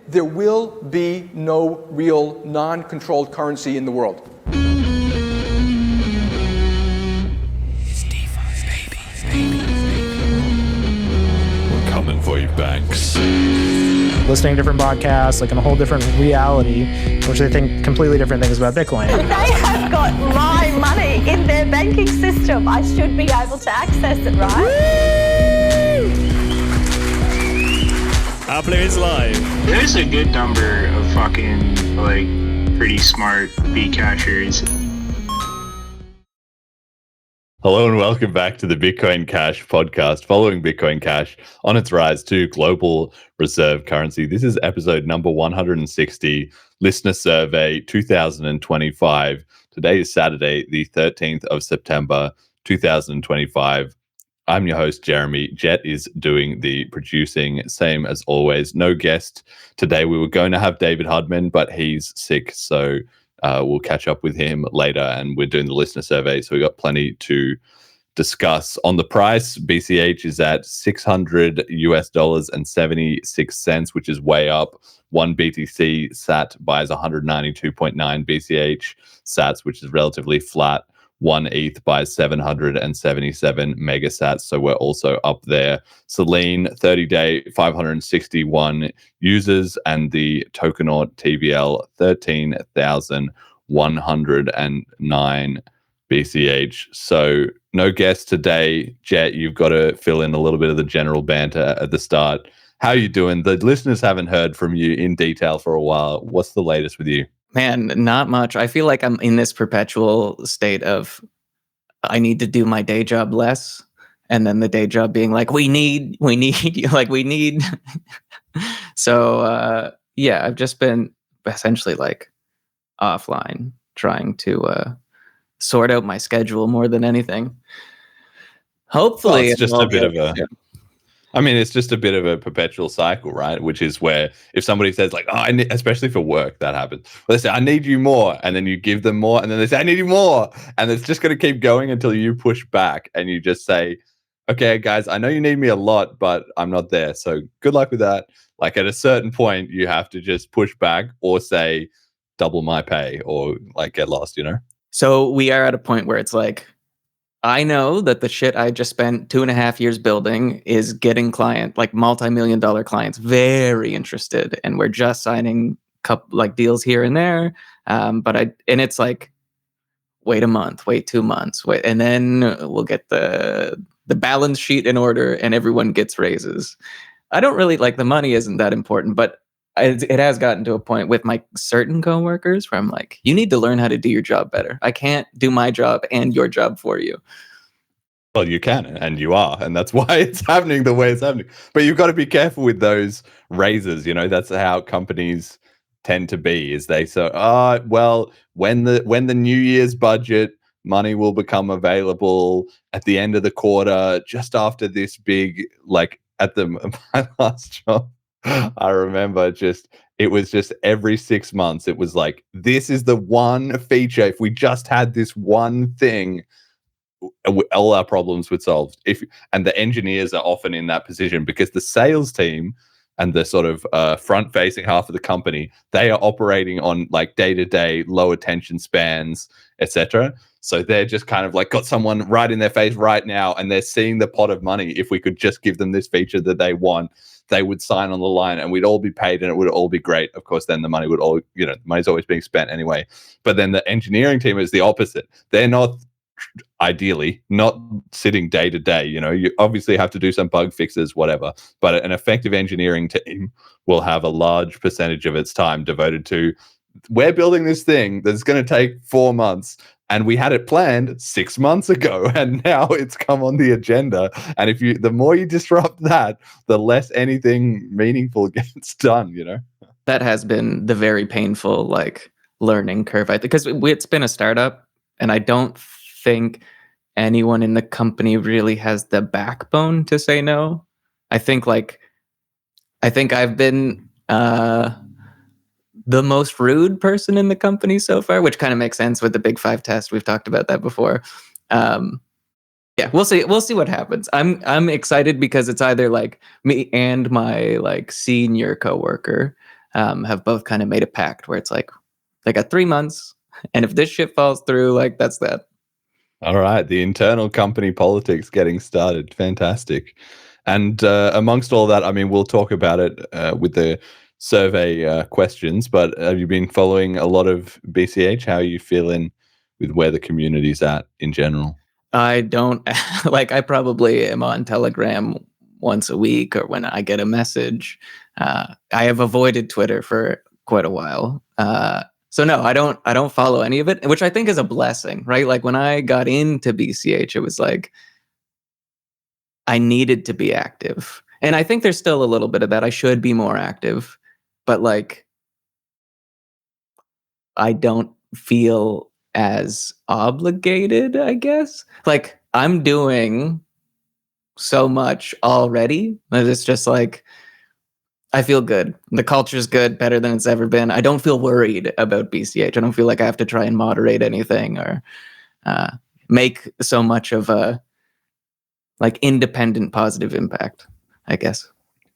there will be no real non-controlled currency in the world. We're coming for you, banks. Listening to different podcasts, like in a whole different reality, which they think completely different things about Bitcoin. They have got my money in their banking system. I should be able to access it, right? Appler is live. There's a good number of fucking, like, pretty smart Bcashers. Hello and welcome back to the Bitcoin Cash podcast, following Bitcoin Cash on its rise to global reserve currency. This is episode number 160, Listener Survey 2025. Today is Saturday, the 13th of September, 2025. I'm your host, Jeremy. Jett is doing the producing, same as always. No guest today. We were going to have David Hudman, but he's sick, so we'll catch up with him later, and we're doing the listener survey, so we got plenty to discuss. On the price, BCH is at $600 and 76 cents, which is way up. One BTC sat buys 192.9 BCH sats, which is relatively flat. One ETH buys 777 megasats, so we're also up there. Selene, 30-day, 561 users, and the Tokenaut TVL, 13,109 BCH. So no guest today. Jett, you've got to fill in a little bit of the general banter at the start. How are you doing? The listeners haven't heard from you in detail for a while. What's the latest with you? Man, not much. I feel like I'm in this perpetual state of I need to do my day job less, and then the day job being like, we need. So yeah, I've just been essentially like offline, trying to sort out my schedule more than anything. Hopefully, well, it's just a bit of a. I mean, it's just a bit of a perpetual cycle, right? Which is where if somebody says like, oh, especially for work, that happens. Well, they say, I need you more. And then you give them more. And then they say, I need you more. And it's just going to keep going until you push back and you just say, okay, guys, I know you need me a lot, but I'm not there. So good luck with that. Like at a certain point, you have to just push back or say double my pay or like get lost, you know? So we are at a point where it's like, I know that the shit I just spent 2.5 years building is getting like multi-million-dollar clients very interested, and we're just signing like deals here and there. And it's like, wait a month, wait 2 months, and then we'll get the balance sheet in order, and everyone gets raises. I don't really like the money isn't that important, but it has gotten to a point with my certain coworkers where I'm like, you need to learn how to do your job better. I can't do my job and your job for you. Well, you can, and you are, and that's why it's happening the way it's happening. But you've got to be careful with those raises. You know, that's how companies tend to be. Is they say, well, when the New Year's budget money will become available at the end of the quarter, just after this big, like at my last job. I remember it was just every 6 months. It was like, this is the one feature. If we just had this one thing, all our problems would solve. And the engineers are often in that position because the sales team and the sort of front-facing half of the company, they are operating on like day-to-day low attention spans, etc. So they're just kind of like got someone right in their face right now, and they're seeing the pot of money. If we could just give them this feature that they want, they would sign on the line and we'd all be paid and it would all be great. Of course, then the money would all, the money's always being spent anyway. But then the engineering team is the opposite. They're not, ideally, not sitting day to day. You obviously have to do some bug fixes, whatever. But an effective engineering team will have a large percentage of its time devoted to, we're building this thing that's going to take 4 months. And we had it planned 6 months ago, and now it's come on the agenda. And the more you disrupt that, the less anything meaningful gets done, That has been the very painful, like, learning curve, I think, because it's been a startup, and I don't think anyone in the company really has the backbone to say no. I think I've been the most rude person in the company so far, which kind of makes sense with the Big Five test. We've talked about that before. Yeah, we'll see what happens. I'm excited because it's either like me and my like senior coworker, have both kind of made a pact where it's like they got 3 months, and if this shit falls through, like that's that. All right, the internal company politics getting started. Fantastic. And amongst all that, I mean, we'll talk about it with the survey questions, but have you been following a lot of BCH? How are you feeling with where the community's at in general? I don't like. I probably am on Telegram once a week, or when I get a message. I have avoided Twitter for quite a while. So no, I don't follow any of it, which I think is a blessing, right? Like when I got into BCH, it was like I needed to be active, and I think there's still a little bit of that. I should be more active, but like I don't feel as obligated, I guess. Like I'm doing so much already that it's just like I feel good. The culture's good, better than it's ever been. I don't feel worried about BCH. I don't feel like I have to try and moderate anything or make so much of a like independent positive impact, I guess.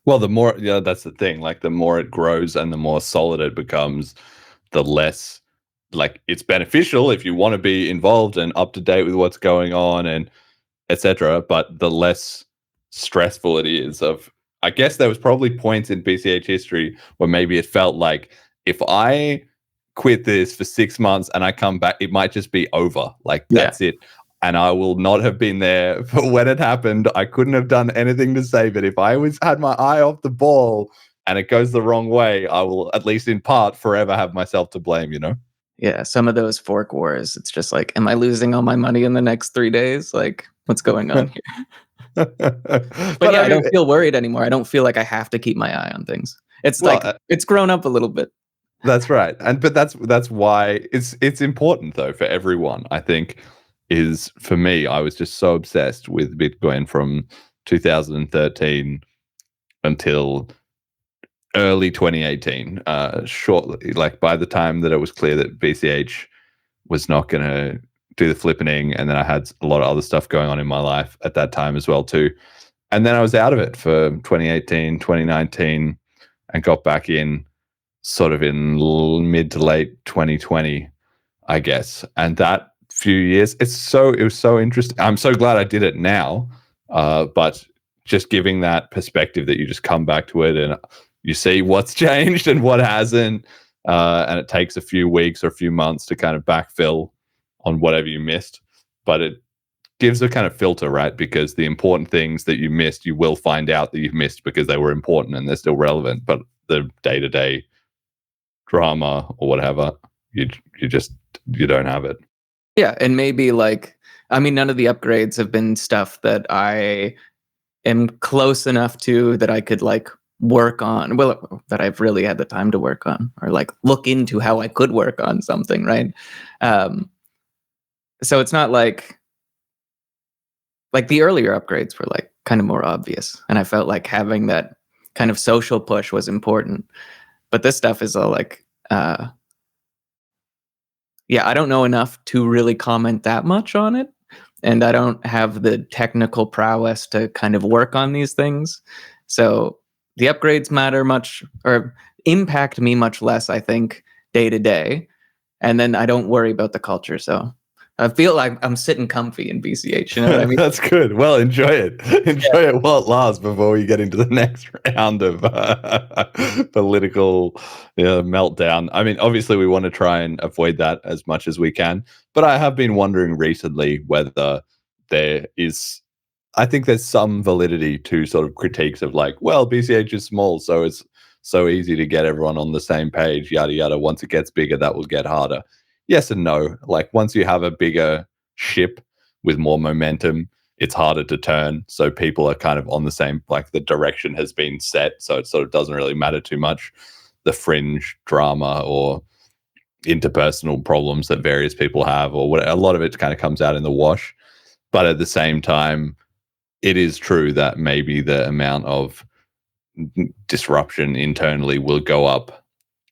Well, the more, yeah, that's the thing. Like the more it grows and the more solid it becomes, the less like it's beneficial if you want to be involved and up to date with what's going on and etc. But the less stressful it is. I guess there was probably points in BCH history where maybe it felt like if I quit this for 6 months and I come back, it might just be over. Like that's it. And I will not have been there for when it happened. I couldn't have done anything to save it. If I had my eye off the ball and it goes the wrong way, I will, at least in part, forever have myself to blame, you know? Yeah, some of those fork wars, it's just like, am I losing all my money in the next 3 days? Like, what's going on here? But yeah, I don't feel worried anymore. I don't feel like I have to keep my eye on things. It's like it's grown up a little bit. That's right. But that's why it's important though for everyone, I think. Is for me, I was just so obsessed with Bitcoin from 2013 until early 2018. Shortly, like by the time that it was clear that BCH was not going to do the flippening, and then I had a lot of other stuff going on in my life at that time as well too. And then I was out of it for 2018, 2019, and got back in sort of in mid to late 2020, I guess. And that few years, it was so interesting. I'm so glad I did it now, but just giving that perspective that you just come back to it and you see what's changed and what hasn't, and it takes a few weeks or a few months to kind of backfill on whatever you missed, but it gives a kind of filter, right? Because the important things that you missed, you will find out that you've missed because they were important and they're still relevant, but the day-to-day drama or whatever, you don't have it. Yeah, and maybe like, I mean, none of the upgrades have been stuff that I am close enough to that I could like work on, well, that I've really had the time to work on, or like look into how I could work on something, right? So it's not like the earlier upgrades were like kind of more obvious, and I felt like having that kind of social push was important. But this stuff is all like, yeah, I don't know enough to really comment that much on it. And I don't have the technical prowess to kind of work on these things. So the upgrades matter much, or impact me much less, I think, day to day. And then I don't worry about the culture. So I feel like I'm sitting comfy in BCH. You know what I mean? That's good. Well, enjoy it. Enjoy it while it lasts before we get into the next round of political meltdown. I mean, obviously, we want to try and avoid that as much as we can. But I have been wondering recently whether there is, I think there's some validity to sort of critiques of like, well, BCH is small, so it's so easy to get everyone on the same page, yada, yada. Once it gets bigger, that will get harder. Yes and no. Like once you have a bigger ship with more momentum, it's harder to turn. So people are kind of on the same, like the direction has been set. So it sort of doesn't really matter too much. The fringe drama or interpersonal problems that various people have or what, a lot of it kind of comes out in the wash. But at the same time, it is true that maybe the amount of disruption internally will go up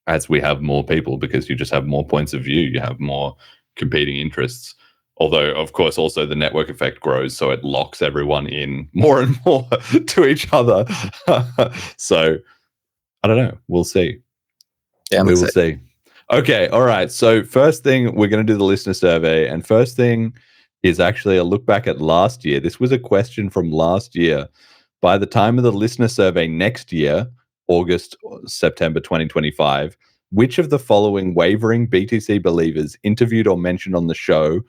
as we have more people, because you just have more points of view, you have more competing interests. Although, of course, also the network effect grows, so it locks everyone in more and more to each other. So, I don't know. We'll see. Yeah, we will see. Okay, all right. So first thing, we're going to do the listener survey, and first thing is actually a look back at last year. This was a question from last year. By the time of the listener survey next year, August, September 2025, which of the following wavering BTC believers interviewed or mentioned on the show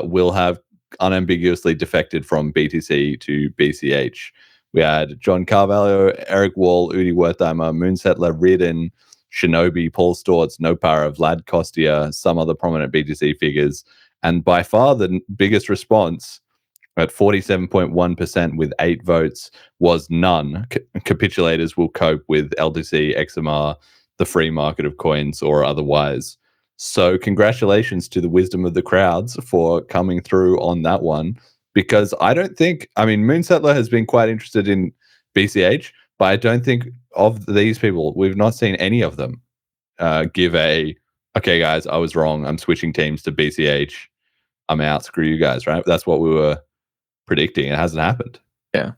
will have unambiguously defected from BTC to BCH? We had John Carvalho, Eric Wall, Udi Wertheimer, Moonsettler, Reardon, Shinobi, Paul Stortz, Noparov, Vlad Kostia, some other prominent BTC figures. And by far the biggest response at 47.1% with 8 votes was none. Capitulators will cope with LTC, XMR, the free market of coins, or otherwise. So congratulations to the wisdom of the crowds for coming through on that one, because I don't think, I mean, Moonsettler has been quite interested in BCH, but I don't think of these people, we've not seen any of them give a, okay, guys, I was wrong. I'm switching teams to BCH. I'm out. Screw you guys, right? That's what we were predicting. It hasn't happened. Yeah.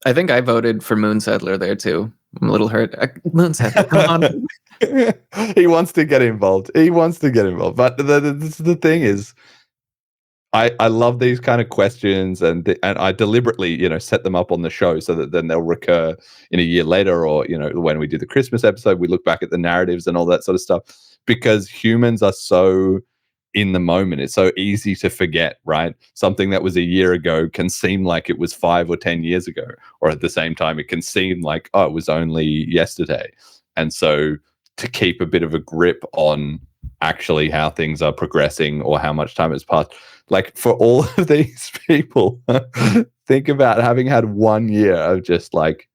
I think I voted for Moonsettler there too. I'm a little hurt. Moonsettler, come on. He wants to get involved. But the thing is, I love these kind of questions, and I deliberately, set them up on the show so that then they'll recur in a year later, or when we do the Christmas episode, we look back at the narratives and all that sort of stuff, because humans are so in the moment. It's so easy to forget, right? Something that was a year ago can seem like it was 5 or 10 years ago, or at the same time, it can seem like, oh, it was only yesterday. And so to keep a bit of a grip on actually how things are progressing or how much time has passed, like for all of these people, think about having had 1 year of just like,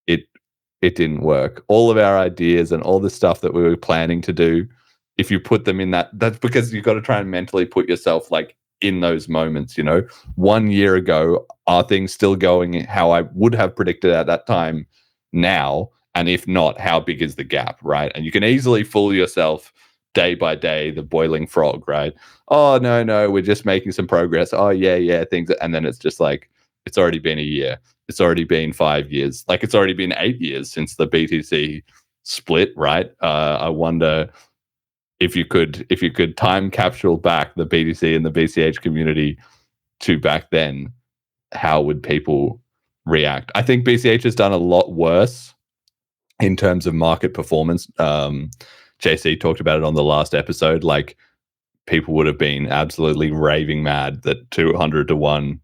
it didn't work. All of our ideas and all the stuff that we were planning to do, if you put them in that's because you've got to try and mentally put yourself like in those moments, 1 year ago, are things still going how I would have predicted at that time now? And if not, how big is the gap, right? And you can easily fool yourself day by day, the boiling frog, right? Oh, no, we're just making some progress. Oh, yeah, things. And then it's just like, it's already been a year. It's already been 5 years. Like, it's already been 8 years since the BTC split, right? I wonder if you could time capsule back the BTC and the BCH community to back then, how would people react? I think BCH has done a lot worse in terms of market performance. JC talked about it on the last episode. Like, people would have been absolutely raving mad that 200 to 1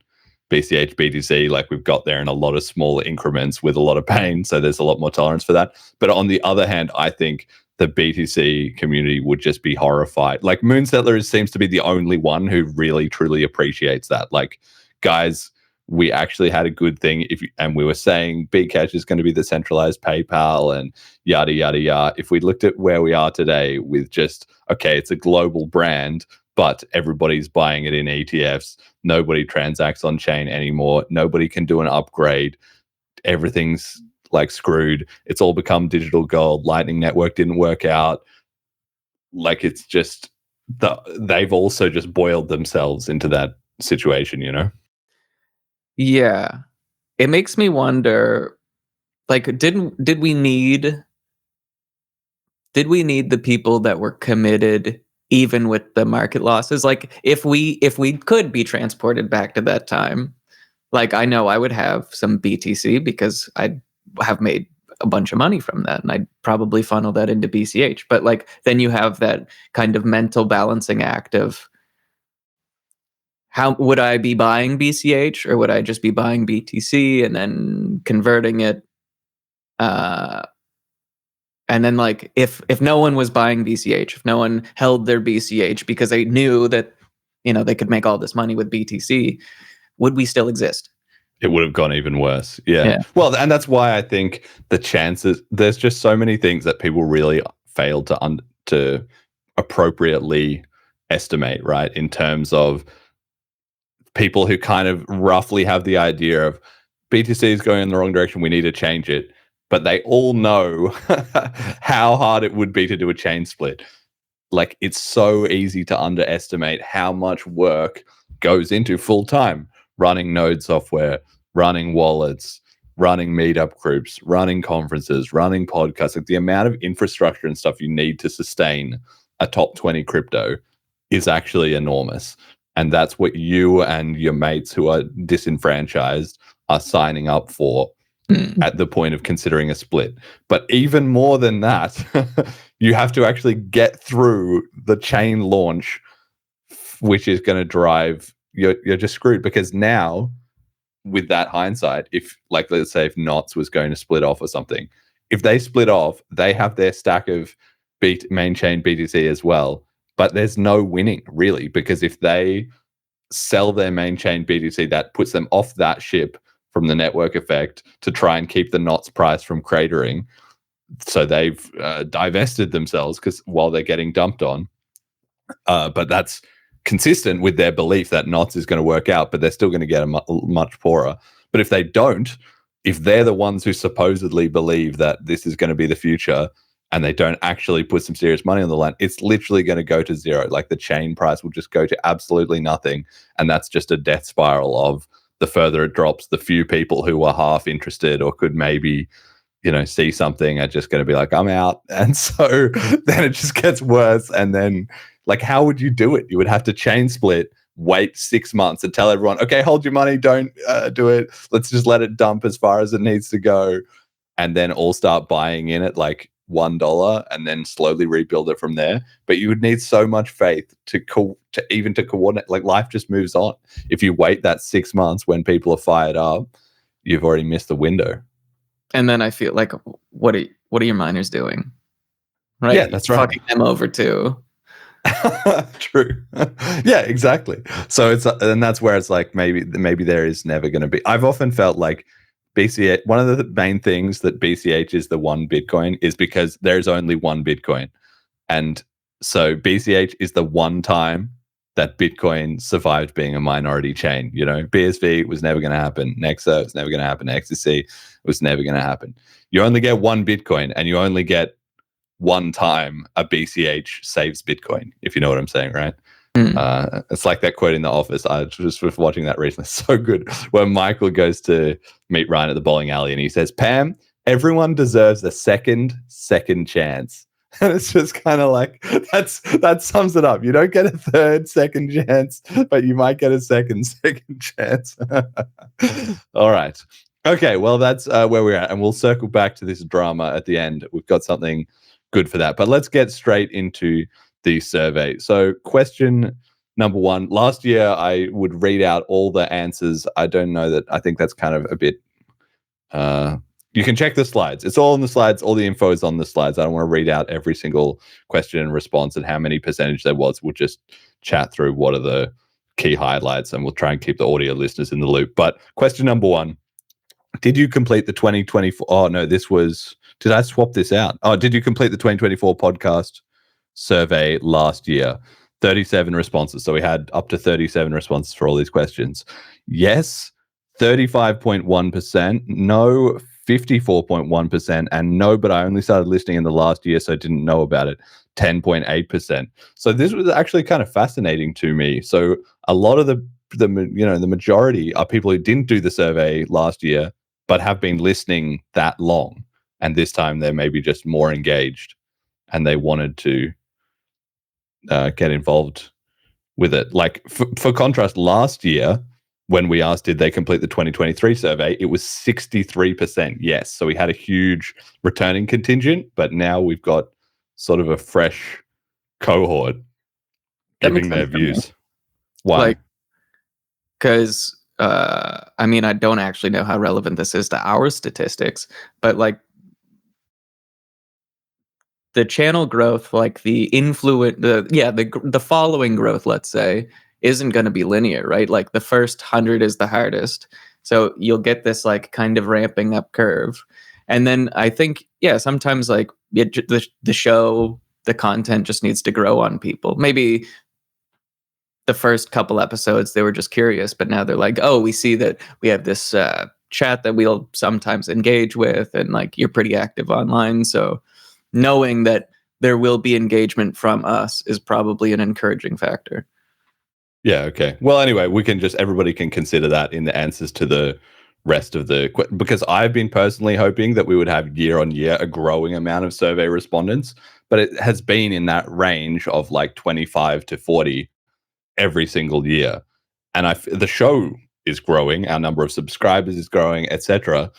BCH BTC, like, we've got there in a lot of small increments with a lot of pain. So there's a lot more tolerance for that. But on the other hand, I think the BTC community would just be horrified. Like, Moonsettler seems to be the only one who really truly appreciates that. Like, guys, we actually had a good thing, and we were saying Bcash is going to be the centralized PayPal and yada yada yada. If we looked at where we are today with just, okay, it's a global brand, but everybody's buying it in ETFs, nobody transacts on chain anymore, nobody can do an upgrade, everything's like screwed, it's all become digital gold, Lightning Network didn't work out. Like, it's just they've also just boiled themselves into that situation, Yeah. It makes me wonder, like, did we need the people that were committed even with the market losses? Like, if we could be transported back to that time, like, I know I would have some BTC because I'd have made a bunch of money from that, and I'd probably funnel that into BCH. But like, then you have that kind of mental balancing act of, how would I be buying BCH, or would I just be buying BTC and then converting it? And then, like, if no one was buying BCH, if no one held their BCH because they knew that, they could make all this money with BTC, would we still exist? It would have gone even worse. Yeah. Well, and that's why I think the chances, there's just so many things that people really fail to appropriately estimate, right? In terms of people who kind of roughly have the idea of BTC is going in the wrong direction, we need to change it, but they all know how hard it would be to do a chain split. Like, it's so easy to underestimate how much work goes into full-time running node software, running wallets, running meetup groups, running conferences, running podcasts, like the amount of infrastructure and stuff you need to sustain a top 20 crypto is actually enormous. And that's what you and your mates who are disenfranchised are signing up for at the point of considering a split. But even more than that, you have to actually get through the chain launch, which is going to drive, you're just screwed. Because now, with that hindsight, if, like, let's say if Knots was going to split off or something, if they split off, they have their stack of main chain BTC as well. But there's no winning, really, because if they sell their main chain BTC, that puts them off that ship from the network effect to try and keep the Knots price from cratering. So they've divested themselves because while they're getting dumped on. But that's consistent with their belief that Knots is going to work out, but they're still going to get much poorer. But if they don't, if they're the ones who supposedly believe that this is going to be the future and they don't actually put some serious money on the line, it's literally going to go to zero. Like the chain price will just go to absolutely nothing. And that's just a death spiral of the further it drops, the few people who are half interested or could maybe, see something are just going to be like, I'm out. And so then it just gets worse. And then, like, how would you do it? You would have to chain split, wait 6 months and tell everyone, okay, hold your money, don't do it. Let's just let it dump as far as it needs to go. And then all start buying in at like $1 and then slowly rebuild it from there. But you would need so much faith to coordinate. Like, life just moves on. If you wait that 6 months when people are fired up, you've already missed the window. And then I feel like, what are your miners doing? Right? Yeah, that's right. Fucking them over too. True. Yeah, exactly. So and that's where it's like maybe there is never going to be. I've often felt like BCH, one of the main things that BCH is the one Bitcoin is because there's only one Bitcoin. And so BCH is the one time that Bitcoin survived being a minority chain. BSV was never going to happen. Nexa was never going to happen. XTC was never going to happen. You only get one Bitcoin and you only get one time a BCH saves Bitcoin, if you know what I'm saying, right? It's like that quote in The Office. I just was watching that recently. So good. When Michael goes to meet Ryan at the bowling alley and he says, Pam, everyone deserves a second chance. And it's just kind of like, that sums it up. You don't get a third second chance, but you might get a second chance. All right. Okay, well, that's where we're at. And we'll circle back to this drama at the end. We've got something good for that. But let's get straight into the survey. So question number 1. Last year, I would read out all the answers. I don't know that. I think that's kind of a bit... you can check the slides. It's all on the slides. All the info is on the slides. I don't want to read out every single question and response and how many percentage there was. We'll just chat through what are the key highlights and we'll try and keep the audio listeners in the loop. But question number 1, did you complete the 2024? Oh, no, this was... Did I swap this out? Oh, did you complete the 2024 podcast survey last year? 37 responses. So we had up to 37 responses for all these questions. Yes, 35.1%. No, 54.1%. And no, but I only started listening in the last year, so I didn't know about it. 10.8%. So this was actually kind of fascinating to me. So a lot of the majority are people who didn't do the survey last year, but have been listening that long. And this time they're maybe just more engaged and they wanted to get involved with it. Like for contrast, last year, when we asked, did they complete the 2023 survey, it was 63% yes. So we had a huge returning contingent, but now we've got sort of a fresh cohort giving their views. Why? Because, I don't actually know how relevant this is to our statistics, but like the channel growth, like the influence, the following growth, let's say, isn't going to be linear, right? Like the first 100 is the hardest. So you'll get this like kind of ramping up curve. And then I think, sometimes like the show, the content just needs to grow on people. Maybe the first couple episodes, they were just curious, but now they're like, oh, we see that we have this chat that we'll sometimes engage with, and like you're pretty active online. So knowing that there will be engagement from us is probably an encouraging factor. Yeah, okay. Well, anyway, everybody can consider that in the answers to the rest of the because I've been personally hoping that we would have year on year a growing amount of survey respondents, but it has been in that range of like 25 to 40 every single year. And the show is growing, our number of subscribers is growing, etc.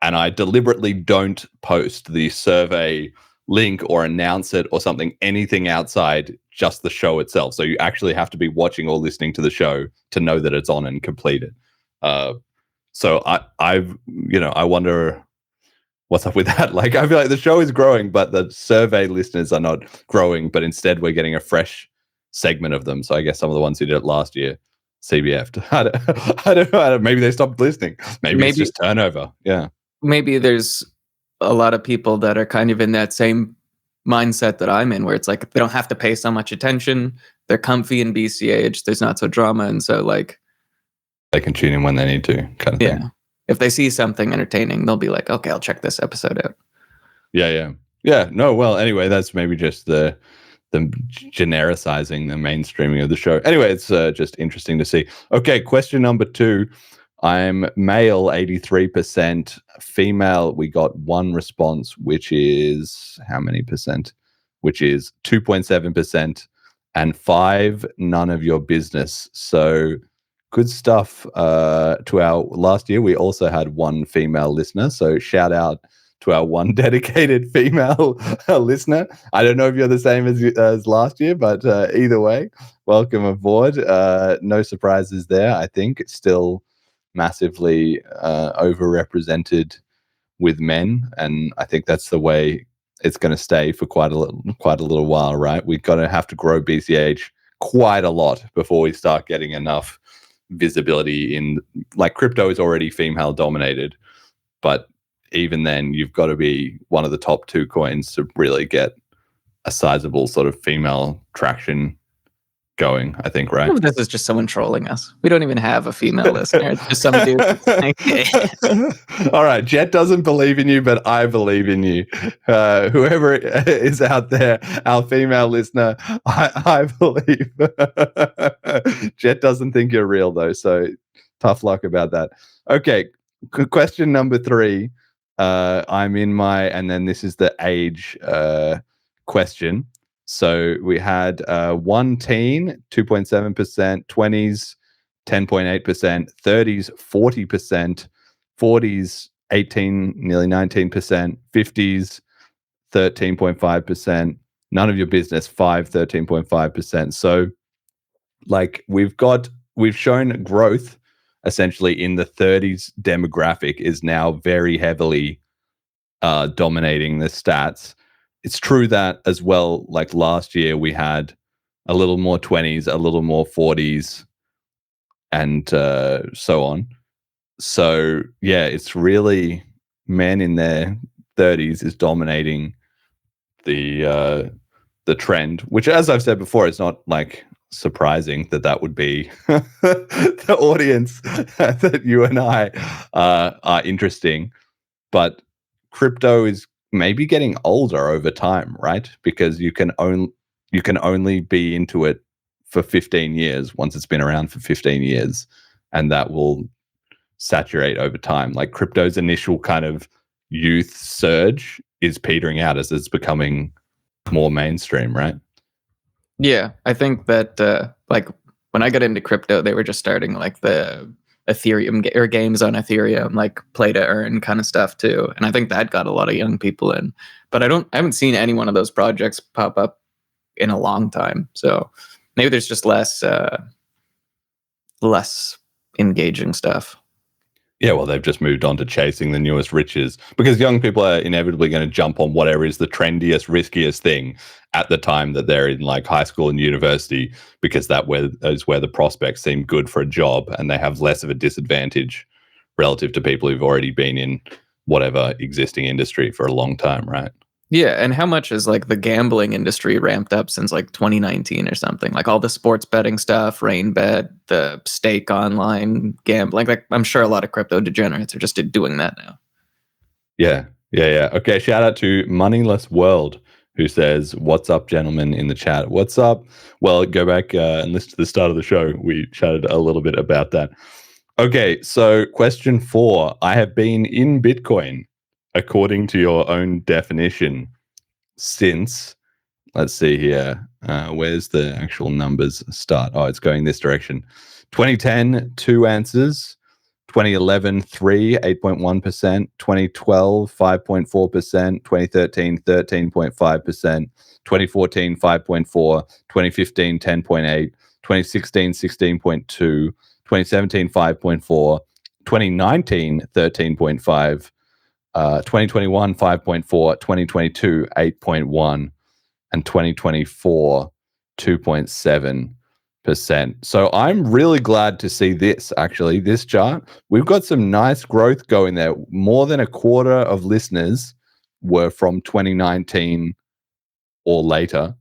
And I deliberately don't post the survey link or announce it or something, anything outside just the show itself. So you actually have to be watching or listening to the show to know that it's on and completed. So I wonder what's up with that. Like, I feel like the show is growing, but the survey listeners are not growing, but instead we're getting a fresh segment of them. So I guess some of the ones who did it last year, CBF'd. I don't know. Maybe they stopped listening. Maybe it's just turnover. Yeah. Maybe there's a lot of people that are kind of in that same mindset that I'm in, where it's like they don't have to pay so much attention. They're comfy in BCH. There's not so drama. And so like they can tune in when they need to, kind of thing. If they see something entertaining, they'll be like, okay, I'll check this episode out. Yeah. No, well, anyway, that's maybe just the genericizing the mainstreaming of the show. Anyway, it's just interesting to see. Okay, question number 2. I'm male, 83%. Female, we got one response, which is how many percent? Which is 2.7%. And 5, none of your business. So good stuff. To our last year, we also had one female listener. So shout out to our one dedicated female listener. I don't know if you're the same as last year, but either way, welcome aboard. No surprises there. I think it's still massively overrepresented with men, and I think that's the way it's going to stay for quite a little while, right? We're going to have to grow BCH quite a lot before we start getting enough visibility in, like, crypto is already female dominated, but even then you've got to be one of the top 2 coins to really get a sizable sort of female traction going, I think, right? This is just someone trolling us. We don't even have a female listener. It's just some dude. All right, Jett doesn't believe in you, but I believe in you. Whoever is out there, our female listener, I believe. Jett doesn't think you're real, though, so tough luck about that. Okay, question number 3. I'm in my, and then this is the age question. So we had one teen, 2.7%, 20s, 10.8%, 30s, 40%, 40s, 18, nearly 19%, 50s, 13.5%, none of your business, 13.5%. So like we've shown growth essentially in the 30s demographic is now very heavily dominating the stats. It's true that as well, like last year we had a little more 20s, a little more 40s, and so on. So yeah, it's really men in their 30s is dominating the trend, which, as I've said before, is not like surprising that would be the audience that you and I are interesting. But crypto is maybe getting older over time, right? Because you can only be into it for 15 years once it's been around for 15 years, and that will saturate over time. Like crypto's initial kind of youth surge is petering out as it's becoming more mainstream, right? Yeah, I think that like when I got into crypto, they were just starting like the Ethereum or games on Ethereum, like play to earn kind of stuff too. And I think that got a lot of young people in. But I haven't seen any one of those projects pop up in a long time. So maybe there's just less engaging stuff. Yeah, well, they've just moved on to chasing the newest riches, because young people are inevitably going to jump on whatever is the trendiest, riskiest thing at the time that they're in like high school and university, because that is where the prospects seem good for a job, and they have less of a disadvantage relative to people who've already been in whatever existing industry for a long time, right? Yeah, and how much is like the gambling industry ramped up since like 2019 or something? Like all the sports betting stuff, rain bet, the stake online gambling. Like I'm sure a lot of crypto degenerates are just doing that now. Yeah. Okay, shout out to Moneyless World, who says, "What's up, gentlemen?" in the chat. What's up? Well, go back and listen to the start of the show. We chatted a little bit about that. Okay, so question 4. I have been in Bitcoin, according to your own definition, since, let's see here, where's the actual numbers start? Oh, it's going this direction. 2010, 2 answers. 2011, 3, 8.1%. 2012, 5.4%. 2013, 13.5%. 2014, 5.4%. 2015, 10.8%. 2016, 16.2%. 2017, 5.4%. 2019, 13.5%. 2021, 5.4%. 2022, 8.1%. And 2024, 2.7%. So I'm really glad to see this, actually, this chart. We've got some nice growth going there. More than a quarter of listeners were from 2019 or later,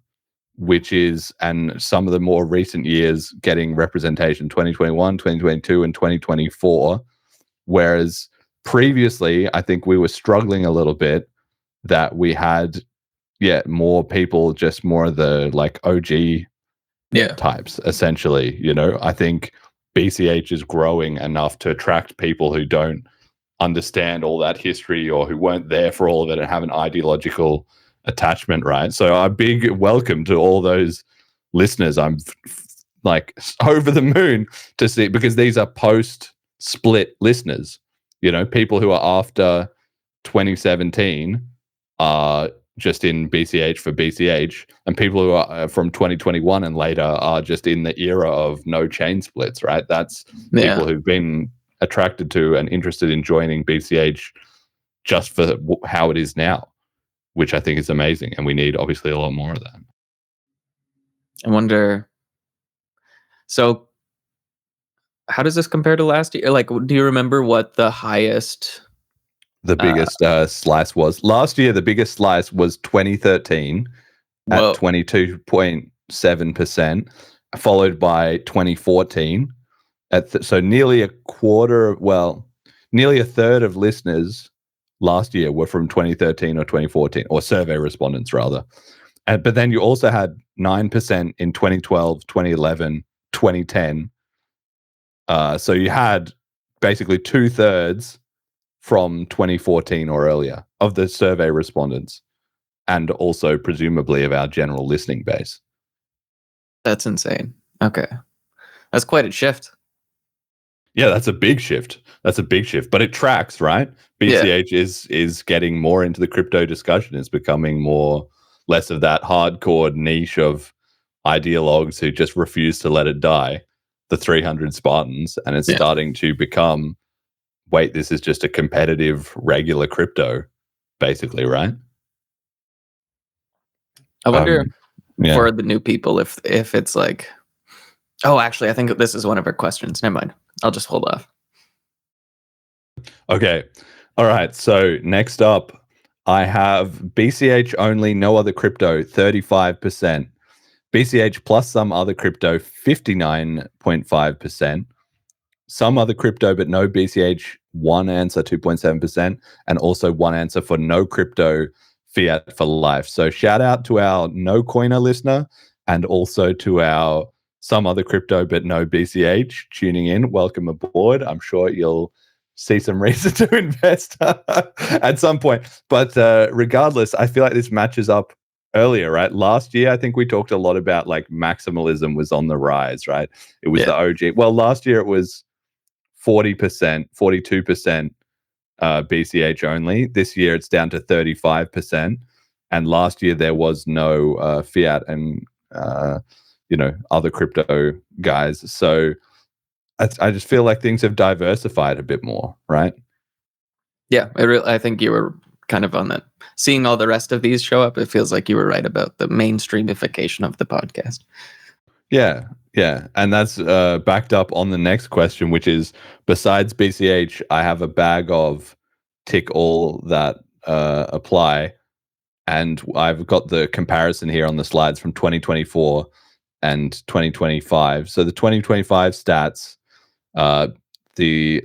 which is, and some of the more recent years getting representation, 2021, 2022, and 2024. Whereas previously, I think we were struggling a little bit that we had more people, just more of the like OG types, essentially. I think BCH is growing enough to attract people who don't understand all that history or who weren't there for all of it and have an ideological attachment, right? So a big welcome to all those listeners. I'm like over the moon to see, because these are post-split listeners, people who are after 2017 are just in BCH for BCH, and people who are from 2021 and later are just in the era of no chain splits, right? That's people who've been attracted to and interested in joining BCH just for how it is now, which I think is amazing. And we need obviously a lot more of that. I wonder, so how does this compare to last year? Like, do you remember what the highest... The biggest slice was? Last year, the biggest slice was 2013 at 22.7%, followed by 2014 at so nearly a quarter, nearly a third of listeners last year were from 2013 or 2014, or survey respondents rather. But then you also had 9% in 2012, 2011, 2010. So you had basically 2/3 from 2014 or earlier of the survey respondents, and also presumably of our general listening base. That's insane. Okay. That's quite a shift. Yeah, that's a big shift. But it tracks, right? BCH is getting more into the crypto discussion. It's becoming less of that hardcore niche of ideologues who just refuse to let it die, the 300 Spartans, and it's starting to become, wait, this is just a competitive, regular crypto, basically, right? I wonder for the new people if it's like, oh, actually, I think this is one of our questions. Never mind. I'll just hold off. Okay. All right. So next up, I have BCH only, no other crypto, 35%. BCH plus some other crypto, 59.5%. Some other crypto, but no BCH, one answer, 2.7%. And also one answer for no crypto, fiat for life. So shout out to our no coiner listener, and also to our some other crypto, but no BCH tuning in. Welcome aboard. I'm sure you'll see some reason to invest at some point. But regardless, I feel like this matches up earlier, right? Last year, I think we talked a lot about like maximalism was on the rise, right? It was the OG. Well, last year it was 40%, 42% BCH only. This year it's down to 35%. And last year there was no fiat and other crypto guys. So I just feel like things have diversified a bit more, right? Yeah, I think you were kind of on that. Seeing all the rest of these show up, it feels like you were right about the mainstreamification of the podcast. Yeah. And that's backed up on the next question, which is, besides BCH, I have a bag of tick all that apply. And I've got the comparison here on the slides from 2024 and 2025. So the 2025 stats, the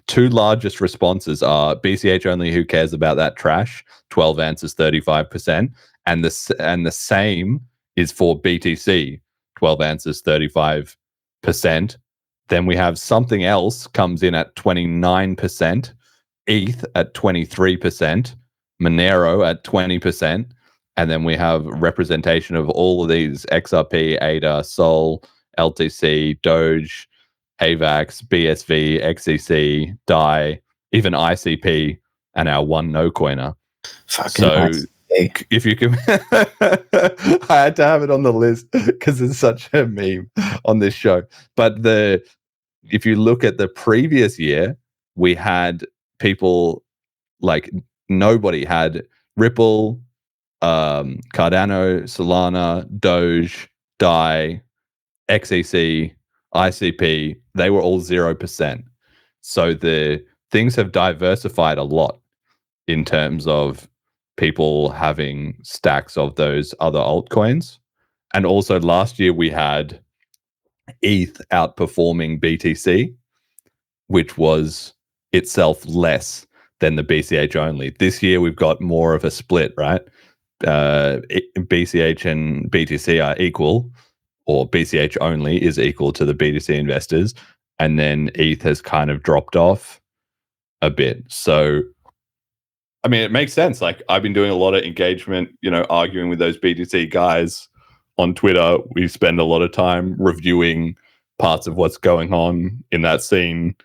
two largest responses are BCH only, who cares about that trash, 12 answers, 35%. And the same is for BTC, 12 answers, 35%. Then we have something else comes in at 29%, ETH at 23%, Monero at 20%, and then we have representation of all of these XRP, ADA, Sol, LTC, Doge, AVAX, BSV, XCC, DAI, even ICP, and our one no coiner. So if you can, I had to have it on the list because it's such a meme on this show. But if you look at the previous year, we had people like nobody had Ripple, Cardano, Solana, Doge, DAI, XEC, ICP. They were all 0%. So the things have diversified a lot in terms of people having stacks of those other altcoins. And also last year we had ETH outperforming BTC, which was itself less than the BCH only. This year we've got more of a split, right? BCH and BTC are equal, or BCH only is equal to the BTC investors. And then ETH has kind of dropped off a bit. So I mean, it makes sense. Like I've been doing a lot of engagement, arguing with those BTC guys on Twitter. We spend a lot of time reviewing parts of what's going on in that scene.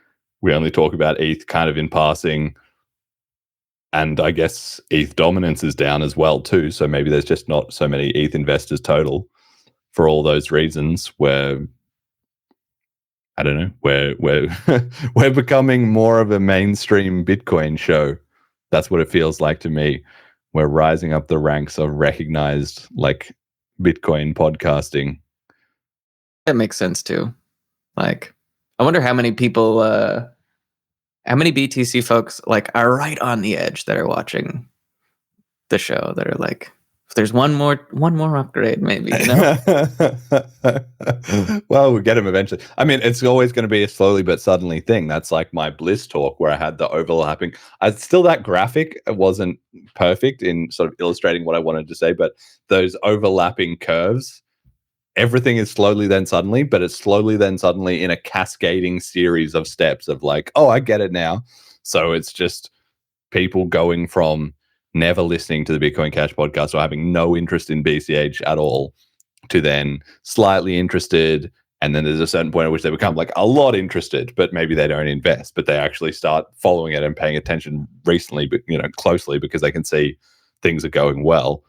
We only talk about ETH kind of in passing. And I guess ETH dominance is down as well too. So maybe there's just not so many ETH investors total for all those reasons where, I don't know, we're becoming more of a mainstream Bitcoin show. That's what it feels like to me. We're rising up the ranks of recognized like Bitcoin podcasting. That makes sense too. Like, I wonder how many people, how many BTC folks like are right on the edge that are watching the show that are like, if there's one more upgrade, maybe, Well, we'll get them eventually. I mean, it's always going to be a slowly but suddenly thing. That's like my BLISS talk where I had the overlapping. Still, that graphic wasn't perfect in sort of illustrating what I wanted to say, but those overlapping curves, everything is slowly then suddenly, but it's slowly then suddenly in a cascading series of steps of like, oh, I get it now. So it's just people going from never listening to the Bitcoin Cash podcast or having no interest in BCH at all to then slightly interested. And then there's a certain point at which they become like a lot interested, but maybe they don't invest, but they actually start following it and paying attention recently, but closely because they can see things are going well.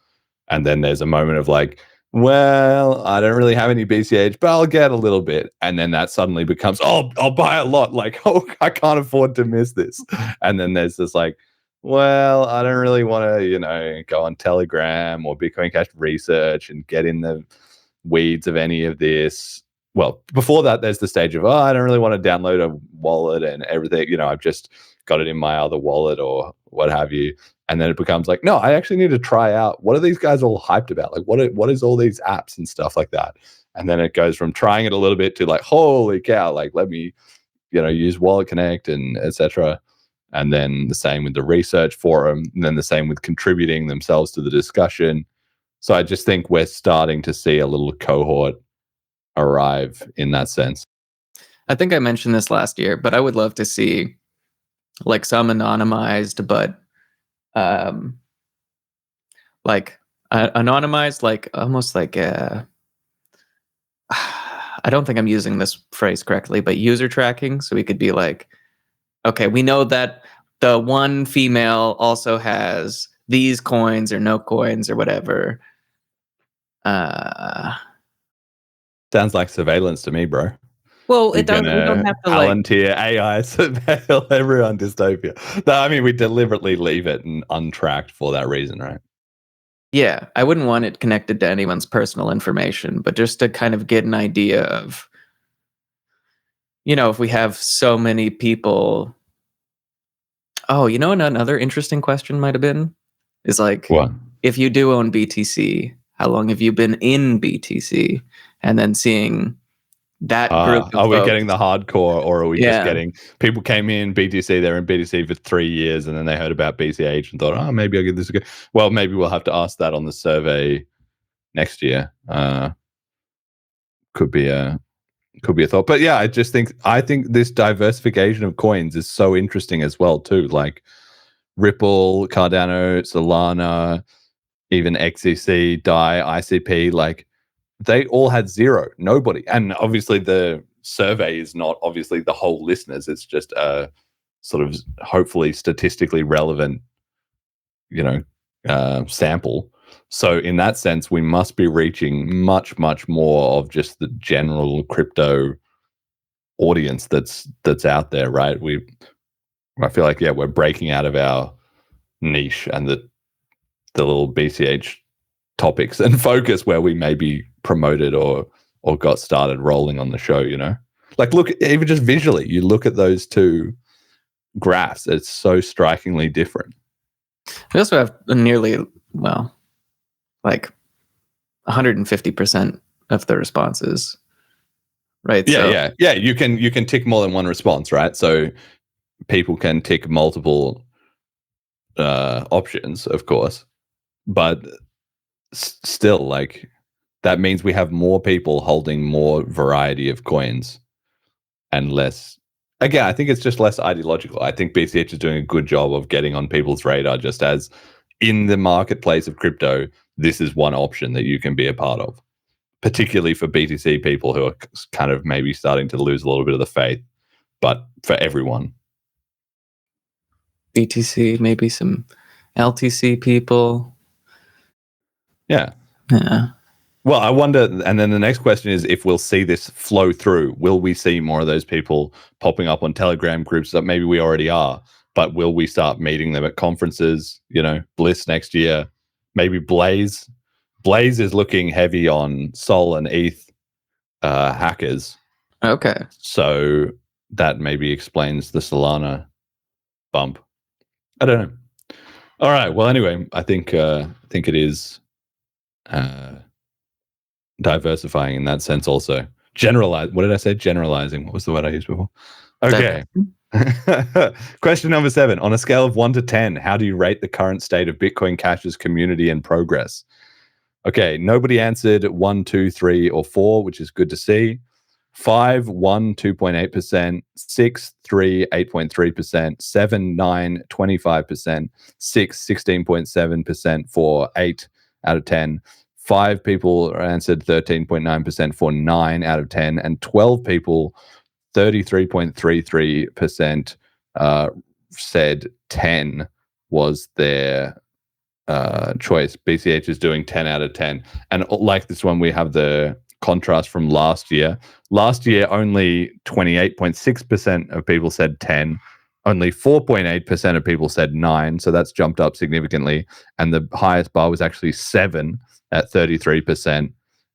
And then there's a moment of like, well, I don't really have any BCH, but I'll get a little bit. And then that suddenly becomes, oh, I'll buy a lot. Like, oh, I can't afford to miss this. And then there's this like, well, I don't really want to, go on Telegram or Bitcoin Cash research and get in the weeds of any of this. Well, before that, there's the stage of, I don't really want to download a wallet and everything. I've just got it in my other wallet or what have you. And then it becomes like, no, I actually need to try out. What are these guys all hyped about? Like, what is all these apps and stuff like that? And then it goes from trying it a little bit to like, holy cow, like, let me, use Wallet Connect and etc. And then the same with the research forum, and then the same with contributing themselves to the discussion. So I just think we're starting to see a little cohort arrive in that sense. I think I mentioned this last year, but I would love to see like some anonymized, but like anonymized, like almost like I don't think I'm using this phrase correctly, but user tracking. So we could be like, okay, we know that the one female also has these coins or no coins or whatever. Sounds like surveillance to me, bro. Well, we don't have to Palantir AI surveil everyone dystopia. No, I mean, we deliberately leave it untracked for that reason, right? Yeah, I wouldn't want it connected to anyone's personal information, but just to kind of get an idea of, if we have so many people. Oh, another interesting question might have been is like, what? If you do own BTC, how long have you been in BTC? And then seeing that group of are we folks, getting the hardcore, or are we just getting people came in BTC, they're in BTC for 3 years, and then they heard about BCH and thought, maybe I'll give this a go. Well, maybe we'll have to ask that on the survey next year. Could be a could be a thought. But yeah, I think this diversification of coins is so interesting as well too. Like Ripple, Cardano, Solana, even XEC, DAI, ICP, like they all had zero, nobody. And obviously the survey is not obviously the whole listeners. It's just a sort of hopefully statistically relevant, sample. So in that sense, we must be reaching much, much more of just the general crypto audience that's out there, right? I feel like, we're breaking out of our niche and the little BCH topics and focus where we maybe promoted or got started rolling on the show, Like look, even just visually, you look at those two graphs, it's so strikingly different. We also have nearly, like 150% of the responses, right? Yeah. You can tick more than one response, right? So people can tick multiple options, of course, but still, like that means we have more people holding more variety of coins and less. Again, I think it's just less ideological. I think BCH is doing a good job of getting on people's radar, just as in the marketplace of crypto, this is one option that you can be a part of, particularly for BTC people who are kind of maybe starting to lose a little bit of the faith, but for everyone. BTC, maybe some LTC people. Yeah. Yeah. Well, I wonder, and then the next question is if we'll see this flow through. Will we see more of those people popping up on Telegram groups that maybe we already are, but will we start meeting them at conferences, BLISS next year? Maybe Blaze. Blaze is looking heavy on Sol and ETH hackers. Okay. So that maybe explains the Solana bump. I don't know. All right. Well, anyway, I think it is diversifying in that sense also. Generalize. What did I say? Generalizing. What was the word I used before? Okay. Question number 7. On a scale of 1 to 10, how do you rate the current state of Bitcoin Cash's community and progress? Okay. Nobody answered 1, 2, 3, or 4, which is good to see. 5, 1, 2.8%, 6, 3, 8.3%, 7, 9, 25%, 6, 16.7% for 8 out of 10. 5 people answered 13.9% for 9 out of 10, and 12 people, 33.33%, said 10 was their choice. BCH is doing 10 out of 10. And like this one, we have the contrast from last year. Last year, only 28.6% of people said 10. Only 4.8% of people said 9. So that's jumped up significantly. And the highest bar was actually 7 at 33%.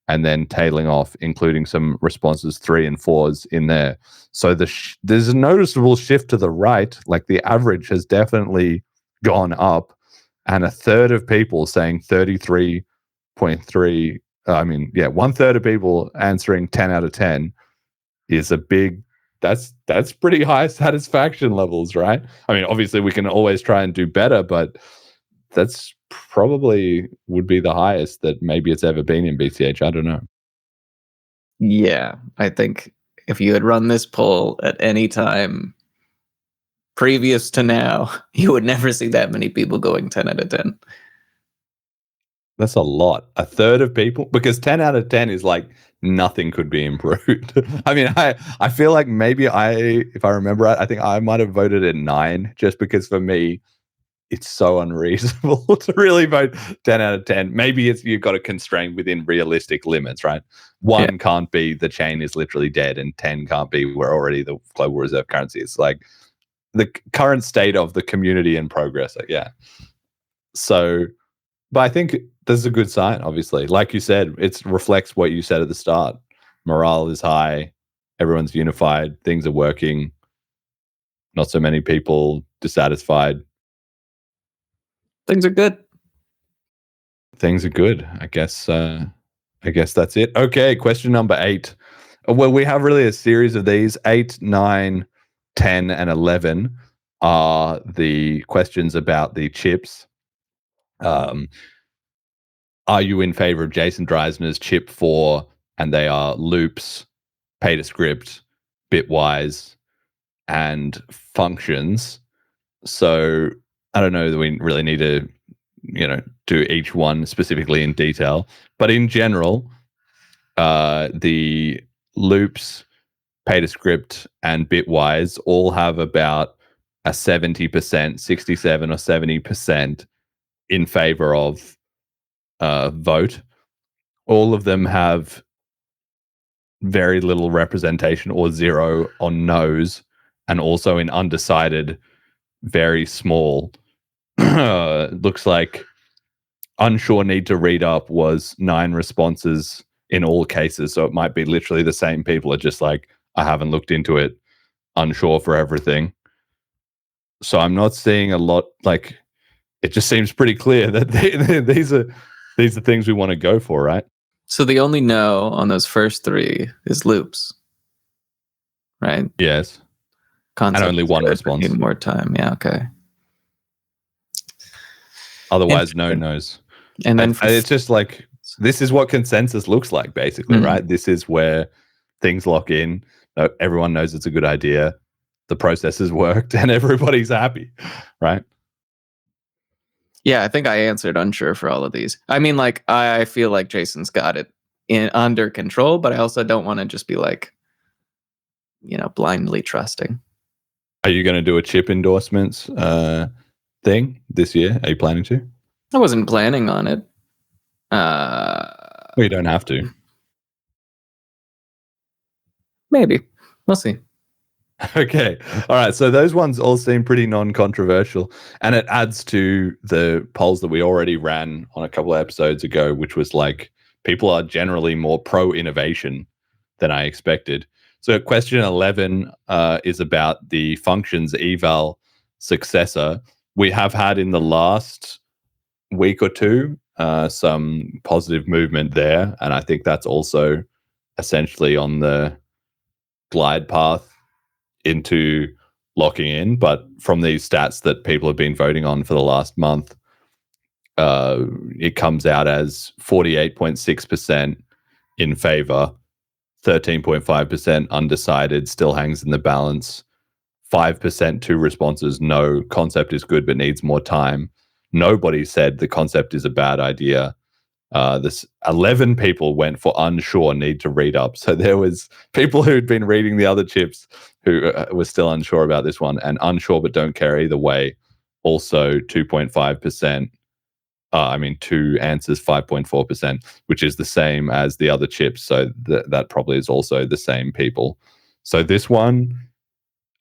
And then tailing off, including some responses 3 and 4s in there. So there's a noticeable shift to the right. Like the average has definitely gone up. And a third of people saying 33.3. 1/3 of people answering 10 out of 10 is a big. That's pretty high satisfaction levels, right? I mean, obviously we can always try and do better, but that's probably would be the highest that maybe it's ever been in BCH. I don't know. Yeah, I think if you had run this poll at any time previous to now, you would never see that many people going 10 out of 10. That's a lot. A third of people, because 10 out of 10 is like nothing could be improved. I mean, I feel like maybe if I remember right, I think I might have voted at 9 just because for me, it's so unreasonable to really vote 10 out of 10. Maybe you've got to constrain within realistic limits, right? 1 can't be the chain is literally dead, and 10 can't be we're already the global reserve currency. It's like the current state of the community and progress. Yeah. So, but I think this is a good sign, obviously. Like you said, it reflects what you said at the start. Morale is high. Everyone's unified. Things are working. Not so many people dissatisfied. Things are good. Things are good. I guess that's it. Okay, question number 8. Well, we have really a series of these. 8, 9, 10, and 11 are the questions about the chips. Are you in favor of Jason Dreisner's chip 4? And they are loops, pay to script, Bitwise, and functions. So I don't know that we really need to, do each one specifically in detail. But in general, the loops, pay to script, and Bitwise all have about a 70%, 67 or 70% in favor of vote. All of them have very little representation or zero on no's, and also in undecided, very small. Looks like unsure need to read up was 9 responses in all cases. So it might be literally the same people are just like, I haven't looked into it, unsure for everything. So I'm not seeing a lot, like, it just seems pretty clear that these are things we want to go for, right? So the only no on those first 3 is loops, right? Yes. Concept and only one response. Need more time. Yeah. Okay. Otherwise, no nos. And then it's just like, this is what consensus looks like, basically, right? This is where things lock in. Everyone knows it's a good idea. The process has worked and everybody's happy, right? Yeah, I think I answered unsure for all of these. I mean, like, I feel like Jason's got it under control, but I also don't want to just be like, blindly trusting. Are you going to do a chip endorsements thing this year? Are you planning to? I wasn't planning on it. Well, you don't have to. Maybe. We'll see. Okay. All right. So those ones all seem pretty non-controversial. And it adds to the polls that we already ran on a couple of episodes ago, which was like, people are generally more pro-innovation than I expected. So question 11 is about the functions eval successor. We have had in the last week or two some positive movement there. And I think that's also essentially on the glide path into locking in. But from these stats that people have been voting on for the last month, it comes out as 48.6% in favor, 13.5% undecided, still hangs in the balance, 5% 2 responses, no, concept is good but needs more time. Nobody said the concept is a bad idea. This 11 people went for unsure, need to read up. So there was people who'd been reading the other chips who were still unsure about this one, and unsure but don't care either way. Also 2.5%. 2 answers, 5.4%, which is the same as the other chips. So that probably is also the same people. So this one,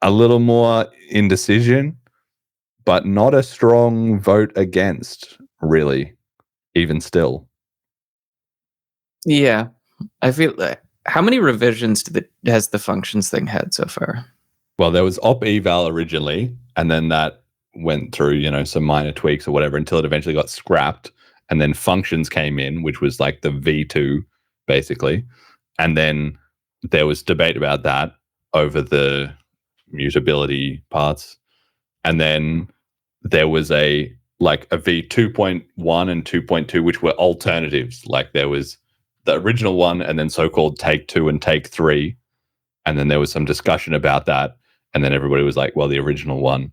a little more indecision, but not a strong vote against, really, even still. Yeah. I feel like, how many revisions has the functions thing had so far? Well, there was op eval originally, and then that went through, some minor tweaks or whatever until it eventually got scrapped. And then functions came in, which was like the V2, basically. And then there was debate about that over the mutability parts. And then there was a V2.1 and 2.2, which were alternatives. Like there was the original one and then so-called take 2 and take 3. And then there was some discussion about that. And then everybody was like, well, the original one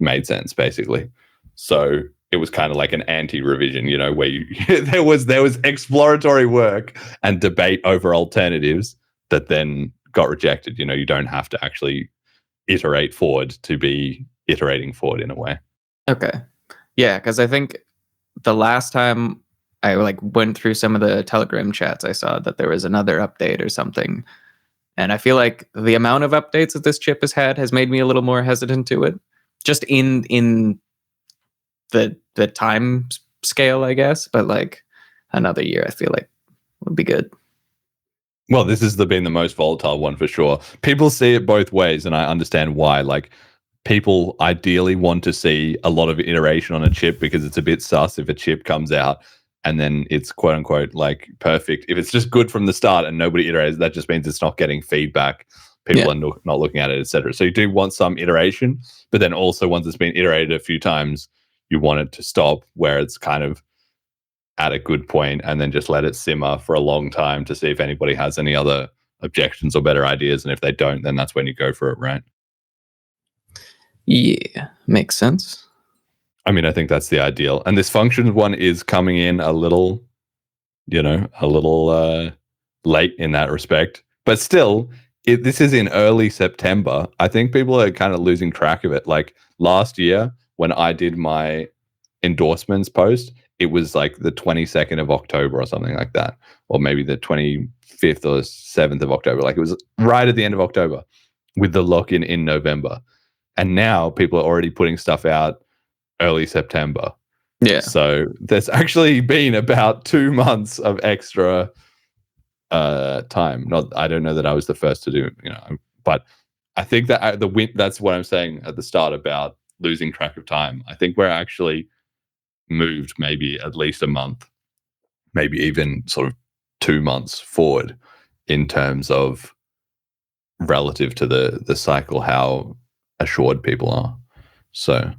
made sense, basically. So it was kind of like an anti-revision, where there was exploratory work and debate over alternatives that then got rejected. You don't have to actually iterate forward to be iterating forward in a way. Okay. Yeah, because I think the last time I went through some of the Telegram chats, I saw that there was another update or something. And I feel like the amount of updates that this chip has had has made me a little more hesitant to it. Just in the time scale, I guess. But another year, I feel like would be good. Well, this has been the most volatile one for sure. People see it both ways, and I understand why. People ideally want to see a lot of iteration on a chip because it's a bit sus if a chip comes out and then it's quote unquote perfect. If it's just good from the start and nobody iterates, that just means it's not getting feedback. People are not looking at it, etc. So you do want some iteration, but then also once it's been iterated a few times, you want it to stop where it's kind of at a good point and then just let it simmer for a long time to see if anybody has any other objections or better ideas. And if they don't, then that's when you go for it, right? Yeah, makes sense. I mean, I think that's the ideal. And this functions one is coming in a little, late in that respect. But still, this is in early September. I think people are kind of losing track of it. Like last year, when I did my endorsements post, it was like the 22nd of October or something like that, or maybe the 25th or 7th of October. Like it was right at the end of October with the lock-in in November. And now people are already putting stuff out early September. Yeah. So there's actually been about 2 months of extra time. I don't know that I was the first to do, but I think that that's what I'm saying at the start about losing track of time. I think we're actually moved maybe at least a month, maybe even sort of 2 months forward in terms of relative to the cycle, how assured people are. So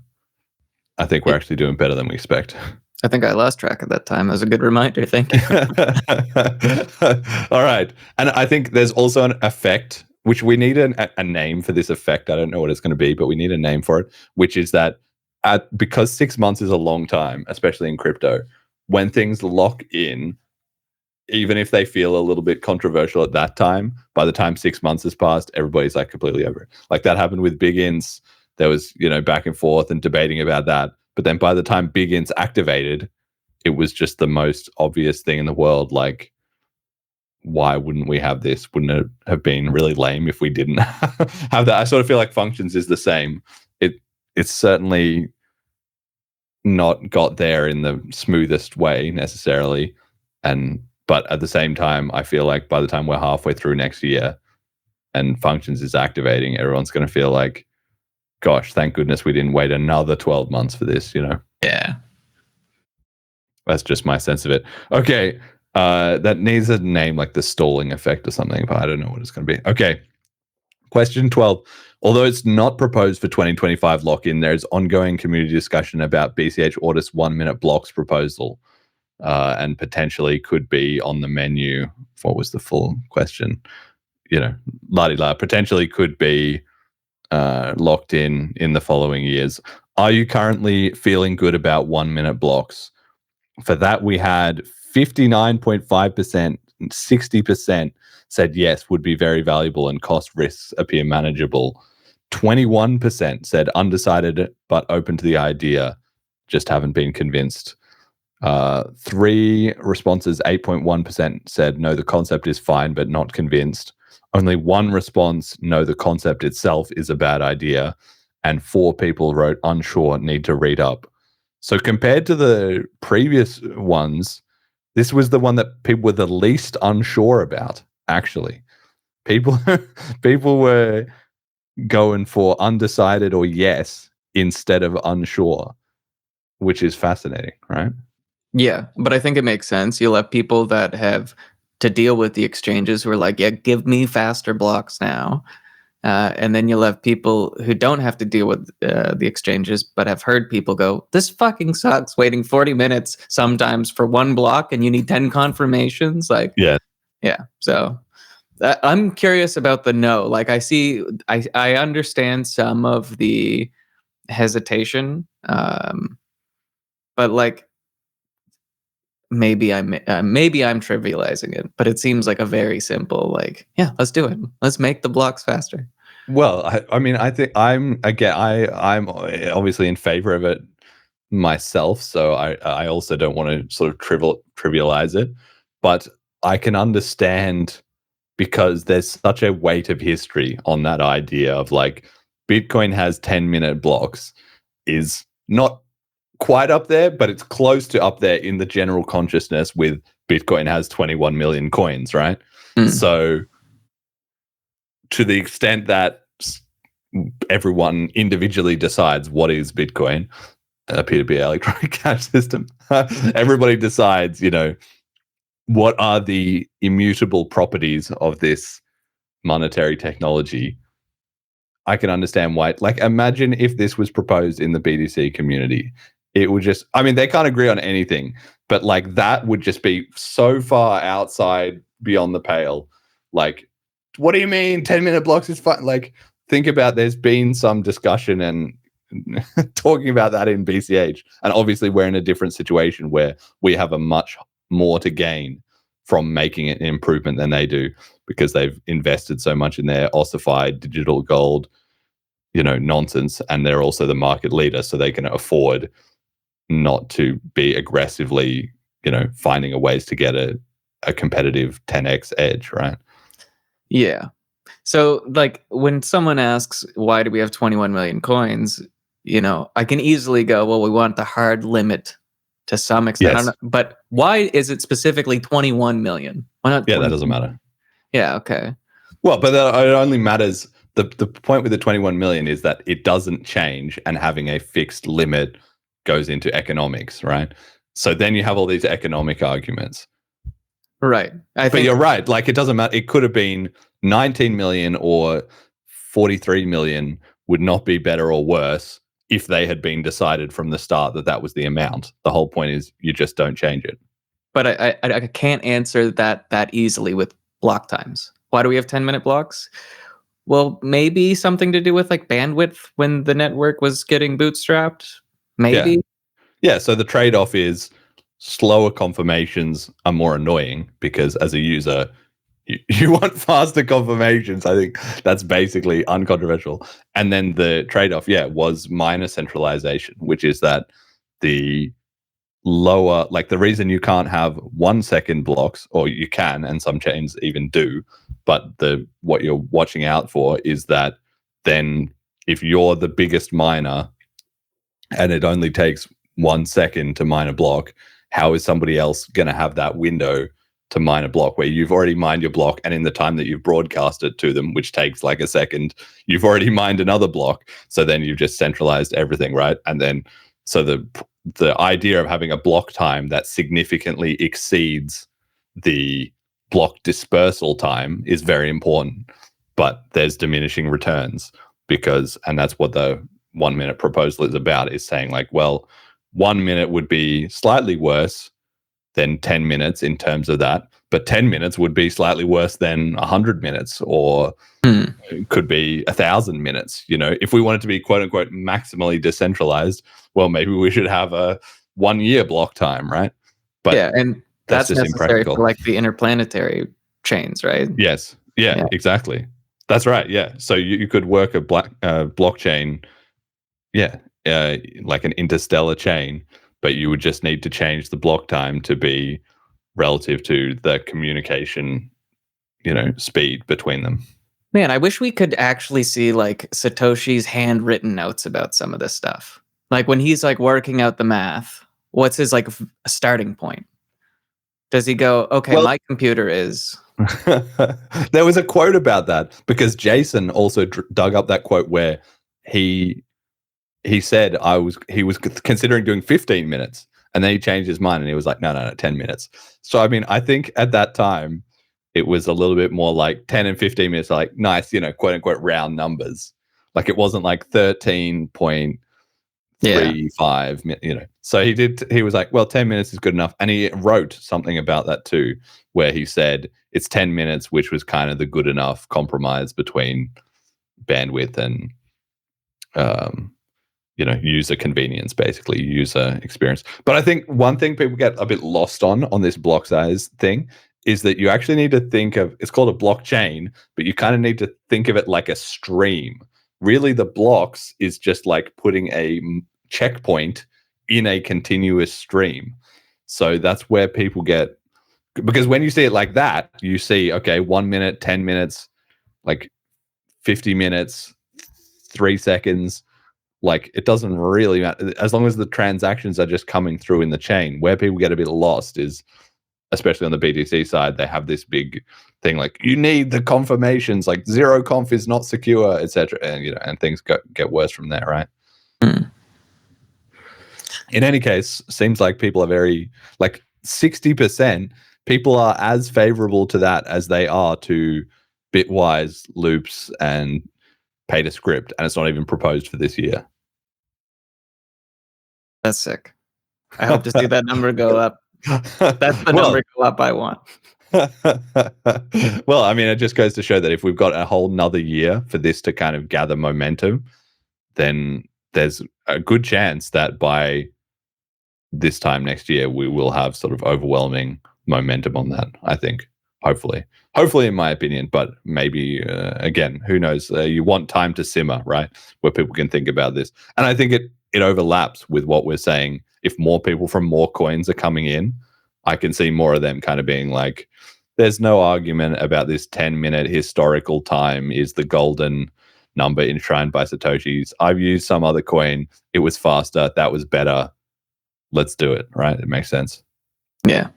I think we're actually doing better than we expect. I think I lost track of that time. That was a good reminder. Thank you. All right. And I think there's also an effect, which we need a name for this effect. I don't know what it's going to be, but we need a name for it, which is that because 6 months is a long time, especially in crypto, when things lock in, even if they feel a little bit controversial at that time, by the time 6 months has passed, everybody's like completely over it. Like that happened with Big Ints. There was, back and forth and debating about that. But then by the time Big Ints activated, it was just the most obvious thing in the world. Like, why wouldn't we have this? Wouldn't it have been really lame if we didn't have that? I sort of feel like Functions is the same. It's certainly not got there in the smoothest way necessarily. But at the same time, I feel like by the time we're halfway through next year and Functions is activating, everyone's going to feel like, gosh, thank goodness we didn't wait another 12 months for this, Yeah. That's just my sense of it. Okay, that needs a name like the stalling effect or something, but I don't know what it's going to be. Okay, question 12. Although it's not proposed for 2025 lock-in, there's ongoing community discussion about BCH Audit's 1 minute blocks proposal and potentially could be on the menu. What was the full question? La-di-la, potentially could be locked in the following years. Are you currently feeling good about 1 minute blocks? For that, we had 59.5%, 60% said yes, would be very valuable and cost risks appear manageable. 21% said undecided but open to the idea, just haven't been convinced. 3 responses, 8.1% said no, the concept is fine but not convinced. Only 1 response, no, the concept itself is a bad idea. And 4 people wrote unsure, need to read up. So compared to the previous ones, this was the one that people were the least unsure about, actually. People were going for undecided or yes instead of unsure, which is fascinating, right? Yeah, but I think it makes sense. You'll have people that have to deal with the exchanges who are like, yeah, give me faster blocks now. And then you'll have people who don't have to deal with the exchanges, but have heard people go, this fucking sucks, waiting 40 minutes sometimes for 1 block and you need 10 confirmations. Like, Yeah. So I'm curious about the no. Like I understand some of the hesitation, but like, maybe I'm trivializing it, but it seems like a very simple, like, yeah, let's do it. Let's make the blocks faster. Well, I mean, I think I'm obviously in favor of it myself, so I also don't want to sort of trivialize it, but I can understand because there's such a weight of history on that idea of like Bitcoin has 10-minute blocks is not quite up there, but it's close to up there in the general consciousness with Bitcoin has 21 million coins, right? So to the extent that everyone individually decides what is Bitcoin, a P2P electronic cash system, everybody decides, what are the immutable properties of this monetary technology. I can understand why. Like, imagine if this was proposed in the BTC community it would just, I mean, they can't agree on anything, but like that would just be so far outside beyond the pale. Like, what do you mean 10-minute blocks is fine? Like, think about there's been some discussion and talking about that in BCH. And obviously we're in a different situation where we have a much more to gain from making it an improvement than they do, because they've invested so much in their ossified digital gold, nonsense. And they're also the market leader, so they can afford not to be aggressively, finding a ways to get a competitive 10x edge, right? Yeah. So like when someone asks, why do we have 21 million coins? I can easily go, well, we want the hard limit to some extent. Yes. But why is it specifically 21 million? Why not? Yeah, that doesn't matter. Yeah. Okay. Well, but it only matters. The point with the 21 million is that it doesn't change, and having a fixed limit goes into economics, right? So then you have all these economic arguments. Right. But you're right. Like, it doesn't matter. It could have been 19 million or 43 million, would not be better or worse if they had been decided from the start that was the amount. The whole point is you just don't change it. But I can't answer that easily with block times. Why do we have 10-minute blocks? Well, maybe something to do with like bandwidth when the network was getting bootstrapped. Maybe. Yeah. So the trade-off is slower confirmations are more annoying, because as a user, you want faster confirmations. I think that's basically uncontroversial. And then the trade-off, was minor centralization, which is that the lower, like the reason you can't have 1 second blocks, or you can, and some chains even do, but what you're watching out for is that then if you're the biggest miner and it only takes 1 second to mine a block, how is somebody else going to have that window to mine a block where you've already mined your block, and in the time that you've broadcast it to them, which takes like a second, you've already mined another block. So then you've just centralized everything, right? And then so the idea of having a block time that significantly exceeds the block dispersal time is very important, but there's diminishing returns, and that's what the 1 minute proposal is about, is saying like, well, 1 minute would be slightly worse than 10 minutes in terms of that, but 10 minutes would be slightly worse than 100 minutes, or it could be 1,000 minutes. If we wanted to be quote unquote maximally decentralized, well, maybe we should have a 1 year block time, right? But yeah, and that's just necessary impractical for like the interplanetary chains, right? Yes. Yeah, exactly. That's right. Yeah. So you could work a blockchain, like an interstellar chain, but you would just need to change the block time to be relative to the communication, speed between them. Man, I wish we could actually see like Satoshi's handwritten notes about some of this stuff. Like when he's like working out the math, what's his like starting point? Does he go, okay, Well, my computer is... There was a quote about that, because Jason also dug up that quote where he said he was considering doing 15 minutes, and then he changed his mind and he was like, no, 10 minutes. So, I mean, I think at that time it was a little bit more like 10 and 15 minutes, like nice, quote unquote round numbers. Like it wasn't like 13.35, So he was like, well, 10 minutes is good enough. And he wrote something about that too, where he said it's 10 minutes, which was kind of the good enough compromise between bandwidth and, user convenience, basically user experience. But I think one thing people get a bit lost on this block size thing is that you actually need to think of, it's called a blockchain, but you kind of need to think of it like a stream. Really, the blocks is just like putting a checkpoint in a continuous stream. So that's where people get, because when you see it like that, you see, okay, 1 minute, 10 minutes, like 50 minutes, 3 seconds. Like it doesn't really matter as long as the transactions are just coming through in the chain. Where people get a bit lost is, especially on the BTC side, they have this big thing like you need the confirmations, like zero conf is not secure, etc. And and things get worse from there, right? In any case, seems like people are very, like 60% people are as favorable to that as they are to Bitwise, loops, and pay to script, and it's not even proposed for this year. That's sick. I hope to see that number go up. That's the Well, number go up I want. well, I mean, it just goes to show that if we've got a whole nother year for this to kind of gather momentum, then there's a good chance that by this time next year, we will have sort of overwhelming momentum on that, I think. Hopefully, in my opinion, but maybe, again, who knows? You want time to simmer, right? Where people can think about this. And I think it overlaps with what we're saying. If more people from more coins are coming in, I can see more of them kind of being like, there's no argument about this 10-minute historical time is the golden number enshrined by Satoshis. I've used some other coin. It was faster. That was better. Let's do it, right? It makes sense. Yeah.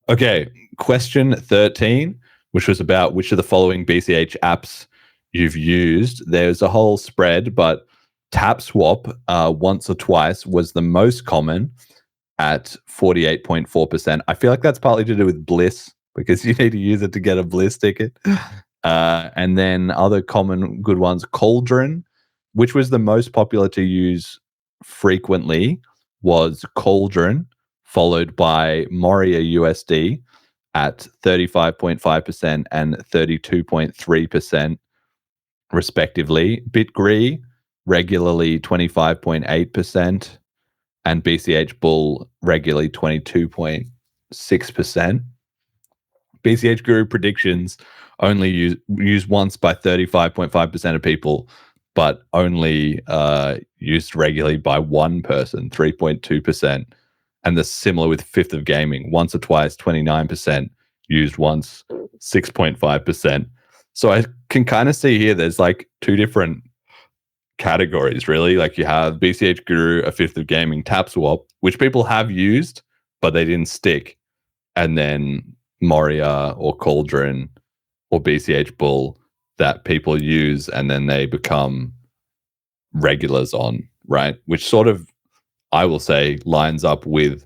Okay, question 13, which was about which of the following BCH apps you've used. There's a whole spread, but TapSwap once or twice was the most common at 48.4%. I feel like that's partly to do with BLISS because you need to use it to get a BLISS ticket. And then other common good ones, Cauldron, which was the most popular to use frequently, was Cauldron, followed by Moria USD at 35.5% and 32.3%, respectively. BitGree, regularly 25.8%, and BCH Bull, regularly 22.6%. BCH Guru predictions only used once by 35.5% of people, but only used regularly by one person, 3.2%. And the similar with Fifth of Gaming, once or twice, 29%, used once, 6.5%. So I can kind of see here there's like two different categories, really. Like you have BCH Guru, a Fifth of Gaming, TapSwap, which people have used, but they didn't stick. And then Moria or Cauldron or BCH Bull that people use and then they become regulars on, right? Which sort of, I will say, lines up with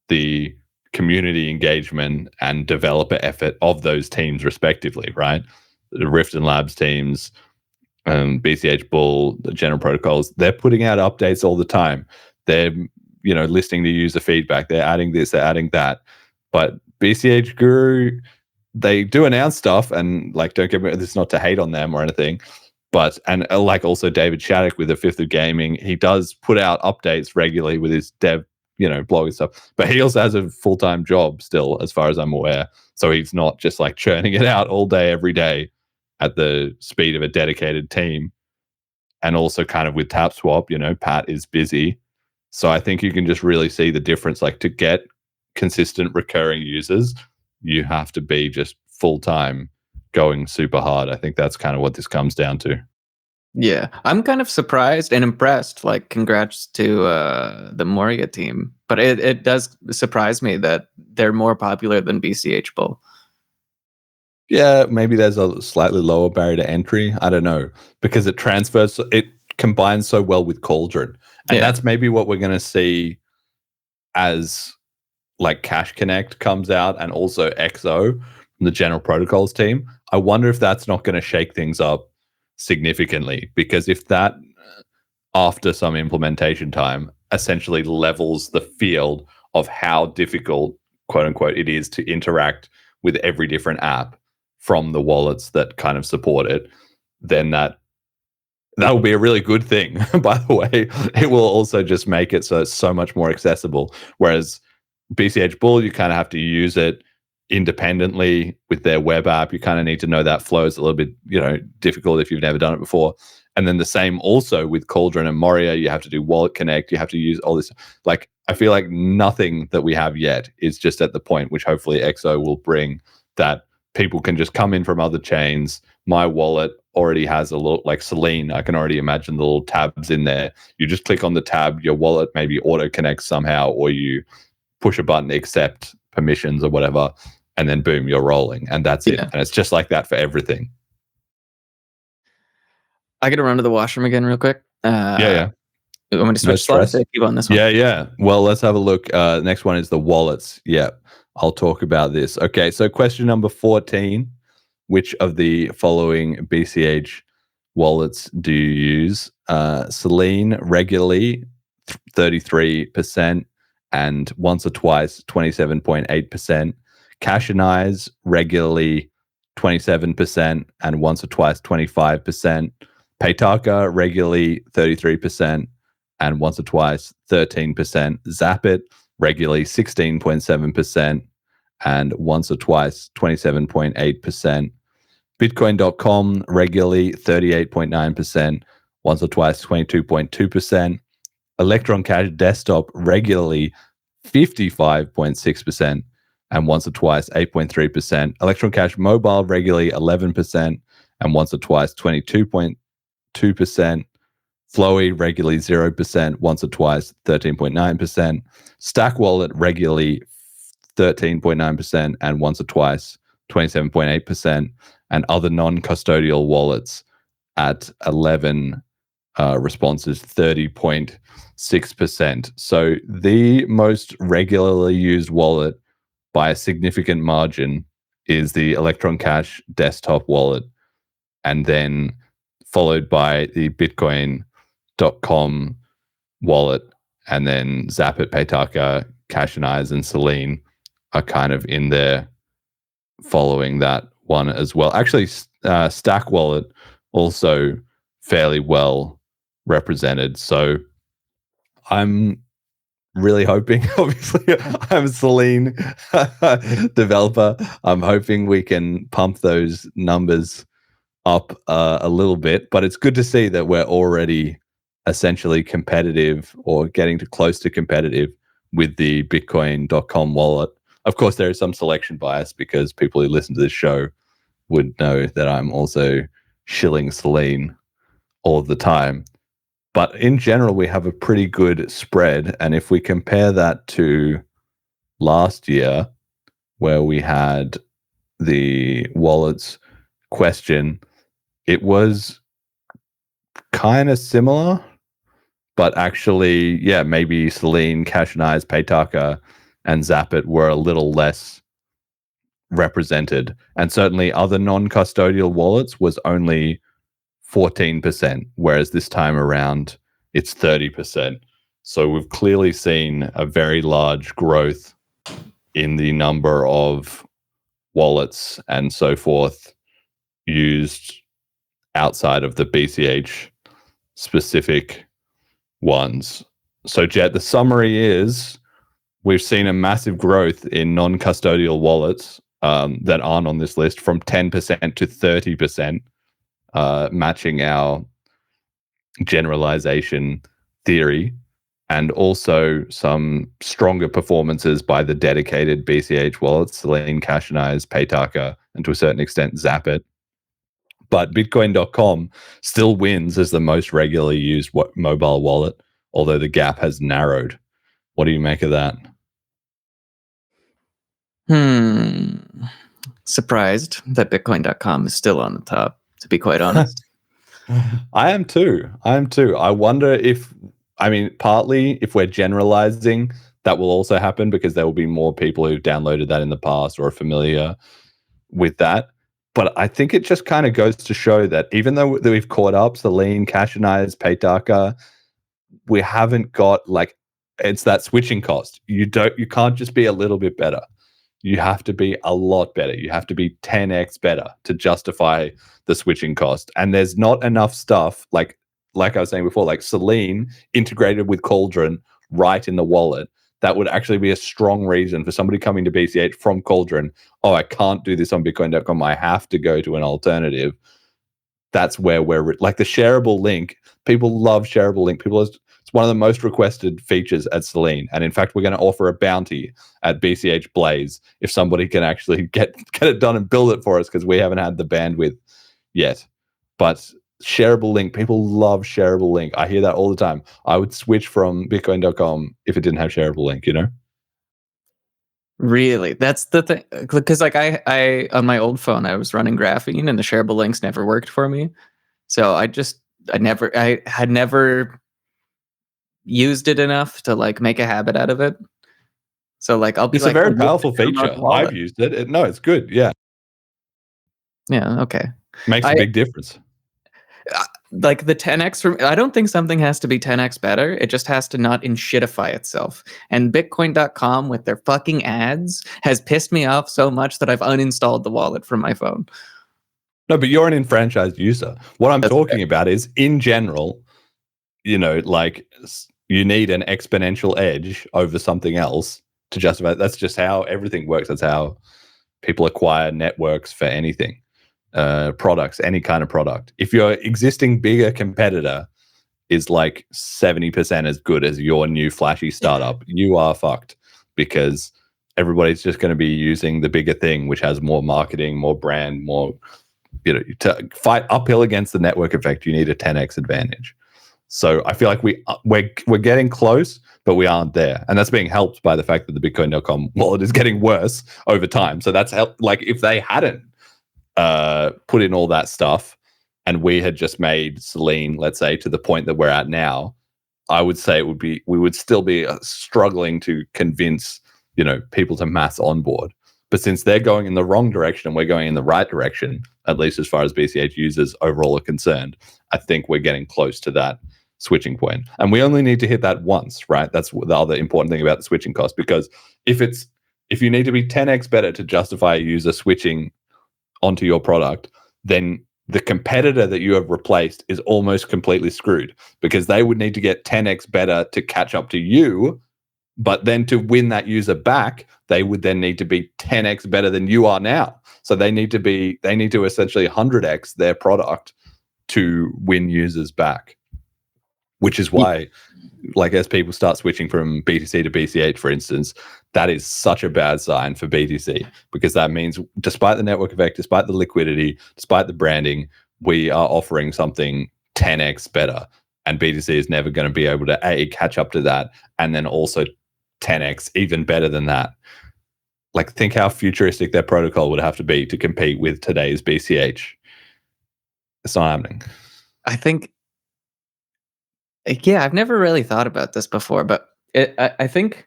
the community engagement and developer effort of those teams respectively, right? The Rift and Labs teams, BCH Bull, the General Protocols, they're putting out updates all the time. They're, listening to user feedback. They're adding this, they're adding that. But BCH Guru, they do announce stuff, and like, don't get me, this is not to hate on them or anything, but and like also David Shattuck with the Fifth of Gaming, he does put out updates regularly with his dev, blog and stuff. But he also has a full-time job still, as far as I'm aware. So he's not just like churning it out all day, every day at the speed of a dedicated team. And also kind of with TapSwap, Pat is busy. So I think you can just really see the difference. Like to get consistent recurring users, you have to be just full-time going super hard. I think that's kind of what this comes down to. Yeah, I'm kind of surprised and impressed. Like, congrats to the Moria team. But it does surprise me that they're more popular than BCH Bull. Yeah, maybe there's a slightly lower barrier to entry. I don't know, because it combines so well with Cauldron. And that's maybe what we're going to see as like Cash Connect comes out and also XO from the General Protocols team. I wonder if that's not going to shake things up significantly, because if that, after some implementation time, essentially levels the field of how difficult, quote unquote, it is to interact with every different app from the wallets that kind of support it, then that will be a really good thing. By the way, it will also just make it so much more accessible. Whereas BCH Bull, you kind of have to use it independently with their web app. You kind of need to know that flow is a little bit, difficult if you've never done it before. And then the same also with Cauldron and Moria, you have to do Wallet Connect. You have to use all this. Like, I feel like nothing that we have yet is just at the point, which hopefully XO will bring, that people can just come in from other chains. My wallet already has a little, like Selene, I can already imagine the little tabs in there. You just click on the tab, your wallet maybe auto connects somehow, or you push a button, accept permissions or whatever, and then boom, you're rolling. And that's it. And it's just like that for everything. I got to run to the washroom again real quick. Yeah. You want me to switch slides? Keep on this one. Yeah. Well, let's have a look. Next one is the wallets. Yeah, I'll talk about this. Okay, so question number 14. Which of the following BCH wallets do you use? Selene regularly, 33%, and once or twice 27.8%. Cash and Eyes regularly 27%, and once or twice 25%. Paytaka regularly 33%, and once or twice 13%. Zapit regularly 16.7%, and once or twice 27.8%. Bitcoin.com regularly 38.9%, once or twice 22.2%. Electron Cash Desktop regularly 55.6%, and once or twice 8.3%. Electron Cash Mobile regularly 11%, and once or twice 22.2%. Flowy regularly 0%, once or twice 13.9%. Stack Wallet regularly 13.9%, and once or twice 27.8%. And other non-custodial wallets at 11 responses, 30.6%. So the most regularly used wallet by a significant margin is the Electron Cash desktop wallet, and then followed by the Bitcoin.com wallet, and then Zapit, Paytaka, Cash and Eyes, and Selene are kind of in there following that one as well. Actually, Stack Wallet also fairly well represented. So I'm really hoping, obviously, I'm a Selene developer. I'm hoping we can pump those numbers up a little bit, but it's good to see that we're already essentially competitive or getting to close to competitive with the Bitcoin.com wallet. Of course, there is some selection bias because people who listen to this show would know that I'm also shilling Selene all the time. But in general, we have a pretty good spread. And if we compare that to last year, where we had the wallets question, it was kind of similar, but actually, yeah, maybe Selene, Cash and Eyes, Paytaka, and Zapit were a little less represented. And certainly other non-custodial wallets was only 14%, whereas this time around it's 30%. So we've clearly seen a very large growth in the number of wallets and so forth used outside of the BCH specific ones. So Jett, the summary is we've seen a massive growth in non-custodial wallets that aren't on this list from 10% to 30%, matching our generalization theory, and also some stronger performances by the dedicated BCH wallets, Selene, Cash and Eyes, Paytaka, and to a certain extent Zapit. But Bitcoin.com still wins as the most regularly used mobile wallet, although the gap has narrowed. What do you make of that? Surprised that Bitcoin.com is still on the top, to be quite honest. I am too. I wonder if, partly if we're generalizing, that will also happen because there will be more people who've downloaded that in the past or are familiar with that. But I think it just kind of goes to show that even though we've caught up, Selene, Cash and Eyes, Paytaka, we haven't got it's that switching cost. You can't just be a little bit better. You have to be a lot better. You have to be 10x better to justify the switching cost. And there's not enough stuff like I was saying before, like Selene integrated with Cauldron right in the wallet. That would actually be a strong reason for somebody coming to BCH from Cauldron. Oh, I can't do this on Bitcoin.com. I have to go to an alternative. That's where we're like the shareable link. People love shareable link. It's one of the most requested features at Selene. And in fact, we're going to offer a bounty at BCH BLISS if somebody can actually get it done and build it for us, because we haven't had the bandwidth yet. But shareable link, people love shareable link. I hear that all the time. I would switch from Bitcoin.com if it didn't have shareable link, Really? That's the thing. Because I on my old phone, I was running Graphene and the shareable links never worked for me. So I had never used it enough to make a habit out of it. So I'll be it's a very powerful feature. I've used it. No, it's good. Yeah. Yeah. Okay. Makes a big difference. like the 10x from, I don't think something has to be 10x better. It just has to not inshitify itself. And bitcoin.com with their fucking ads has pissed me off so much that I've uninstalled the wallet from my phone. No, but you're an enfranchised user. What I'm That's talking about is, in general, like you need an exponential edge over something else to justify it. That's just how everything works. That's how people acquire networks for anything, products, any kind of product. If your existing bigger competitor is like 70% as good as your new flashy startup, you are fucked, because everybody's just going to be using the bigger thing, which has more marketing, more brand, more, to fight uphill against the network effect, you need a 10x advantage. So I feel like we're getting close, but we aren't there. And that's being helped by the fact that the bitcoin.com wallet is getting worse over time. So that's helped. Like, if they hadn't put in all that stuff and we had just made Selene, let's say, to the point that we're at now, I would say we would still be struggling to convince, people to mass onboard. But since they're going in the wrong direction and we're going in the right direction, at least as far as BCH users overall are concerned, I think we're getting close to that switching point. And we only need to hit that once, right? That's the other important thing about the switching cost, because if you need to be 10x better to justify a user switching onto your product, then the competitor that you have replaced is almost completely screwed, because they would need to get 10x better to catch up to you. But then to win that user back, they would then need to be 10x better than you are now. So they need to essentially 100x their product to win users back, which is why, like, as people start switching from BTC to BCH, for instance, that is such a bad sign for BTC, because that means, despite the network effect, despite the liquidity, despite the branding, we are offering something 10x better, and BTC is never going to be able to catch up to that, and then also 10x even better than that. Like, think how futuristic their protocol would have to be to compete with today's BCH. It's not happening. I think, yeah, I've never really thought about this before, but I think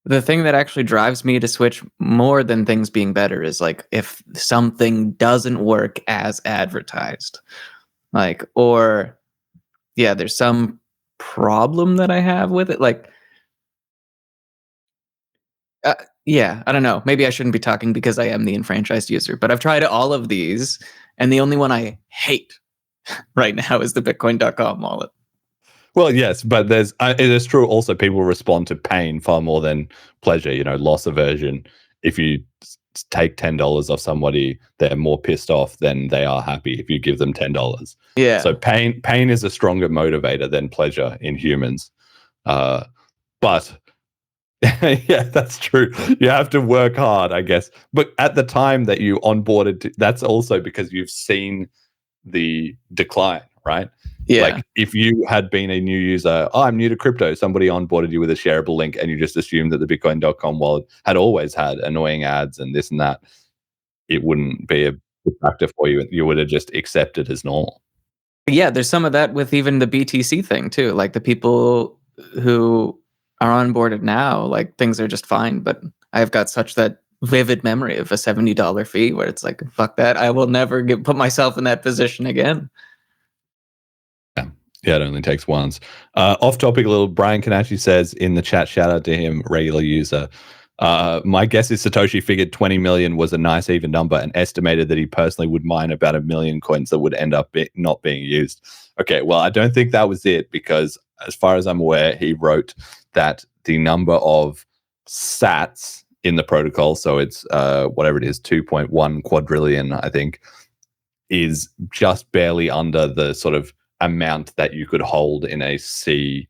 the thing that actually drives me to switch more than things being better is, like, if something doesn't work as advertised, like, or there's some problem that I have with it. Like, I don't know. Maybe I shouldn't be talking because I am the enfranchised user, but I've tried all of these, and the only one I hate right now is the bitcoin.com wallet. Well, yes, but it is true also, people respond to pain far more than pleasure, loss aversion. If you take $10 off somebody, they're more pissed off than they are happy if you give them $10. Yeah. So pain is a stronger motivator than pleasure in humans. But yeah, that's true. You have to work hard, I guess. But at the time that you onboarded, that's also because you've seen the decline, right? Yeah. Like, if you had been a new user, I'm new to crypto, somebody onboarded you with a shareable link, and you just assumed that the bitcoin.com wallet had always had annoying ads and this and that, it wouldn't be a factor for you. You would have just accepted as normal. Yeah, there's some of that with even the BTC thing too. Like, the people who are onboarded now, like, things are just fine. But I've got such that vivid memory of a $70 fee where it's like, fuck that. I will never put myself in that position again. Yeah, it only takes once. Off topic a little, Brian Kanachi says in the chat, shout out to him, regular user. My guess is Satoshi figured 20 million was a nice even number and estimated that he personally would mine about 1 million coins that would end up not being used. Okay, well, I don't think that was it, because as far as I'm aware, he wrote that the number of sats in the protocol, so it's whatever it is, 2.1 quadrillion, I think, is just barely under the sort of amount that you could hold in a C,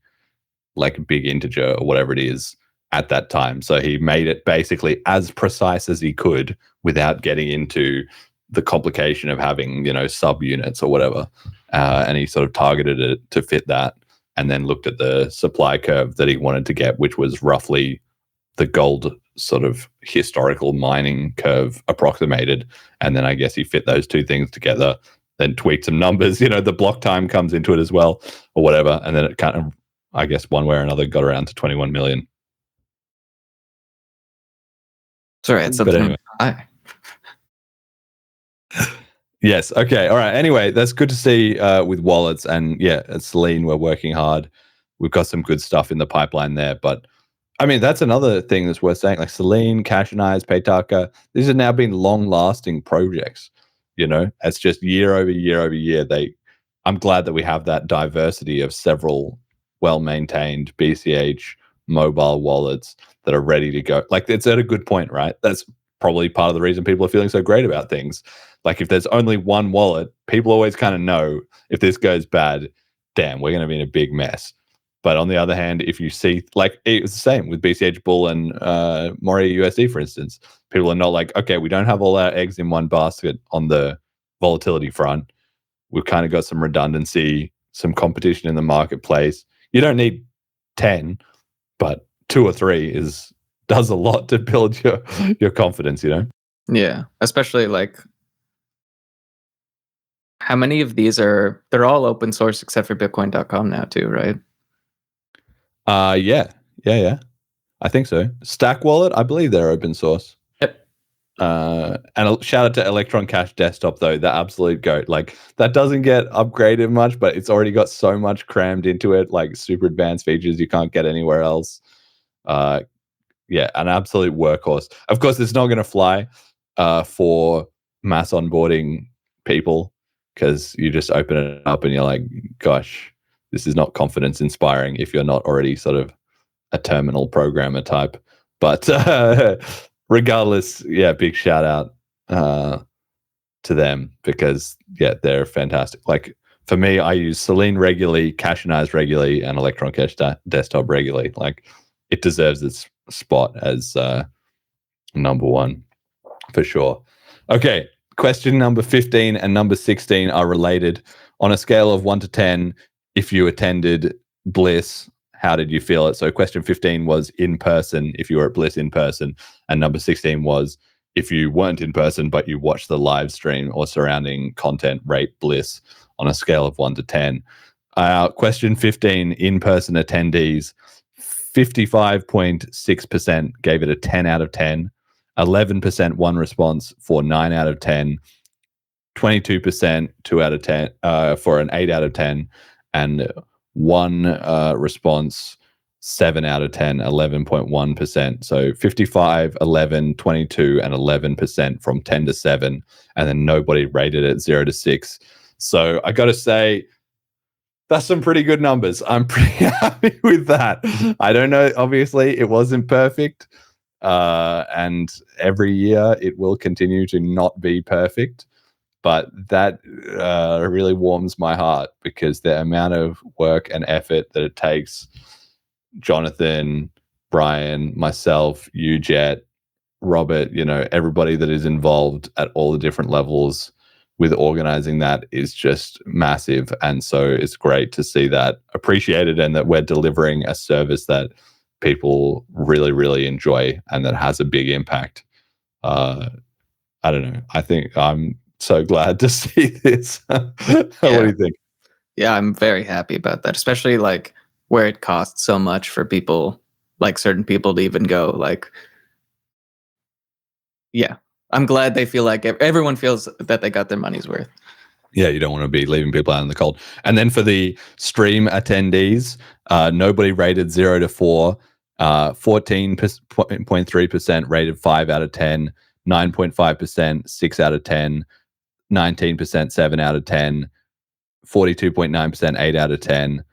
like big integer or whatever it is at that time. So he made it basically as precise as he could without getting into the complication of having, subunits or whatever. And he sort of targeted it to fit that, and then looked at the supply curve that he wanted to get, which was roughly the gold sort of historical mining curve approximated. And then I guess he fit those two things together, then tweaked some numbers, the block time comes into it as well, or whatever. And then it kind of, I guess, one way or another got around to 21 million. Sorry, it's something. Anyway. Yes. Okay. All right. Anyway, that's good to see with wallets. And yeah, at Selene, we're working hard. We've got some good stuff in the pipeline there. But I mean, that's another thing that's worth saying. Like Selene, Cash and Eyes, Paytaka, these have now been long-lasting projects. You know, it's just year over year over year. I'm glad that we have that diversity of several well-maintained BCH mobile wallets that are ready to go. Like, it's at a good point, right? That's probably part of the reason people are feeling so great about things. Like, if there's only one wallet, people always kind of know if this goes bad, damn, we're going to be in a big mess. But on the other hand, if you see, like, it was the same with BCH Bull and Mori USD, for instance. People are not like, okay, we don't have all our eggs in one basket on the volatility front. We've kind of got some redundancy, some competition in the marketplace. You don't need 10, but 2 or 3 does a lot to build your confidence, you know? Yeah, especially like how many of these they're all open source except for bitcoin.com now too, right? Yeah. I think so. Stack Wallet, I believe they're open source. Yep. And a shout out to Electron Cash Desktop, though, the absolute goat. Like, that doesn't get upgraded much, but it's already got so much crammed into it, like super advanced features you can't get anywhere else. Yeah, an absolute workhorse. Of course, it's not going to fly for mass onboarding people, because you just open it up and you're like, gosh, this is not confidence inspiring if you're not already sort of a terminal programmer type. But regardless, yeah, big shout out to them, because yeah, they're fantastic. Like, for me, I use Selene regularly, Cash and Eyes regularly, and Electron Cash Desktop regularly. Like, it deserves its spot as number one for sure. Okay, question number 15 and number 16 are related. On a scale of 1 to 10, if you attended BLISS, how did you feel it? So question 15 was in person, if you were at BLISS in person, and number 16 was if you weren't in person but you watched the live stream or surrounding content, rate BLISS on a scale of 1 to 10. Question 15, in-person attendees, 55.6% gave it a 10 out of 10, 11% one response for 9 out of 10, 22% 2 out of 10 for an 8 out of 10, and one response 7 out of 10, 11.1%. So 55, 11, 22, and 11% from 10 to 7, and then nobody rated it 0 to 6. So I got to say, that's some pretty good numbers. I'm pretty happy with that. I don't know. Obviously, it wasn't perfect. And every year it will continue to not be perfect. But that really warms my heart, because the amount of work and effort that it takes Jonathan, Brian, myself, you, Jett, Robert, you know, everybody that is involved at all the different levels with organizing that is just massive. And so it's great to see that appreciated, and that we're delivering a service that people really, really enjoy and that has a big impact. I don't know. I think I'm so glad to see this. What do you think? Yeah, I'm very happy about that, especially like where it costs so much for people, like certain people, to even go. Like, yeah, I'm glad they feel like everyone feels that they got their money's worth. Yeah, you don't want to be leaving people out in the cold. And then for the stream attendees, nobody rated 0 to 4, 14.3% rated 5 out of 10, 9.5% 6 out of 10, 19% 7 out of 10, 42.9% 8 out of 10,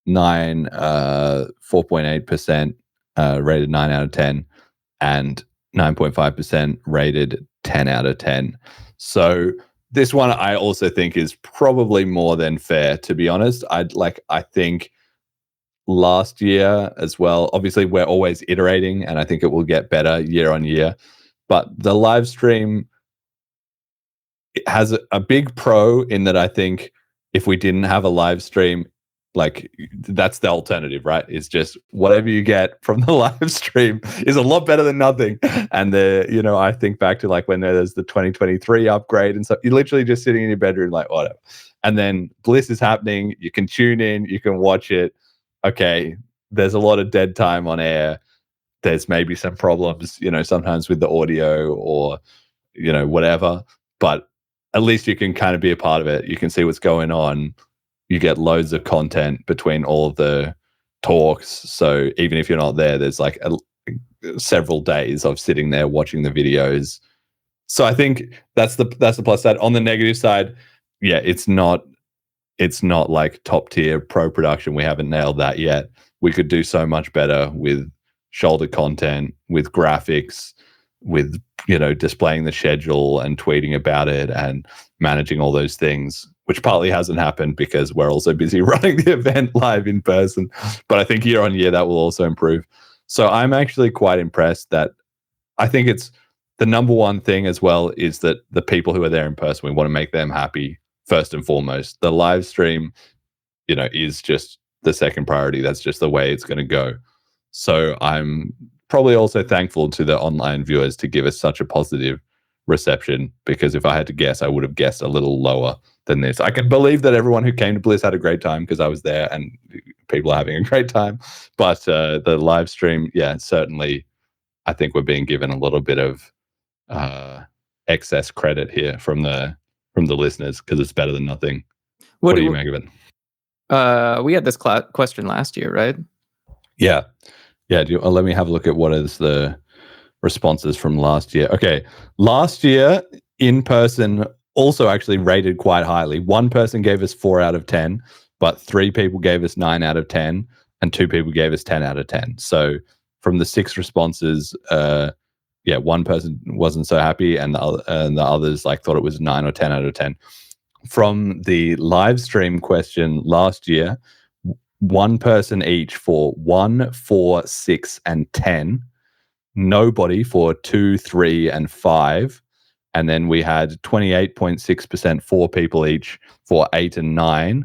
4.8% rated 9 out of 10, and 9.5% rated 10 out of 10. So this one I also think is probably more than fair, to be honest. I think last year as well, obviously we're always iterating, and I think it will get better year on year. But the live stream, it has a big pro in that I think if we didn't have a live stream, like, that's the alternative, right? It's just whatever you get from the live stream is a lot better than nothing. And I think back to like when there's the 2023 upgrade and stuff, you're literally just sitting in your bedroom like, whatever. And then BLISS is happening. You can tune in, you can watch it. Okay, there's a lot of dead time on air. There's maybe some problems, sometimes with the audio or, whatever. But at least you can kind of be a part of it. You can see what's going on. You get loads of content between all of the talks. So even if you're not there, there's like several days of sitting there watching the videos. So I think that's the plus side. On the negative side, yeah, it's not like top tier pro production. We haven't nailed that yet. We could do so much better with shoulder content, with graphics, with displaying the schedule and tweeting about it and managing all those things, which partly hasn't happened because we're also busy running the event live in person. But I think year on year that will also improve. So I'm actually quite impressed that I think it's the number one thing as well is that the people who are there in person, we want to make them happy first and foremost. The live stream, is just the second priority. That's just the way it's going to go. So I'm probably also thankful to the online viewers to give us such a positive reception, because if I had to guess, I would have guessed a little lower than this. I can believe that everyone who came to Bliss had a great time because I was there and people are having a great time. But the live stream, yeah, certainly I think we're being given a little bit of excess credit here from the listeners because it's better than nothing. What do you make of it? We had this question last year, right? Yeah. Let me have a look at what is the responses from last year. Okay, last year in person also actually rated quite highly. One person gave us 4 out of 10, but 3 people gave us 9 out of 10, and 2 people gave us 10 out of 10. So from the 6 responses, one person wasn't so happy, and the others thought it was 9 or 10 out of 10. From the live stream question last year, 1 person each for 1, 4, 6, and 10. Nobody for 2, 3, and 5. And then we had 28.6% 4 people each for 8 and 9,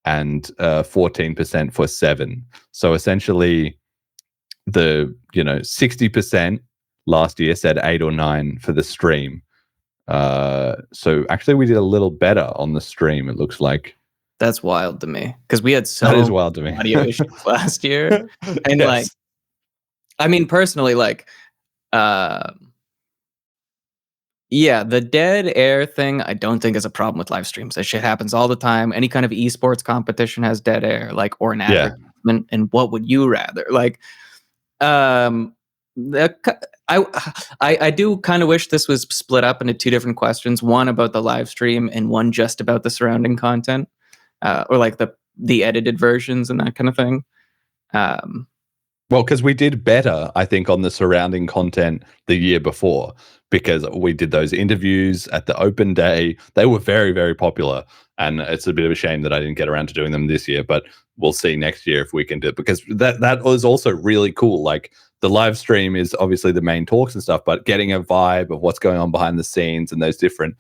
and 14% for 7. So essentially, the 60% last year said 8 or 9 for the stream. So actually, we did a little better on the stream. It looks like. That's wild to me because we had that is wild to me. audio issues last year, and yes. I mean, personally, the dead air thing, I don't think is a problem with live streams. That shit happens all the time. Any kind of esports competition has dead air, or an advertisement. And what would you rather? I do kind of wish this was split up into 2 different questions. One about the live stream and one just about the surrounding content, or the edited versions and that kind of thing. Well, because we did better, I think, on the surrounding content the year before, because we did those interviews at the open day. They were very, very popular, and it's a bit of a shame that I didn't get around to doing them this year, but we'll see next year if we can do it, because that was also really cool. The live stream is obviously the main talks and stuff, but getting a vibe of what's going on behind the scenes and those different,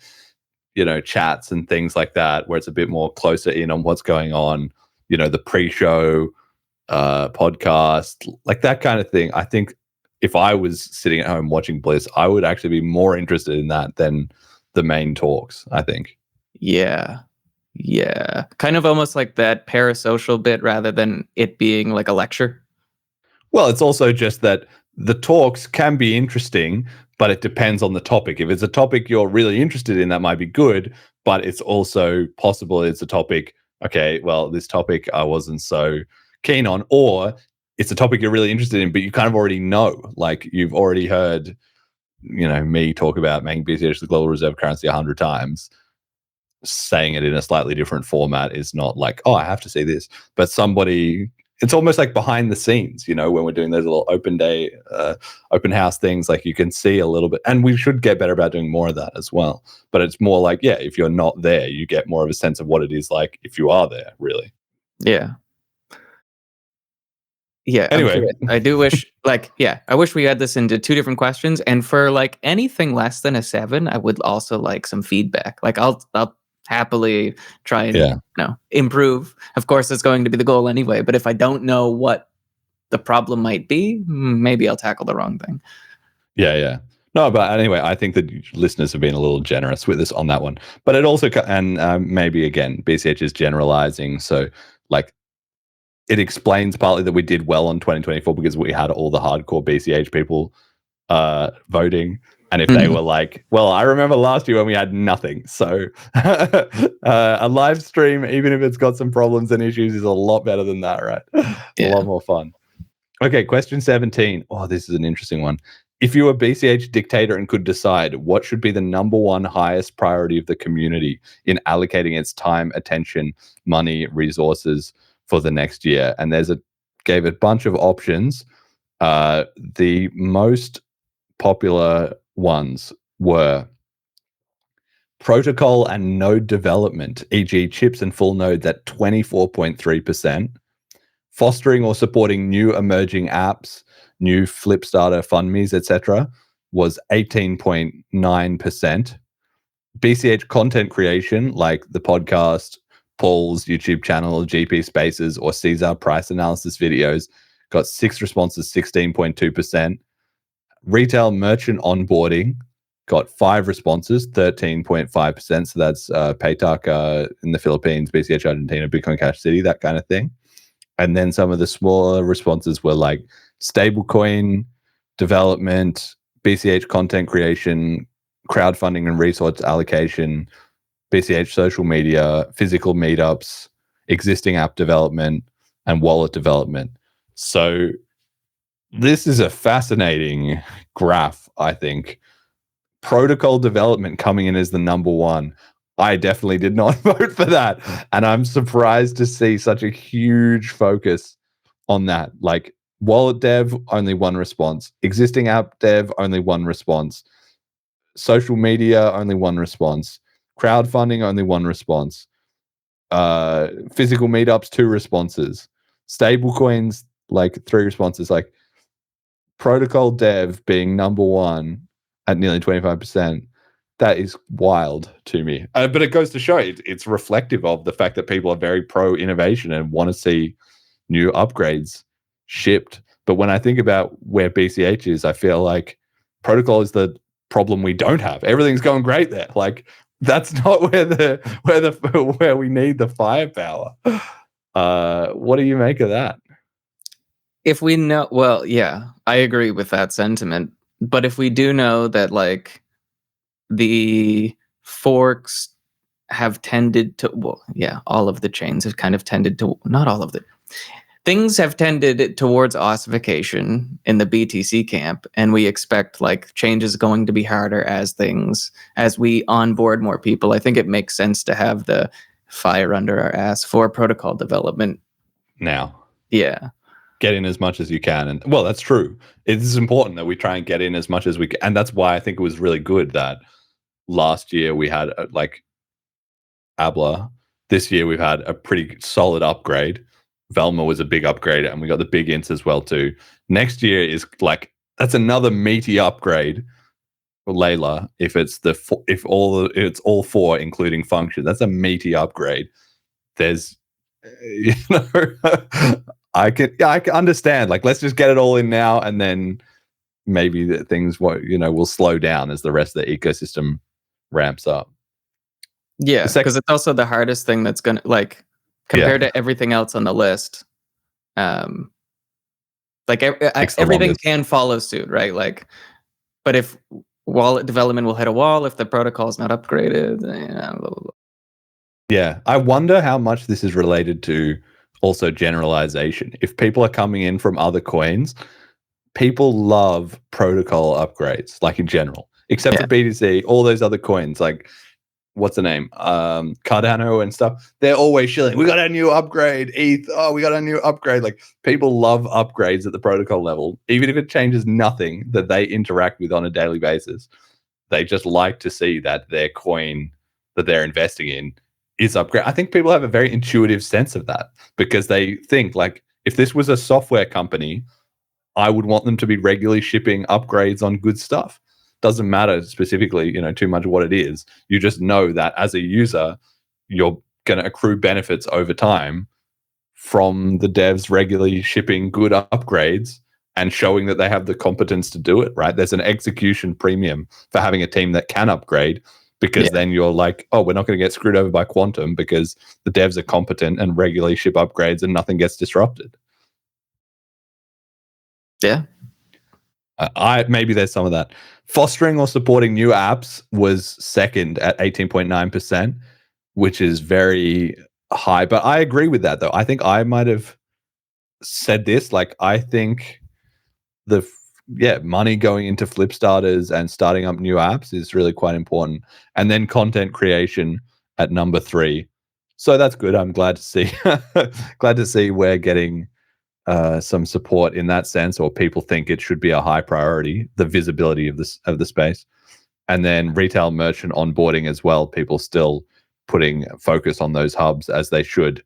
chats and things like that, where it's a bit more closer in on what's going on, the pre-show podcast, that kind of thing. I think if I was sitting at home watching Bliss, I would actually be more interested in that than the main talks, I think. Yeah. Kind of almost like that parasocial bit rather than it being like a lecture. Well, it's also just that the talks can be interesting, but it depends on the topic. If it's a topic you're really interested in, that might be good, but it's also possible it's a topic, okay, well, this topic I wasn't so keen on, or it's a topic you're really interested in, but you kind of already know, you've already heard, me talk about making BCH the global reserve currency 100 times. Saying it in a slightly different format is not I have to say this, but somebody, it's almost like behind the scenes, when we're doing those little open day, open house things, you can see a little bit, and we should get better about doing more of that as well. But it's more if you're not there, you get more of a sense of what it is like if you are there, really. Yeah. Anyway, I do wish I wish we had this into 2 different questions, and for anything less than a 7, I would also like some feedback. I'll happily try and improve. Of course, it's going to be the goal anyway, but if I don't know what the problem might be, maybe I'll tackle the wrong thing. Yeah. No, but anyway, I think that listeners have been a little generous with us on that one. But it also, and maybe again, BCH is generalizing. So it explains partly that we did well on 2024 because we had all the hardcore BCH people voting. And if they were like, well, I remember last year when we had nothing. So a live stream, even if it's got some problems and issues, is a lot better than that, right? It's a lot more fun. Okay, question 17. Oh, this is an interesting one. If you were BCH dictator and could decide, what should be the number one highest priority of the community in allocating its time, attention, money, resources for the next year? And gave a bunch of options. The most popular ones were protocol and node development, e.g. chips and full nodes at 24.3%, fostering or supporting new emerging apps, new Flipstarter, FundMes, etc., was 18.9%. BCH content creation, like the podcast, Paul's YouTube channel, GP Spaces, or Caesar price analysis videos, got 6 responses, 16.2%. Retail merchant onboarding got 5 responses, 13.5%. So that's Paytalk in the Philippines, BCH Argentina, Bitcoin Cash City, that kind of thing. And then some of the smaller responses were like stablecoin development, BCH content creation, crowdfunding and resource allocation, BCH social media, physical meetups, existing app development, and wallet development. So this is a fascinating graph, I think. Protocol development coming in as the number one. I definitely did not vote for that. And I'm surprised to see such a huge focus on that. Like wallet dev, only 1 response. Existing app dev, only 1 response. Social media, only 1 response. Crowdfunding, only 1 response. Physical meetups, 2 responses. Stablecoins, like 3 responses. Like protocol dev being number 1 at nearly 25%. That is wild to me. But it goes to show it's reflective of the fact that people are very pro innovation and want to see new upgrades shipped. But when I think about where BCH is, I feel like protocol is the problem we don't have. Everything's going great there. Like that's not where we need the firepower. What do you make of that? If we know, well, yeah, I agree with that sentiment. But if we do know that like the forks have tended to, well, yeah, all of the chains have kind of tended to, not all of the things have tended towards ossification in the BTC camp, and we expect like change is going to be harder as we onboard more people. I think it makes sense to have the fire under our ass for protocol development now. Yeah. Get in as much as you can. And well, that's true. It is important that we try and get in as much as we can. And that's why I think it was really good that last year we had like Abla. This year we've had a pretty solid upgrade. Velma was a big upgrade, and we got the big ints as well too. Next year is like, that's another meaty upgrade for Layla. If it's it's all 4 including function, that's a meaty upgrade. There's I can understand. Like, let's just get it all in now, and then maybe things will slow down as the rest of the ecosystem ramps up. Yeah, because it's also the hardest thing that's gonna compared to everything else on the list. Everything can follow suit, right? Like, but if wallet development will hit a wall if the protocol is not upgraded, blah, blah, blah. Yeah, I wonder how much this is related to also generalization. If people are coming in from other coins, people love protocol upgrades, like in general, except for BTC, all those other coins, like what's the name? Cardano and stuff. They're always shilling. We got a new upgrade, ETH. Oh, we got a new upgrade. Like people love upgrades at the protocol level, even if it changes nothing that they interact with on a daily basis. They just like to see that their coin that they're investing in is upgrade. I think people have a very intuitive sense of that because they think like, if this was a software company, I would want them to be regularly shipping upgrades on good stuff. Doesn't matter specifically, too much what it is. You just know that as a user, you're going to accrue benefits over time from the devs regularly shipping good upgrades and showing that they have the competence to do it, right? There's an execution premium for having a team that can upgrade, because then you're like, oh, we're not going to get screwed over by quantum because the devs are competent and regularly ship upgrades and nothing gets disrupted. Yeah. I maybe there's some of that. Fostering or supporting new apps was second at 18.9%, which is very high. But I agree with that, though. I think I might have said this. Like, I think money going into flip starters and starting up new apps is really quite important. And then content creation at number 3. So that's good. I'm glad to see. Glad to see we're getting some support in that sense, or people think it should be a high priority, the visibility of the space. And then retail merchant onboarding as well. People still putting focus on those hubs as they should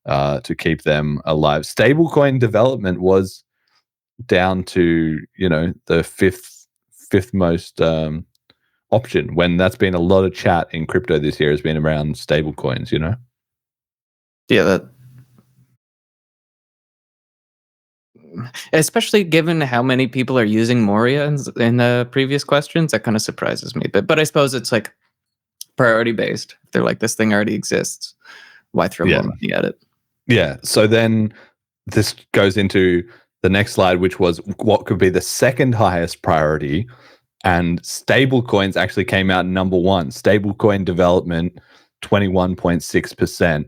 to keep them alive. Stablecoin development was down to the fifth most option, when that's been a lot of chat in crypto this year has been around stablecoins. Yeah, that. Especially given how many people are using Moria in the previous questions, that kind of surprises me. But I suppose it's like priority based. They're like, this thing already exists. Why throw more money at it? Yeah. So then this goes into the next slide, which was what could be the second highest priority. And stablecoins actually came out number 1. Stablecoin development, 21.6%,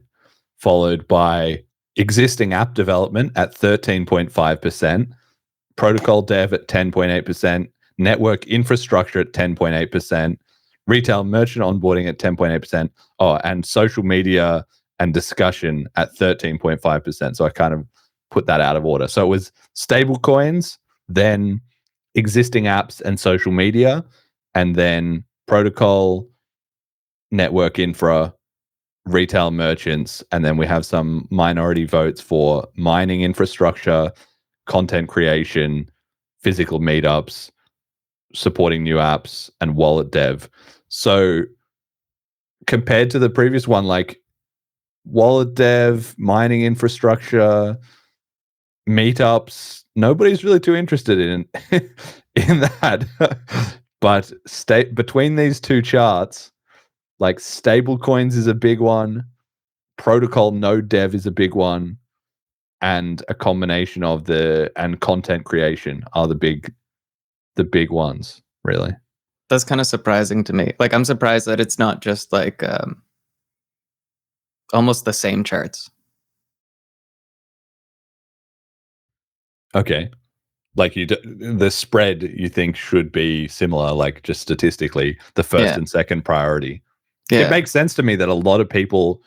followed by existing app development at 13.5%, protocol dev at 10.8%, network infrastructure at 10.8%, retail merchant onboarding at 10.8%, and social media and discussion at 13.5%. So I kind of put that out of order. So it was stable coins, then existing apps and social media, and then protocol, network infra, retail merchants, and then we have some minority votes for mining infrastructure, content creation, physical meetups, supporting new apps, and wallet dev. So compared to the previous one, like wallet dev, mining infrastructure, meetups, nobody's really too interested in that. But between these two charts, like stable coins is a big one, protocol node dev is a big one, and a combination of and content creation are the big ones, really. That's kind of surprising to me. Like, I'm surprised that it's not just like almost the same charts. Okay. Like the spread you think should be similar, like just statistically, the first and second priority. Yeah. It makes sense to me that a lot of people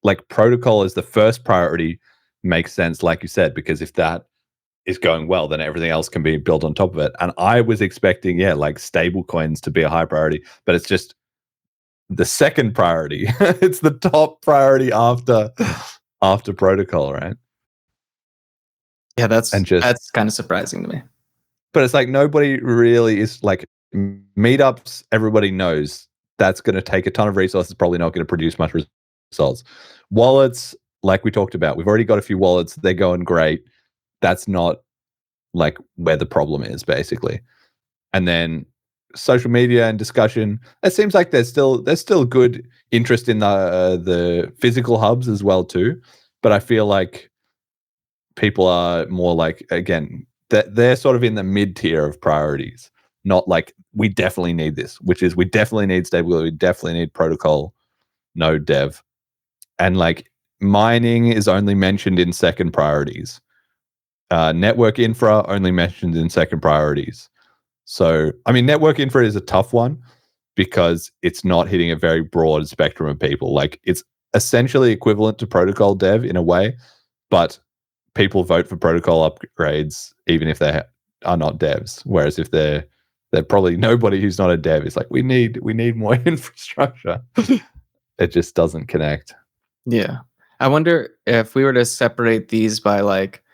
like protocol as the first priority makes sense, like you said, because if that is going well, then everything else can be built on top of it. And I was expecting, like stable coins to be a high priority, but it's just the second priority. It's the top priority after protocol, right? Yeah, that's kind of surprising to me. But it's like nobody really is like meetups. Everybody knows that's going to take a ton of resources, probably not going to produce much results. Wallets, like we talked about, we've already got a few wallets. They're going great. That's not like where the problem is, basically. And then social media and discussion. It seems like there's still good interest in the physical hubs as well too. But I feel like people are more like, again, they're sort of in the mid tier of priorities, not like we definitely need this, which is we definitely need stability, we definitely need protocol, node dev. And like mining is only mentioned in second priorities. Network infra only mentioned in second priorities. So, I mean, network infra is a tough one because it's not hitting a very broad spectrum of people. Like it's essentially equivalent to protocol dev in a way, but people vote for protocol upgrades even if they are not devs. Whereas if they're probably nobody who's not a dev is like, we need more infrastructure. It just doesn't connect. Yeah. I wonder if we were to separate these by like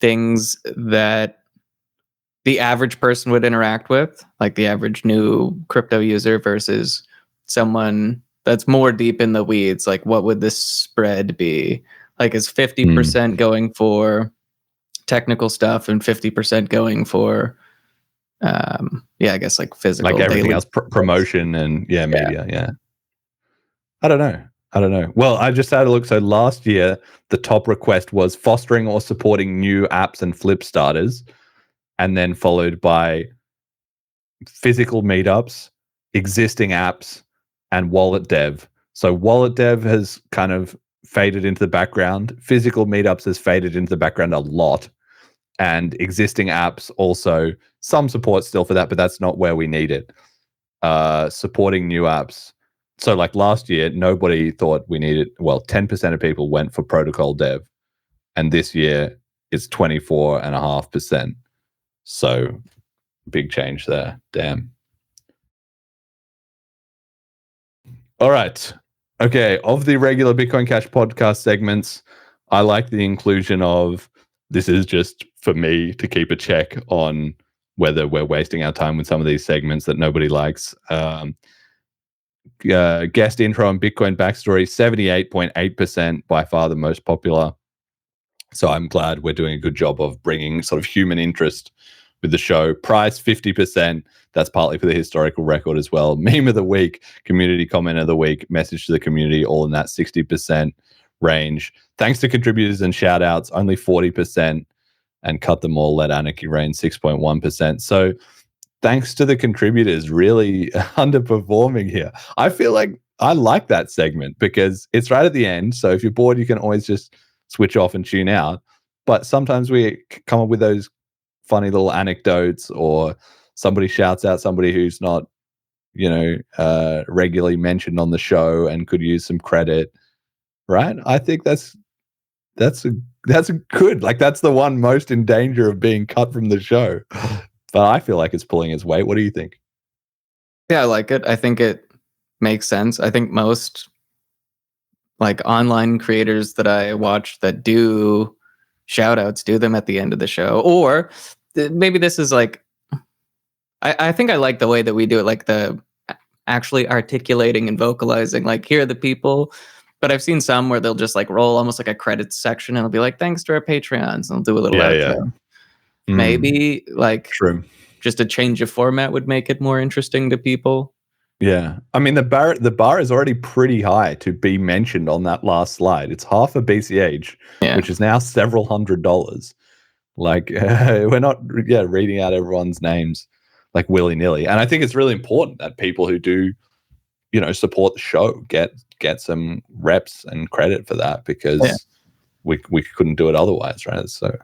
things that the average person would interact with, like the average new crypto user versus someone that's more deep in the weeds, like what would this spread be? Like is 50% going for technical stuff and 50% going for I guess like physical, like everything else, promotion and media. Yeah. I don't know. Well, I just had a look. So last year, the top request was fostering or supporting new apps and flip starters. and then followed by physical meetups, existing apps, and wallet dev. So wallet dev has kind of faded into the background. Physical meetups has faded into the background a lot. And existing apps also, some support still for that, but that's not where we need it. Supporting new apps. So like last year, nobody thought we needed, 10% of people went for protocol dev. And this year it's 24.5%. So big change there. Damn. All right. Okay. Of the regular Bitcoin Cash podcast segments, I like the inclusion of, this is just for me to keep a check on whether we're wasting our time with some of these segments that nobody likes. Guest intro and Bitcoin backstory, 78.8%, by far the most popular. So I'm glad we're doing a good job of bringing sort of human interest with the show. Price, 50%. That's partly for the historical record as well. Meme of the week, community comment of the week, message to the community, all in that 60% range. Thanks to contributors and shout outs, only 40%. And cut them all, let anarchy reign, 6.1%. So thanks to the contributors really underperforming here. I feel like I like that segment because it's right at the end. So if you're bored, you can always just switch off and tune out. But sometimes we come up with those funny little anecdotes, or somebody shouts out somebody who's not, regularly mentioned on the show and could use some credit, right? I think that's a good, like, that's the one most in danger of being cut from the show. But I feel like it's pulling its weight. What do you think? Yeah, I like it. I think it makes sense. I think most like online creators that I watch that do shout outs do them at the end of the show. Or maybe this is like, I think I like the way that we do it, like the actually articulating and vocalizing, like, here are the people. But I've seen some where they'll just like roll almost like a credits section and it'll be like, thanks to our Patreons, and they'll do a little outro. Maybe like True. Just a change of format would make it more interesting to people. Yeah. I mean, the bar is already pretty high to be mentioned on that last slide. It's half a BCH, which is now several $100s. Like, we're not reading out everyone's names like willy-nilly. And I think it's really important that people who do, support the show get some reps and credit for that, because we couldn't do it otherwise, right? So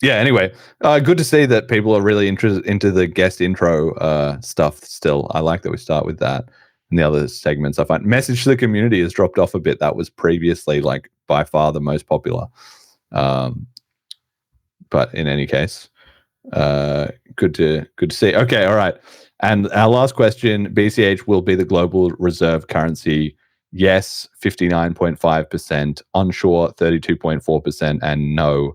anyway, good to see that people are really interested into the guest intro stuff still. I like that we start with that. And the other segments, I find message to the community has dropped off a bit. That was previously like by far the most popular. But in any case, good to see. Okay, all right. And our last question, BCH will be the global reserve currency. Yes, 59.5%, onshore 32.4%, and no,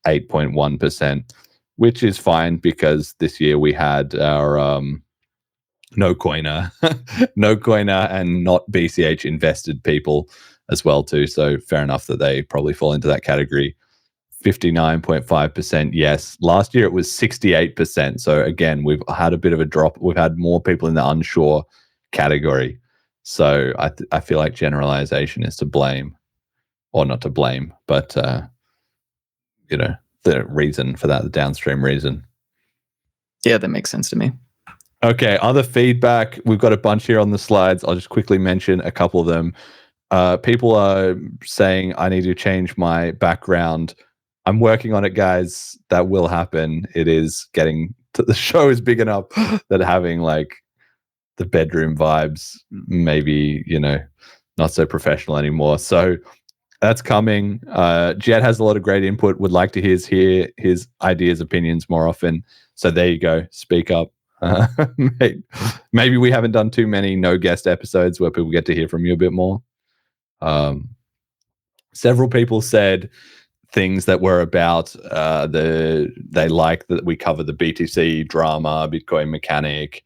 8.1%, which is fine because this year we had our no coiner and not BCH invested people as well too. So fair enough that they probably fall into that category. 59.5% yes. Last year it was 68%. So again, we've had a bit of a drop. We've had more people in the onshore category. So I feel like generalization is to blame, or not to blame, but the reason for that, the downstream reason. Yeah, that makes sense to me. Okay, other feedback. We've got a bunch here on the slides. I'll just quickly mention a couple of them. People are saying I need to change my background. I'm working on it, guys. That will happen. It is getting to, the show is big enough that having like the bedroom vibes, maybe, not so professional anymore. So that's coming. Jett has a lot of great input. Would like to hear his ideas, opinions more often. So there you go. Speak up. Maybe we haven't done too many no guest episodes where people get to hear from you a bit more. Several people said things that were about they like that we cover the BTC drama, Bitcoin mechanic,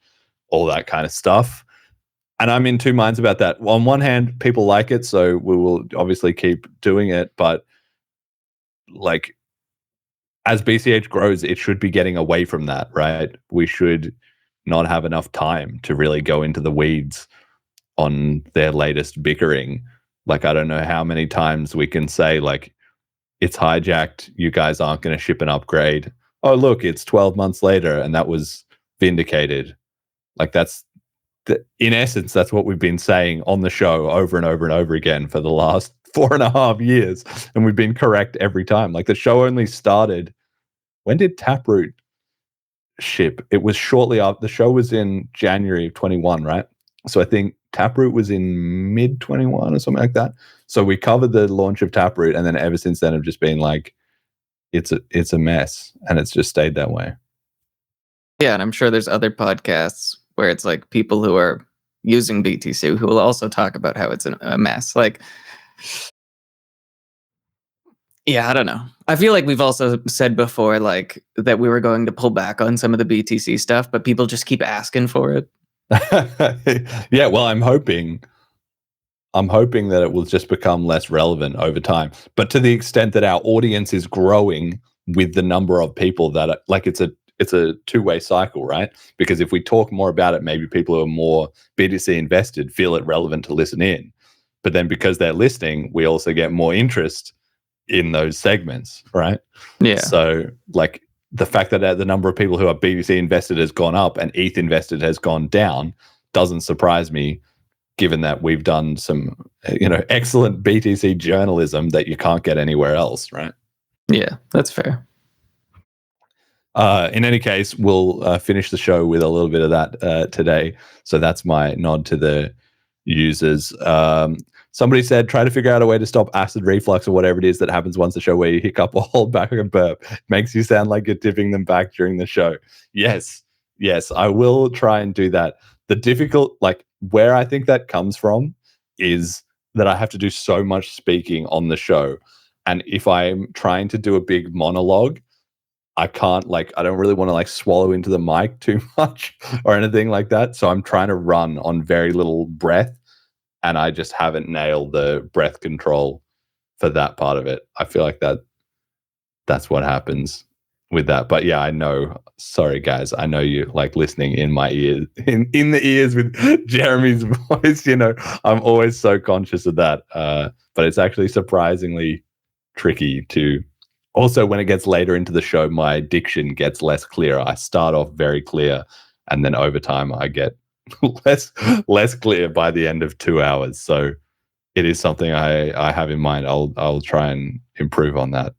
all that kind of stuff. And I'm in two minds about that. Well, on one hand, people like it, so we will obviously keep doing it. But like, as BCH grows, it should be getting away from that, right? We should not have enough time to really go into the weeds on their latest bickering. Like, I don't know how many times we can say, like, it's hijacked. You guys aren't going to ship an upgrade. oh, look, it's 12 months later and that was vindicated. Like in essence, that's what we've been saying on the show over and over and over again for the last 4.5 years. And we've been correct every time. Like the show only started. When did Taproot ship? It was shortly after. The show was in January of 21, right? So I think Taproot was in mid 21 or something like that. So we covered the launch of Taproot, and then ever since then have just been like, it's a mess, and it's just stayed that way. Yeah, and I'm sure there's other podcasts where it's like people who are using BTC who will also talk about how it's a mess. Like, yeah, I don't know. I feel like we've also said before, like, that we were going to pull back on some of the BTC stuff, but people just keep asking for it. Yeah, well, I'm hoping that it will just become less relevant over time. But to the extent that our audience is growing with the number of people that are, like, it's a two-way cycle, right? Because if we talk more about it, maybe people who are more BTC invested feel it relevant to listen in. But then because they're listening, we also get more interest in those segments, right? Yeah. So like the fact that the number of people who are BTC invested has gone up and ETH invested has gone down doesn't surprise me, given that we've done some, excellent BTC journalism that you can't get anywhere else, right? Yeah, that's fair. In any case, we'll finish the show with a little bit of that today. So that's my nod to the users. Somebody said, try to figure out a way to stop acid reflux or whatever it is that happens once the show where you hiccup or hold back and burp. Makes you sound like you're tipping them back during the show. Yes, I will try and do that. The difficult, like where I think that comes from is that I have to do so much speaking on the show. And if I'm trying to do a big monologue, I can't, I don't really want to swallow into the mic too much or anything like that. So I'm trying to run on very little breath, and I just haven't nailed the breath control for that part of it. I feel like that's what happens with that. But yeah, I know. Sorry, guys. I know you like listening in my ears, in the ears with Jeremy's voice. I'm always so conscious of that. But it's actually surprisingly tricky to. Also, when it gets later into the show, my diction gets less clear. I start off very clear, and then over time, I get less clear by the end of 2 hours. So it is something I have in mind. I'll try and improve on that.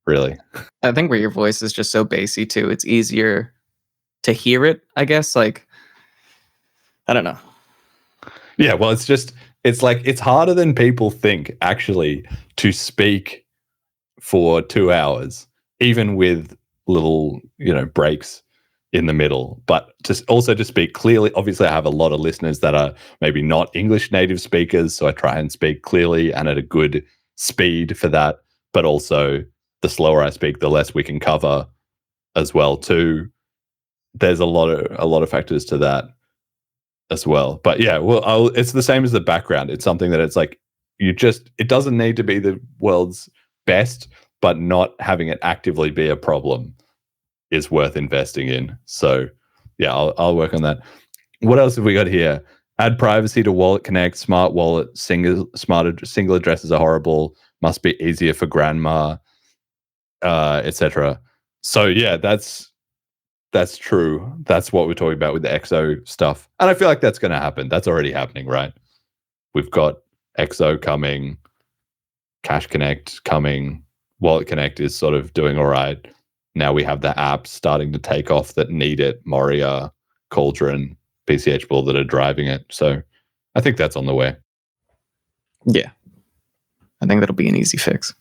Really, I think where your voice is just so bassy too, it's easier to hear it. I guess, I don't know. Yeah, well, it's harder than people think actually to speak for 2 hours, even with little breaks in the middle. But to speak clearly, obviously I have a lot of listeners that are maybe not English native speakers, so I try and speak clearly and at a good speed for that. But also the slower I speak, the less we can cover as well too. There's a lot of factors to that as well. But yeah, well, it's the same as the background. It's something that it's like it doesn't need to be the world's best, but not having it actively be a problem is worth investing in. So yeah, I'll work on that. What else have we got here? Add privacy to Wallet Connect, smart wallet, single addresses are horrible, must be easier for grandma, etc. So yeah, that's true. That's what we're talking about with the XO stuff. And I feel like that's going to happen. That's already happening, right? We've got XO coming, Cash Connect coming, Wallet Connect is sort of doing all right. Now we have the apps starting to take off that need it, Moria, Cauldron, PCH Bull that are driving it. So I think that's on the way. Yeah. I think that'll be an easy fix.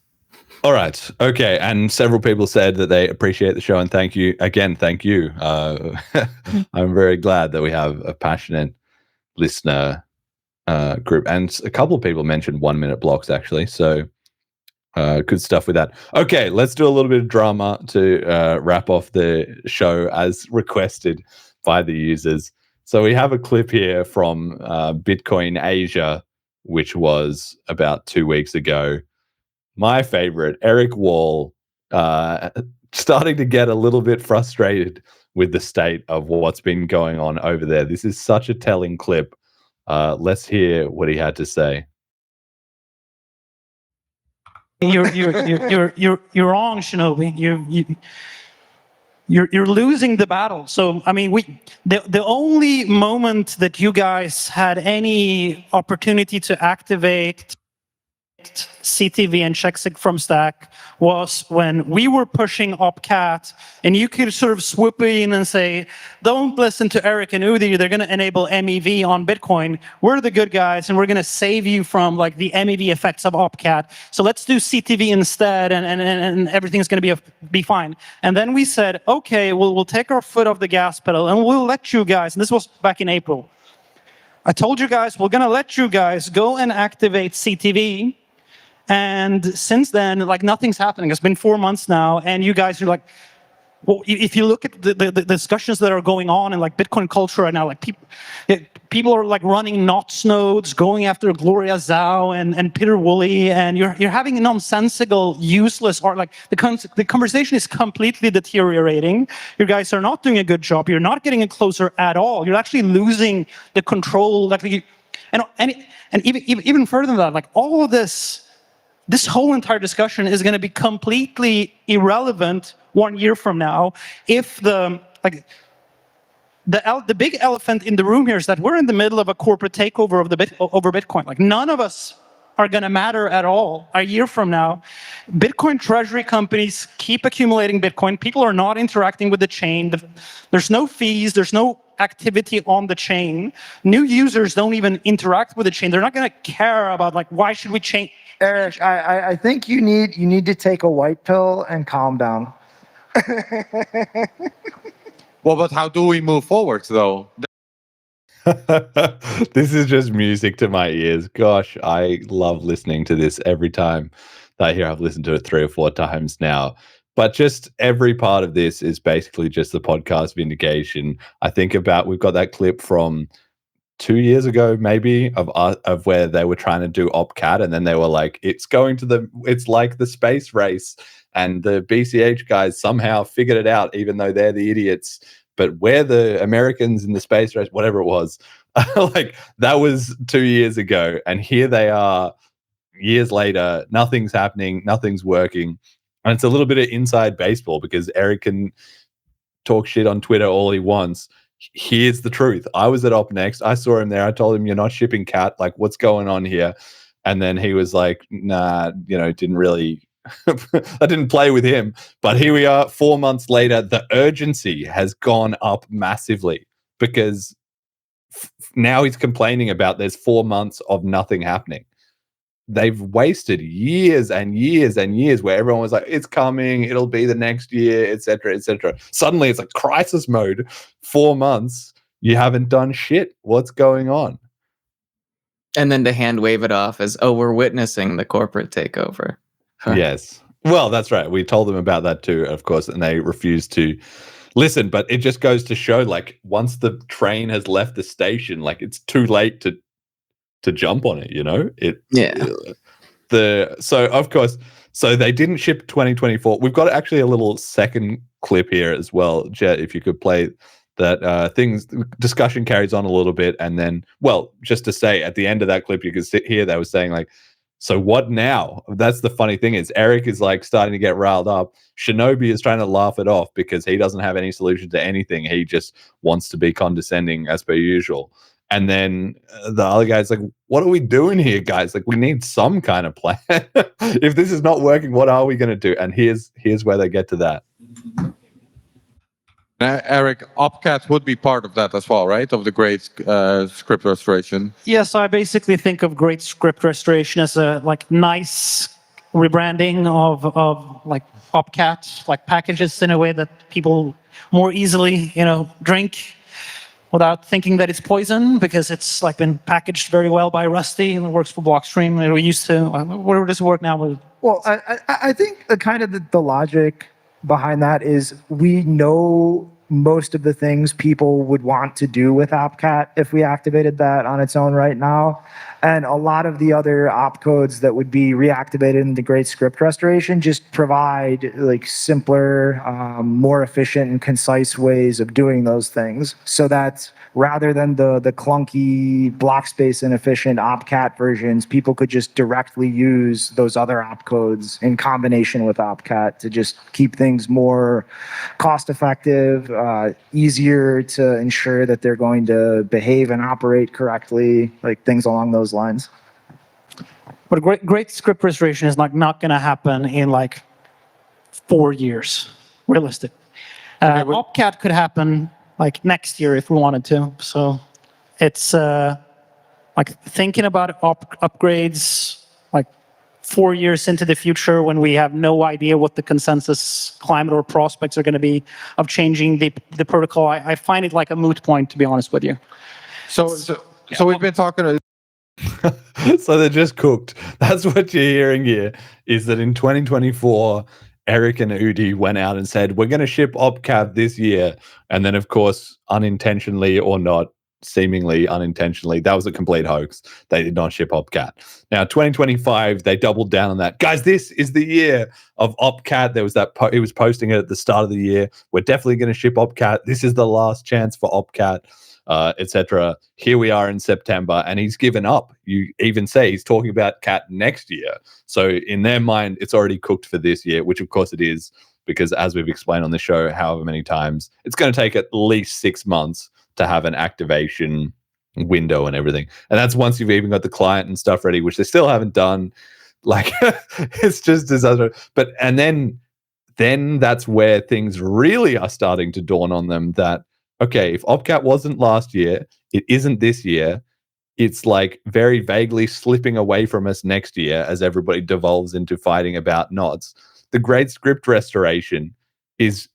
All right. Okay. And several people said that they appreciate the show, and thank you. Again, thank you. I'm very glad that we have a passionate listener group. And a couple of people mentioned 1 minute blocks, actually. So good stuff with that. Okay, let's do a little bit of drama to wrap off the show as requested by the users. So we have a clip here from Bitcoin Asia, which was about 2 weeks ago. My favorite, Eric Wall, starting to get a little bit frustrated with the state of what's been going on over there. This is such a telling clip. Let's hear what he had to say. You're wrong, Shinobi. you're losing the battle. So I mean, the only moment that you guys had any opportunity to activate CTV and checksig from stack was when we were pushing opcat, and you could sort of swoop in and say, don't listen to Eric and Udi, they're going to enable MEV on Bitcoin. We're the good guys, and we're going to save you from like the MEV effects of opcat. So let's do CTV instead, and everything's going to be fine. And then we said, okay, we'll take our foot off the gas pedal, and we'll let you guys, and this was back in April. I told you guys, we're going to let you guys go and activate CTV. And since then, like, nothing's happening. It's been 4 months now, and you guys are like, well, if you look at the discussions that are going on in like Bitcoin culture right now, like people are like running NOTS nodes, going after Gloria Zhao and Peter Woolley, and you're having nonsensical, useless, or like the conversation is completely deteriorating. You guys are not doing a good job. You're not getting it closer at all. You're actually losing the control. Like, and even further than that, like all of this whole entire discussion is going to be completely irrelevant 1 year from now if the big elephant in the room here is that we're in the middle of a corporate takeover of over Bitcoin. Like, none of us are going to matter at all a year from now. Bitcoin treasury companies keep accumulating Bitcoin. People are not interacting with the chain. There's no fees. There's no activity on the chain. New users don't even interact with the chain. They're not going to care about, like, why should we change? Eric, I think you need to take a white pill and calm down. Well, but how do we move forward, though? This is just music to my ears. Gosh, I love listening to this every time that I hear. I've listened to it 3 or 4 times now. But just every part of this is basically just the podcast vindication. I think about, we've got that clip from 2 years ago, maybe, of where they were trying to do opcat, and then they were like, it's like the space race, and the BCH guys somehow figured it out, even though they're the idiots, but we're the Americans in the space race, whatever it was. Like, that was 2 years ago, and here they are years later, nothing's happening, nothing's working. And it's a little bit of inside baseball, because Eric can talk shit on Twitter all he wants. Here's the truth. I was at OpNext. I saw him there. I told him, you're not shipping cat. Like, what's going on here? And then he was like, nah, didn't really, I didn't play with him. But here we are 4 months later. The urgency has gone up massively, because now he's complaining about there's 4 months of nothing happening. They've wasted years and years and years where everyone was like, it's coming, it'll be the next year, etc., etc. Suddenly it's like crisis mode. 4 months, you haven't done shit. What's going on? And then to hand wave it off as, oh, we're witnessing the corporate takeover. Huh. Yes. Well, that's right. We told them about that too, of course, and they refused to listen. But it just goes to show, like, once the train has left the station, like, it's too late to jump on it, So of course, so they didn't ship 2024. We've got actually a little second clip here as well, Jett, if you could play that. Discussion carries on a little bit, and then, well, just to say, at the end of that clip, you could hear they were saying, like, so what now? That's the funny thing, is Eric is like starting to get riled up. Shinobi is trying to laugh it off because he doesn't have any solution to anything. He just wants to be condescending as per usual. And then the other guy's like, what are we doing here, guys? Like, we need some kind of plan. If this is not working, what are we going to do? And here's where they get to that. Eric, opcat would be part of that as well, right? Of the great script restoration. Yes, I basically think of great script restoration as a nice rebranding of like opcat, like packages in a way that people more easily, drink without thinking that it's poison, because it's like been packaged very well by Rusty and it works for Blockstream. We used to. Where does it work now? Well, I think the logic behind that is we know most of the things people would want to do with OpCat if we activated that on its own right now. And a lot of the other opcodes that would be reactivated in the Great Script Restoration just provide like simpler, more efficient and concise ways of doing those things, so that rather than the clunky block space inefficient OpCat versions, people could just directly use those other opcodes in combination with OpCat to just keep things more cost effective, easier to ensure that they're going to behave and operate correctly, like things along those lines. But great script restoration is like not going to happen in like 4 years, realistic. OpCat could happen like next year if we wanted to. So it's like thinking about upgrades like 4 years into the future when we have no idea what the consensus climate or prospects are going to be of changing the protocol. I find it like a moot point, to be honest with you. So we've been talking. So they're just cooked. That's what you're hearing here, is that in 2024, Eric and Udi went out and said, we're going to ship OpCat this year. And then, of course, unintentionally or not, seemingly unintentionally, that was a complete hoax. They did not ship OpCat. Now, 2025, they doubled down on that. Guys, this is the year of OpCat. There was that, he was posting it at the start of the year. We're definitely going to ship OpCat. This is the last chance for OpCat. Etc. Here we are in September, and he's given up. You even say he's talking about cat next year. So in their mind, it's already cooked for this year, which of course it is, because as we've explained on the show however many times, it's going to take at least 6 months to have an activation window and everything. And that's once you've even got the client and stuff ready, which they still haven't done. Like, it's just disaster. But and then that's where things really are starting to dawn on them that, okay, if OpCat wasn't last year, it isn't this year. It's like very vaguely slipping away from us next year as everybody devolves into fighting about knots. The Great Script Restoration is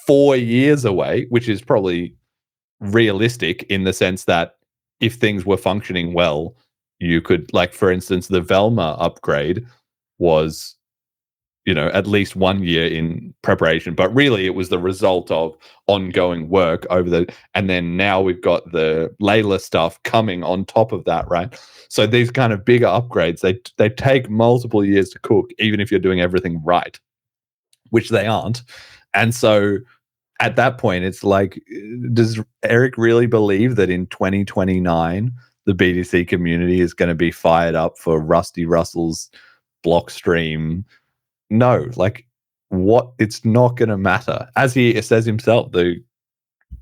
4 years away, which is probably realistic in the sense that if things were functioning well, you could, like, for instance, the Velma upgrade was, you know, at least 1 year in preparation, but really it was the result of ongoing work and then now we've got the Layla stuff coming on top of that, right? So these kind of bigger upgrades, they take multiple years to cook, even if you're doing everything right, which they aren't. And so at that point, it's like, does Eric really believe that in 2029, the BTC community is going to be fired up for Rusty Russell's block stream? No, like, what? It's not going to matter. As he says himself, the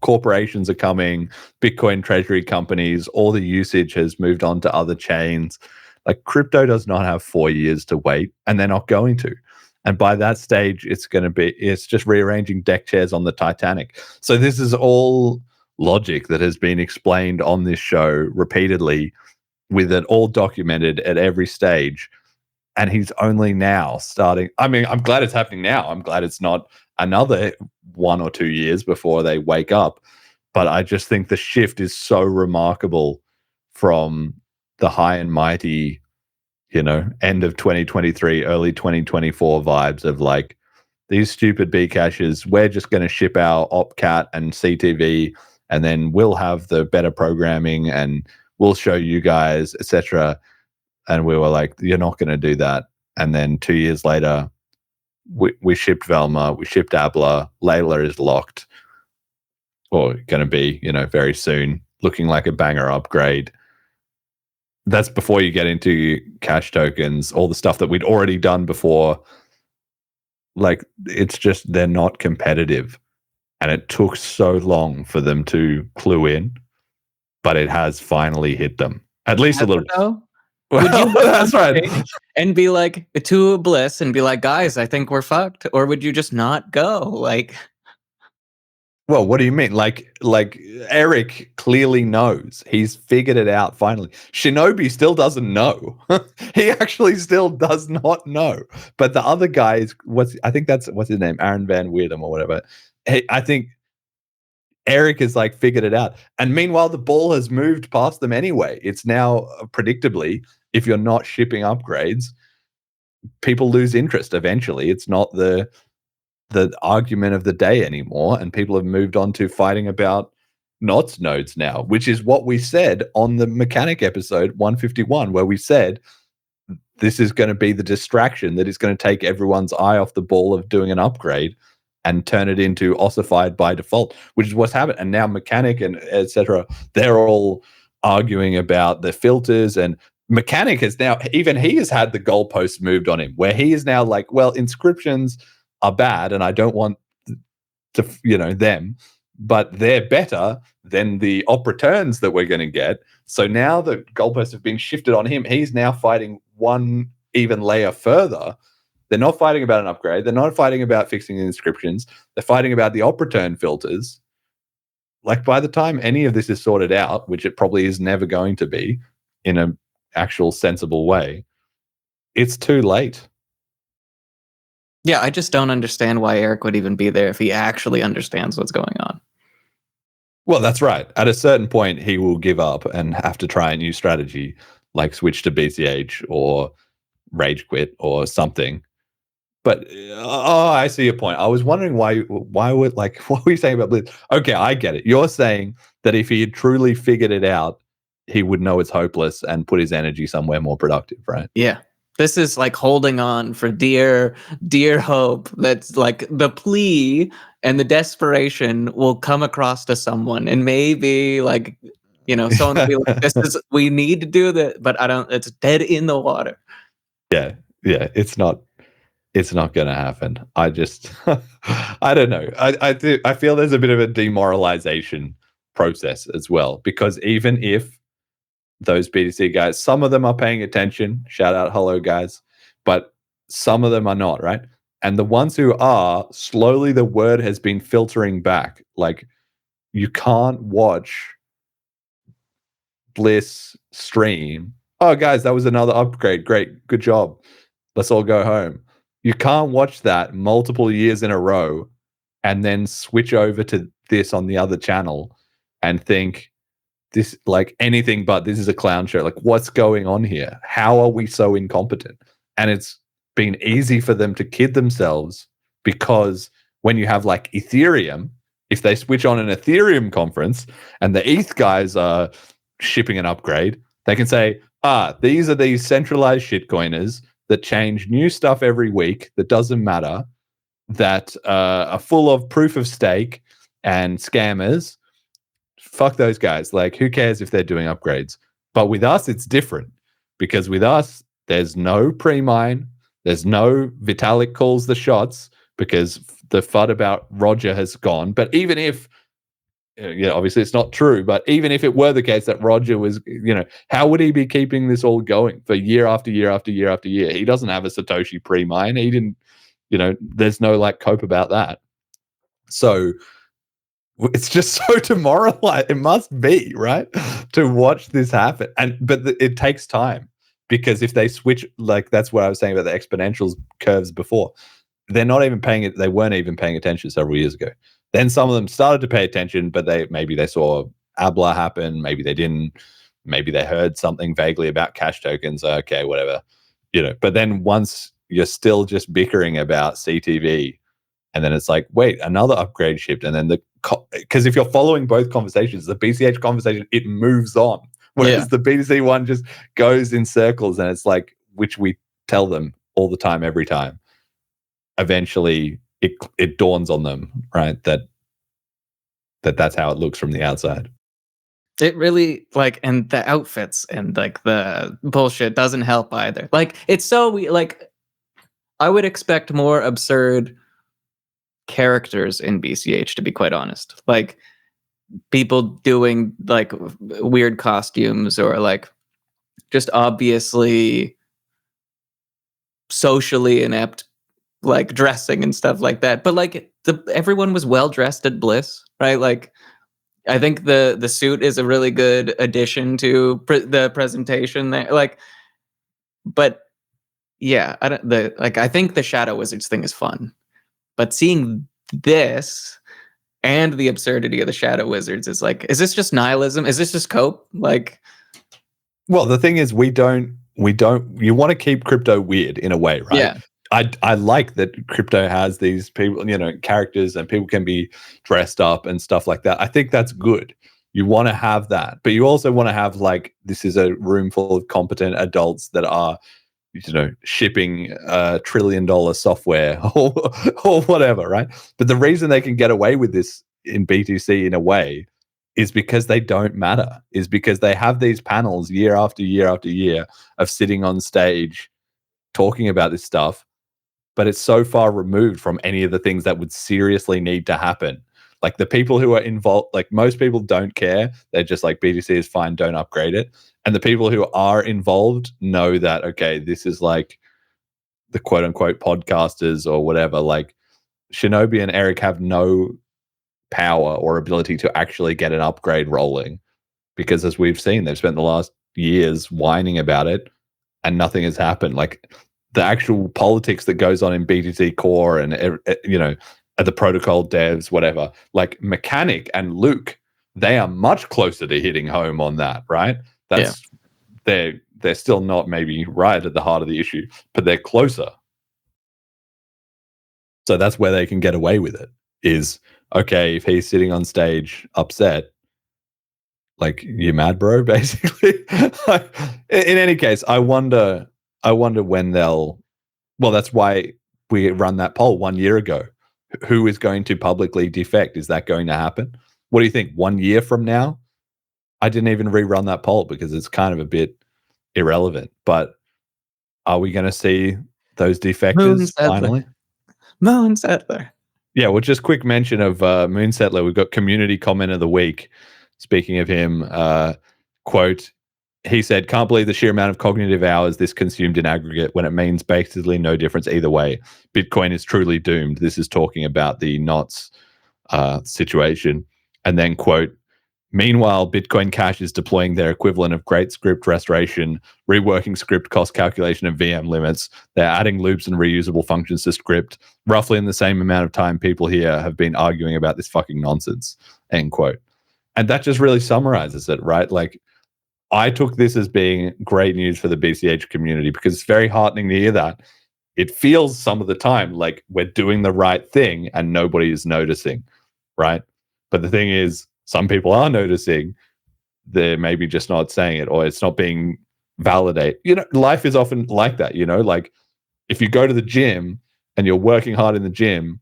corporations are coming, Bitcoin treasury companies, all the usage has moved on to other chains. Like, crypto does not have 4 years to wait, and they're not going to. And by that stage, it's just rearranging deck chairs on the Titanic. So this is all logic that has been explained on this show repeatedly, with it all documented at every stage. And he's only now starting. I mean, I'm glad it's happening now. I'm glad it's not another 1 or 2 years before they wake up. But I just think the shift is so remarkable from the high and mighty, you know, end of 2023, early 2024 vibes of like, these stupid Bcaches, we're just going to ship our OpCat and CTV, and then we'll have the better programming and we'll show you guys, etc. And we were like, you're not going to do that. And then 2 years later, we shipped Velma, we shipped Abla, Layla is locked, or going to be, you know, very soon, looking like a banger upgrade. That's before you get into cash tokens, all the stuff that we'd already done before. Like, it's just, they're not competitive. And it took so long for them to clue in, but it has finally hit them. At least a little bit. Would you that's right. And be like to BLISS and be like, guys, I think we're fucked? Or would you just not go? Like, well, what do you mean? Like Eric clearly knows. He's figured it out finally. Shinobi still doesn't know. He actually still does not know. But the other guy is what's his name? Aaron Van Weerdem or whatever. I think Eric has like figured it out. And meanwhile, the ball has moved past them anyway. It's now predictably, if you're not shipping upgrades, people lose interest eventually. It's not the the argument of the day anymore, and people have moved on to fighting about NOTS nodes now, which is what we said on the mechanic episode 151, where we said this is going to be the distraction that is going to take everyone's eye off the ball of doing an upgrade and turn it into ossified by default, which is what's happened. And now mechanic and etc., they're all arguing about the filters, and mechanic has now, even he has had the goalposts moved on him, where he is now like, well, inscriptions are bad and I don't want to, them, but they're better than the op returns that we're going to get. So now the goalposts have been shifted on him. He's now fighting one even layer further. They're not fighting about an upgrade. They're not fighting about fixing the inscriptions. They're fighting about the op return filters. Like, by the time any of this is sorted out, which it probably is never going to be in an actual sensible way, it's too late. Yeah, I just don't understand why Eric would even be there if he actually understands what's going on. Well, that's right. At a certain point, he will give up and have to try a new strategy, like switch to BCH or rage quit or something. But I see your point. I was wondering why would, like, what were you saying about BLISS? Okay, I get it. You're saying that if he had truly figured it out, he would know it's hopeless and put his energy somewhere more productive, right? Yeah. This is like holding on for dear hope. That's like the plea and the desperation will come across to someone, and maybe like, someone will be like, we need to do that, but it's dead in the water. Yeah. It's not going to happen. I just, I don't know. I feel there's a bit of a demoralization process as well, because even if those BTC guys, some of them are paying attention, shout out, hello guys, but some of them are not, right? And the ones who are, slowly the word has been filtering back. Like, you can't watch BLISS stream. Oh, guys, that was another upgrade. Great. Good job. Let's all go home. You can't watch that multiple years in a row and then switch over to this on the other channel and think this, like, anything but this is a clown show. Like, what's going on here? How are we so incompetent? And it's been easy for them to kid themselves, because when you have like Ethereum, if they switch on an Ethereum conference and the ETH guys are shipping an upgrade, they can say, these are these centralized shitcoiners that change new stuff every week that doesn't matter, that are full of proof of stake and scammers. Fuck those guys. Like, who cares if they're doing upgrades? But with us, it's different, because with us, there's no pre-mine. There's no Vitalik calls the shots, because the FUD about Roger has gone. But even if, obviously it's not true, but even if it were the case that Roger was, how would he be keeping this all going for year after year after year after year? He doesn't have a Satoshi pre-mine. He didn't, there's no like cope about that. So it's just so demoralizing. It must be, right, to watch this happen. But it takes time, because if they switch, like, that's what I was saying about the exponentials curves before. They're not even paying it. They weren't even paying attention several years ago. Then some of them started to pay attention, but maybe they saw ABLA happen. Maybe they didn't. Maybe they heard something vaguely about cash tokens. Okay, whatever, But then once you're still just bickering about CTV, and then it's like, wait, another upgrade shipped, and then because if you're following both conversations, the BCH conversation, it moves on, whereas the BTC one just goes in circles, and it's like, which we tell them all the time, every time. Eventually, it dawns on them, right, that's how it looks from the outside. It really, like, and the outfits and like the bullshit doesn't help either. Like, it's so like, I would expect more absurd characters in BCH, to be quite honest. Like, people doing like weird costumes, or like just obviously socially inept, like dressing and stuff like that. But like everyone was well dressed at BLISS, right? Like, I think the suit is a really good addition to the presentation there. Like, but yeah, I think the Shadow Wizards thing is fun, but seeing this and the absurdity of the Shadow Wizards is like, is this just nihilism? Is this just cope? Like, well, the thing is, we don't. You want to keep crypto weird in a way, right? Yeah. I like that crypto has these people, characters, and people can be dressed up and stuff like that. I think that's good. You want to have that, but you also want to have like, this is a room full of competent adults that are, shipping $1 trillion software or whatever, right? But the reason they can get away with this in BTC in a way is because they don't matter, is because they have these panels year after year after year of sitting on stage talking about this stuff, but it's so far removed from any of the things that would seriously need to happen. Like the people who are involved, like most people don't care. They're just like, BTC is fine, don't upgrade it. And the people who are involved know that, okay, this is like the quote unquote podcasters or whatever. Like Shinobi and Eric have no power or ability to actually get an upgrade rolling, because as we've seen, they've spent the last years whining about it and nothing has happened. Like the actual politics that goes on in BTC Core and, at the protocol devs, whatever, like Mechanic and Luke, they are much closer to hitting home on that, right? That's they're still not maybe right at the heart of the issue, but they're closer. So that's where they can get away with it, is, okay, if he's sitting on stage upset, like, you mad, bro, basically. In any case, I wonder when they'll, well, that's why we run that poll 1 year ago. Who is going to publicly defect? Is that going to happen? What do you think? 1 year from now? I didn't even rerun that poll because it's kind of a bit irrelevant. But are we going to see those defectors finally? Moon Settler. Yeah, well, just quick mention of Moon Settler. We've got community comment of the week. Speaking of him, quote, he said, can't believe the sheer amount of cognitive hours this consumed in aggregate when it means basically no difference either way. Bitcoin is truly doomed. This is talking about the knots situation. And then, quote, meanwhile, Bitcoin Cash is deploying their equivalent of great script restoration, reworking script cost calculation and VM limits. They're adding loops and reusable functions to script. Roughly in the same amount of time people here have been arguing about this fucking nonsense, end quote. And that just really summarizes it, right? Like, I took this as being great news for the BCH community because it's very heartening to hear that. It feels some of the time like we're doing the right thing and nobody is noticing, right? But the thing is, some people are noticing. They're maybe just not saying it, or it's not being validated. Life is often like that, like if you go to the gym and you're working hard in the gym,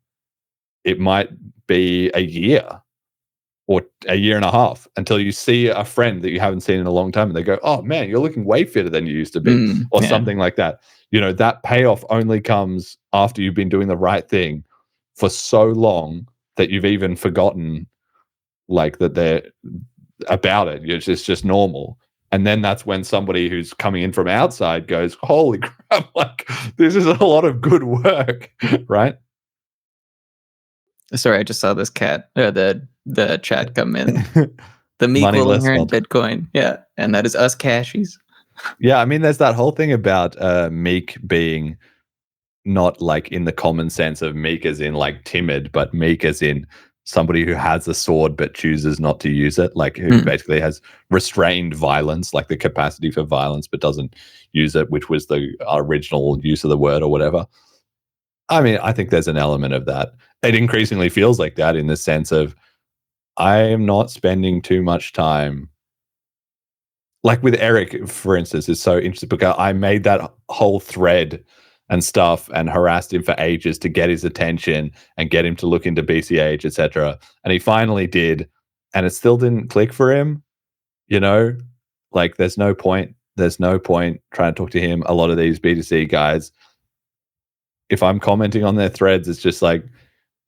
it might be a year or a year and a half until you see a friend that you haven't seen in a long time and they go, oh man, you're looking way fitter than you used to be, or something like that. That payoff only comes after you've been doing the right thing for so long that you've even forgotten like that they're about it. It's just normal. And then that's when somebody who's coming in from outside goes, holy crap, like this is a lot of good work, right? Sorry, I just saw this the chat come in. The meek will inherit Bitcoin. Yeah, and that is us cashies. Yeah, I mean, there's that whole thing about meek being not like in the common sense of meek as in like timid, but meek as in somebody who has a sword but chooses not to use it, like who basically has restrained violence, like the capacity for violence, but doesn't use it, which was the original use of the word or whatever. I mean, I think there's an element of that. It increasingly feels like that in the sense of I am not spending too much time. Like with Eric, for instance, is so interesting because I made that whole thread and stuff and harassed him for ages to get his attention and get him to look into BCH, etc. And he finally did, and it still didn't click for him. Like there's no point trying to talk to him. A lot of these B2C guys, if I'm commenting on their threads, it's just like,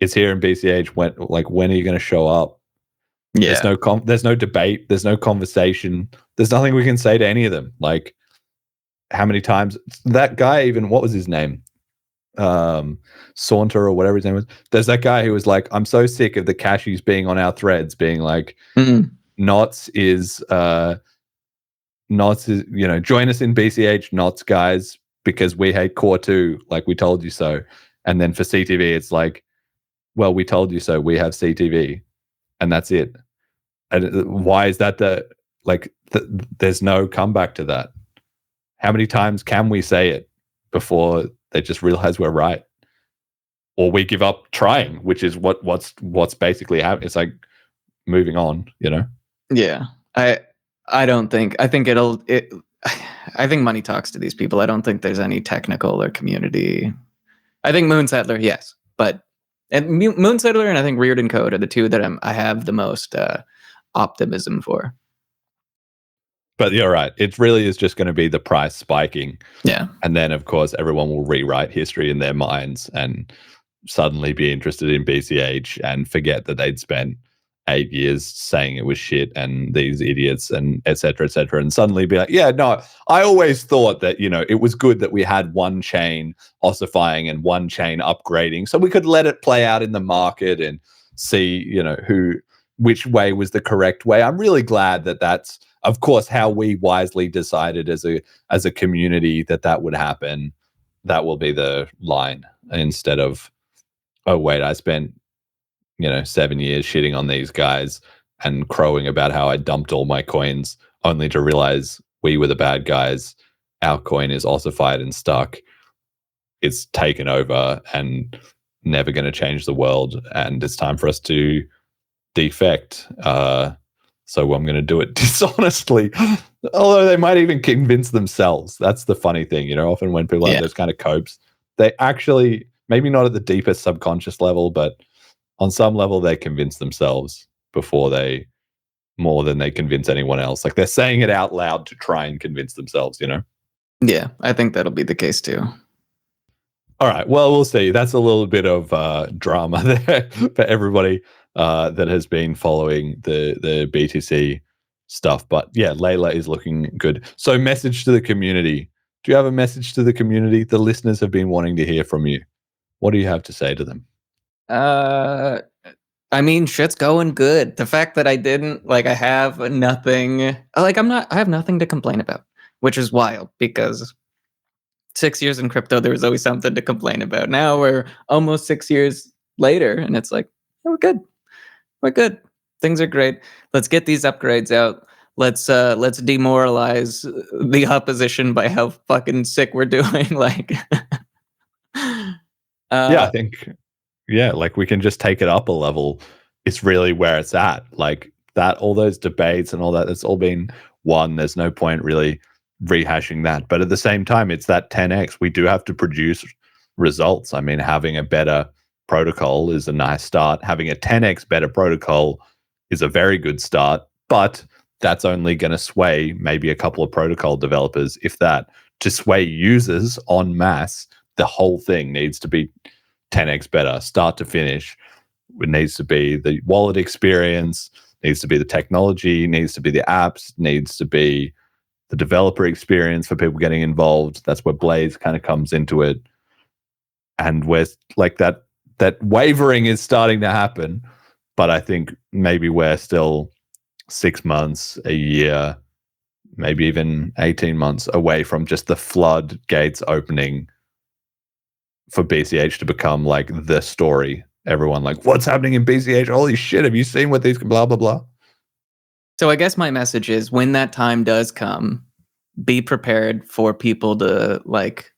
it's here in BCH. When are you going to show up? Yeah. There's no debate. There's no conversation. There's nothing we can say to any of them. Like, how many times that guy even, what was his name? Saunter or whatever his name was. There's that guy who was like, I'm so sick of the cashies being on our threads, being like, Knots is, join us in BCH, Knots guys, because we hate core 2, like we told you so. And then for CTV, it's like, well, we told you so. We have CTV, and that's it. And why is that there's no comeback to that? How many times can we say it before They just realize we're right, or we give up trying, which is what's basically happening. It's like moving on, you know. Yeah, I don't think. I think I think money talks to these people. I don't think there's any technical or community. I think Moonsettler, yes, but Moonsettler and I think Reardon Code are the two that I have the most optimism for. But you're right. It really is just going to be the price spiking. Yeah. And then, of course, everyone will rewrite history in their minds and suddenly be interested in BCH and forget that they'd spent 8 years saying it was shit and these idiots and et cetera, and suddenly be like, yeah, no, I always thought that, you know, it was good that we had one chain ossifying and one chain upgrading so we could let it play out in the market and see, you know, which way was the correct way. I'm really glad that that's, of course, how we wisely decided as a community that would happen. That will be the line instead of, oh, wait, I spent, 7 years shitting on these guys and crowing about how I dumped all my coins only to realize we were the bad guys. Our coin is ossified and stuck. It's taken over and never going to change the world. And it's time for us to defect. So I'm going to do it dishonestly, although they might even convince themselves. That's the funny thing, often when people have those kind of copes, they actually, maybe not at the deepest subconscious level, but on some level, they convince themselves more than they convince anyone else. Like they're saying it out loud to try and convince themselves, Yeah, I think that'll be the case too. All right. Well, we'll see. That's a little bit of drama there for everybody that has been following the BTC stuff. But yeah, Layla is looking good. So message to the community. Do you have a message to the community? The listeners have been wanting to hear from you. What do you have to say to them? I mean, shit's going good. The fact that I didn't, I have nothing, I have nothing to complain about, which is wild because 6 years in crypto, there was always something to complain about. Now we're almost 6 years later and it's like, yeah, we're good. We're good. Things are great. Let's get these upgrades out. Let's demoralize the opposition by how fucking sick we're doing. Yeah, I think, we can just take it up a level. It's really where it's at. Like that, all those debates and all that, it's all been won. There's no point really rehashing that. But at the same time, it's that 10x. We do have to produce results. I mean, having a better protocol is a nice start. Having a 10x better protocol is a very good start, but that's only going to sway maybe a couple of protocol developers, if that. To sway users en masse, the whole thing needs to be 10x better, start to finish. It needs to be the wallet experience, needs to be the technology, needs to be the apps, needs to be the developer experience for people getting involved. That's where Blaze kind of comes into it. And where that wavering is starting to happen. But I think maybe we're still 6 months, a year, maybe even 18 months away from just the floodgates opening for BCH to become like the story. Everyone what's happening in BCH? Holy shit, have you seen what these blah, blah, blah? So I guess my message is when that time does come, be prepared for people to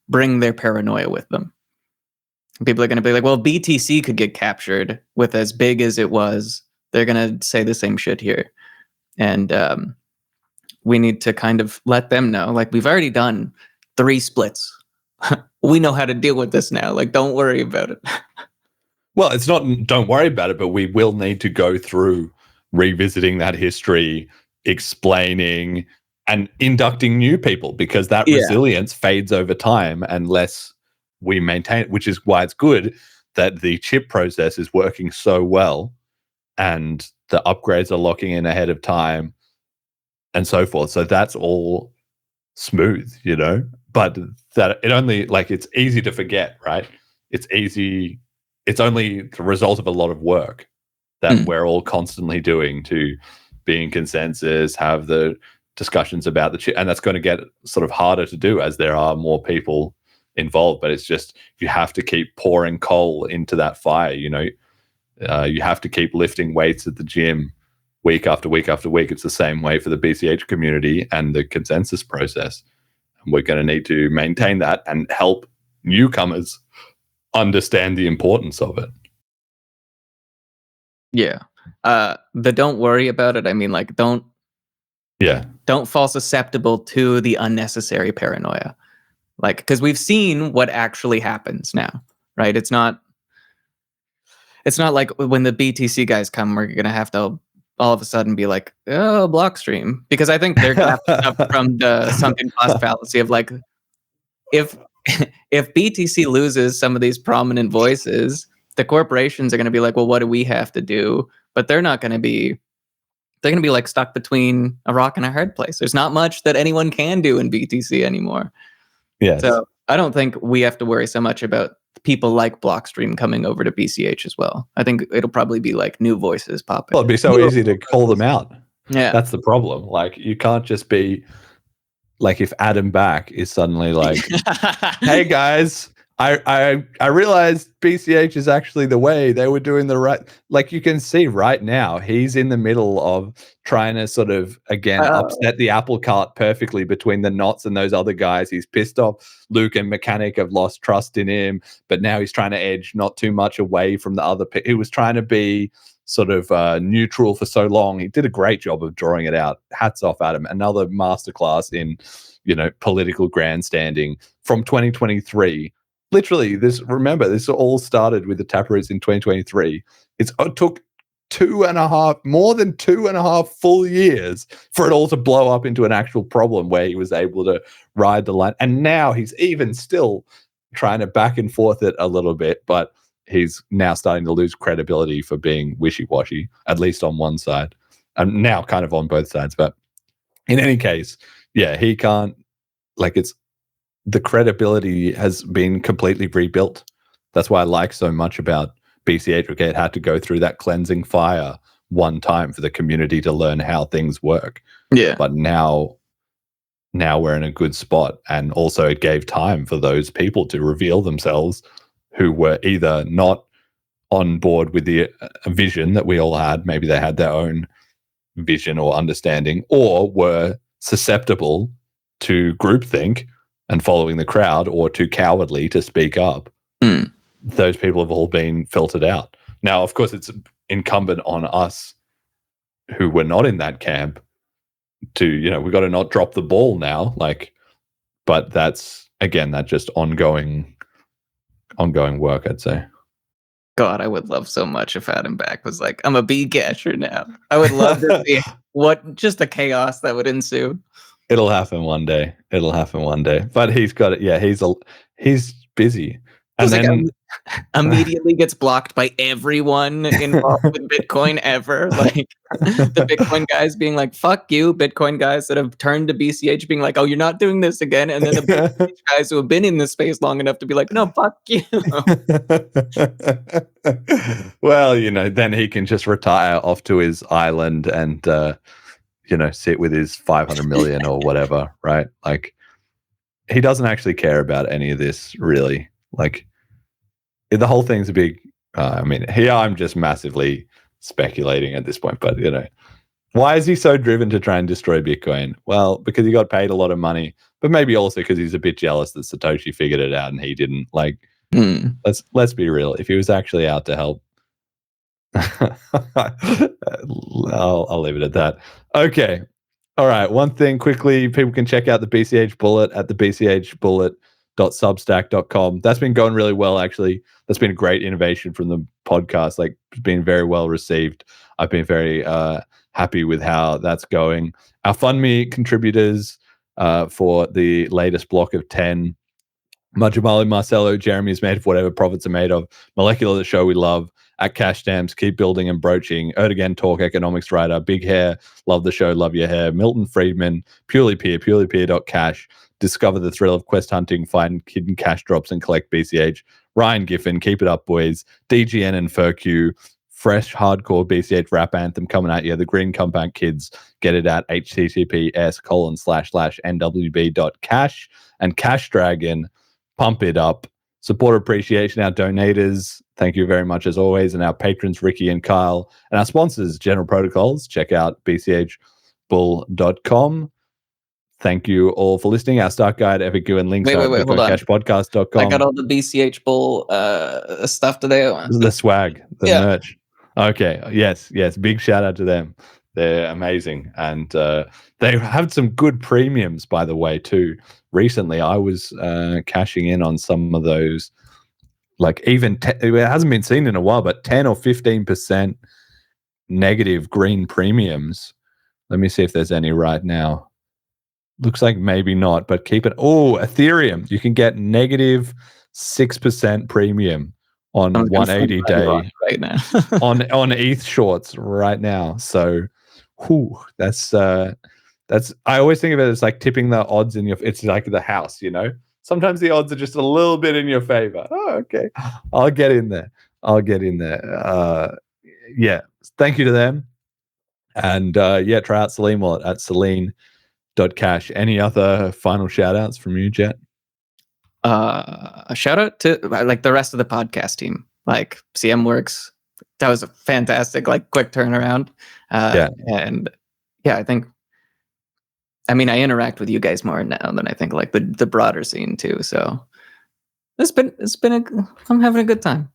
bring their paranoia with them. People are going to be like, well, BTC could get captured with as big as it was. They're going to say the same shit here. And we need to kind of let them know, we've already done 3 splits. We know how to deal with this now. Don't worry about it. Well, it's not don't worry about it, but we will need to go through revisiting that history, explaining and inducting new people because that resilience fades over time unless we maintain it, which is why it's good that the chip process is working so well and the upgrades are locking in ahead of time and so forth. So that's all smooth, but that it only it's easy to forget, right? It's easy. It's only the result of a lot of work that we're all constantly doing to be in consensus, have the discussions about the chip, and that's going to get sort of harder to do as there are more people involved. But it's just you have to keep pouring coal into that fire. You have to keep lifting weights at the gym week after week after week. It's the same way for the BCH community and the consensus process. And we're going to need to maintain that and help newcomers understand the importance of it. Yeah. The don't worry about it. I mean, like, don't fall susceptible to the unnecessary paranoia. Like, because we've seen what actually happens now, right? It's not like when the BTC guys come, we're gonna have to all of a sudden be like, oh, Blockstream, because I think they're gonna have to suffer from the sunken cost fallacy of like, if BTC loses some of these prominent voices, the corporations are gonna be like, well, what do we have to do? But they're not gonna be. They're gonna be like stuck between a rock and a hard place. There's not much that anyone can do in BTC anymore. Yes. So I don't think we have to worry so much about people like Blockstream coming over to BCH as well. I think it'll probably be like new voices popping. Well, it'd be so easy to call them out. Yeah. That's the problem. Like, you can't just be like, if Adam Back is suddenly like, hey guys, I realized BCH is actually the way. They were doing the right. Like, you can see right now, he's in the middle of trying to sort of, again, upset the apple cart perfectly between the Knots and those other guys. He's pissed off. Luke and Mechanic have lost trust in him, but now he's trying to edge not too much away from the other. He was trying to be sort of neutral for so long. He did a great job of drawing it out. Hats off, Adam. Another masterclass in, political grandstanding from 2023. Literally, this all started with the Taproots in 2023. It took more than 2.5 full years for it all to blow up into an actual problem where he was able to ride the line. And now he's even still trying to back and forth it a little bit, but he's now starting to lose credibility for being wishy-washy, at least on one side, and now kind of on both sides. But in any case, yeah, he can't, like, the credibility has been completely rebuilt. That's why I like so much about BCH. Okay, it had to go through that cleansing fire one time for the community to learn how things work. Yeah. But now we're in a good spot. And also it gave time for those people to reveal themselves who were either not on board with the vision that we all had. Maybe they had their own vision or understanding, or were susceptible to groupthink and following the crowd, or too cowardly to speak up. Those people have all been filtered out. Now, of course, it's incumbent on us who were not in that camp to, we've got to not drop the ball now. Like, but that's just ongoing work, I'd say. God, I would love so much if Adam Back was like, I'm a Bcasher now. I would love to see just the chaos that would ensue. It'll happen one day. But he's got it. Yeah, he's busy. And then immediately gets blocked by everyone involved with Bitcoin ever. Like, the Bitcoin guys being like, fuck you, Bitcoin guys that have turned to BCH being like, oh, you're not doing this again. And then the BCH guys who have been in this space long enough to be like, no, fuck you. Well, then he can just retire off to his island and sit with his 500 million or whatever, right? Like, he doesn't actually care about any of this, really. Like, the whole thing's a big, I'm just massively speculating at this point, but, why is he so driven to try and destroy Bitcoin? Well, because he got paid a lot of money, but maybe also because he's a bit jealous that Satoshi figured it out and he didn't. Like, let's be real. If he was actually out to help, I'll leave it at that. Okay. All right. One thing quickly, people can check out the BCH Bullet at the bchbullet.substack.com. That's been going really well, actually. That's been a great innovation from the podcast. Like, it's been very well received. I've been very happy with how that's going. Our FundMe contributors for the latest block of 10, Majumali, Marcelo, Jeremy is made of whatever profits are made of. Molecular, the show we love. At Cash Stamps, keep building and broaching. Erdogan Talk, economics writer. Big Hair, love the show, love your hair. Milton Friedman, Purely Peer, purelypeer.cash. Discover the thrill of quest hunting, find hidden cash drops and collect BCH. Ryan Giffen, keep it up, boys. DGN and FurQ, fresh hardcore BCH rap anthem coming at you. The Green Compact Kids, get it at https://nwb.cash. And Cash Dragon, pump it up. Support appreciation, our donators, thank you very much as always, and our patrons, Ricky and Kyle, and our sponsors, General Protocols. Check out bchbull.com. thank you all for listening. Our start guide, FAQ, and links Wait, are at hold on. bitcoincashpodcast.com. I got all the BCH Bull stuff today. The swag, the Yeah. merch. Okay, yes. Big shout out to them. They're amazing, and they have some good premiums, by the way, too. Recently, I was cashing in on some of those, like even it hasn't been seen in a while, but 10 or 15% negative green premiums. Let me see if there's any right now. Looks like maybe not, but keep it. Oh, Ethereum, you can get negative 6% premium on 180 day right now. on ETH shorts right now. So, that's I always think of it as like tipping the odds in your. It's like the house, you know. Sometimes the odds are just a little bit in your favor. Oh, okay, I'll get in there. Yeah, thank you to them, and try out Selene Wallet at Selene.cash. Any other final shout outs from you, Jett? A shout out to like the rest of the podcast team, like CM Works. That was a fantastic, like, quick turnaround. And I think, I mean, I interact with you guys more now than I think like the broader scene too. So I'm having a good time.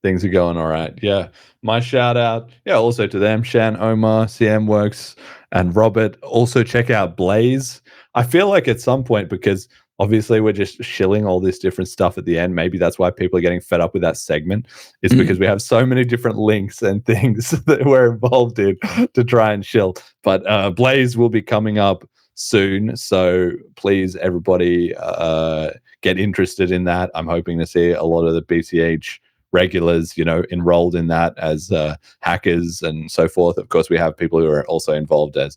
Things are going all right. Yeah. My shout out, also to them, Shan, Omar, CM Works, and Robert. Also check out Blaze. I feel like at some point, because obviously we're just shilling all this different stuff at the end, maybe that's why people are getting fed up with that segment. It's because we have so many different links and things that we're involved in to try and shill. But Blaze will be coming up soon. So please, everybody, get interested in that. I'm hoping to see a lot of the BCH regulars, enrolled in that as hackers and so forth. Of course, we have people who are also involved as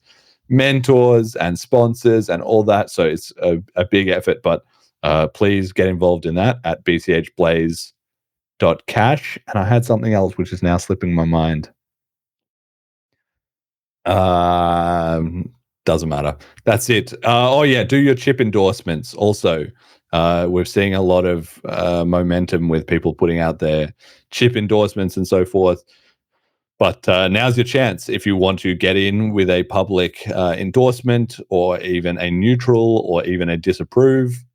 mentors and sponsors and all that. So it's a big effort, but please get involved in that at bchblaze.cash. And I had something else which is now slipping my mind. Doesn't matter. That's it. Do your chip endorsements also. We're seeing a lot of momentum with people putting out their chip endorsements and so forth. But now's your chance. If you want to get in with a public endorsement or even a neutral or even a disapprove,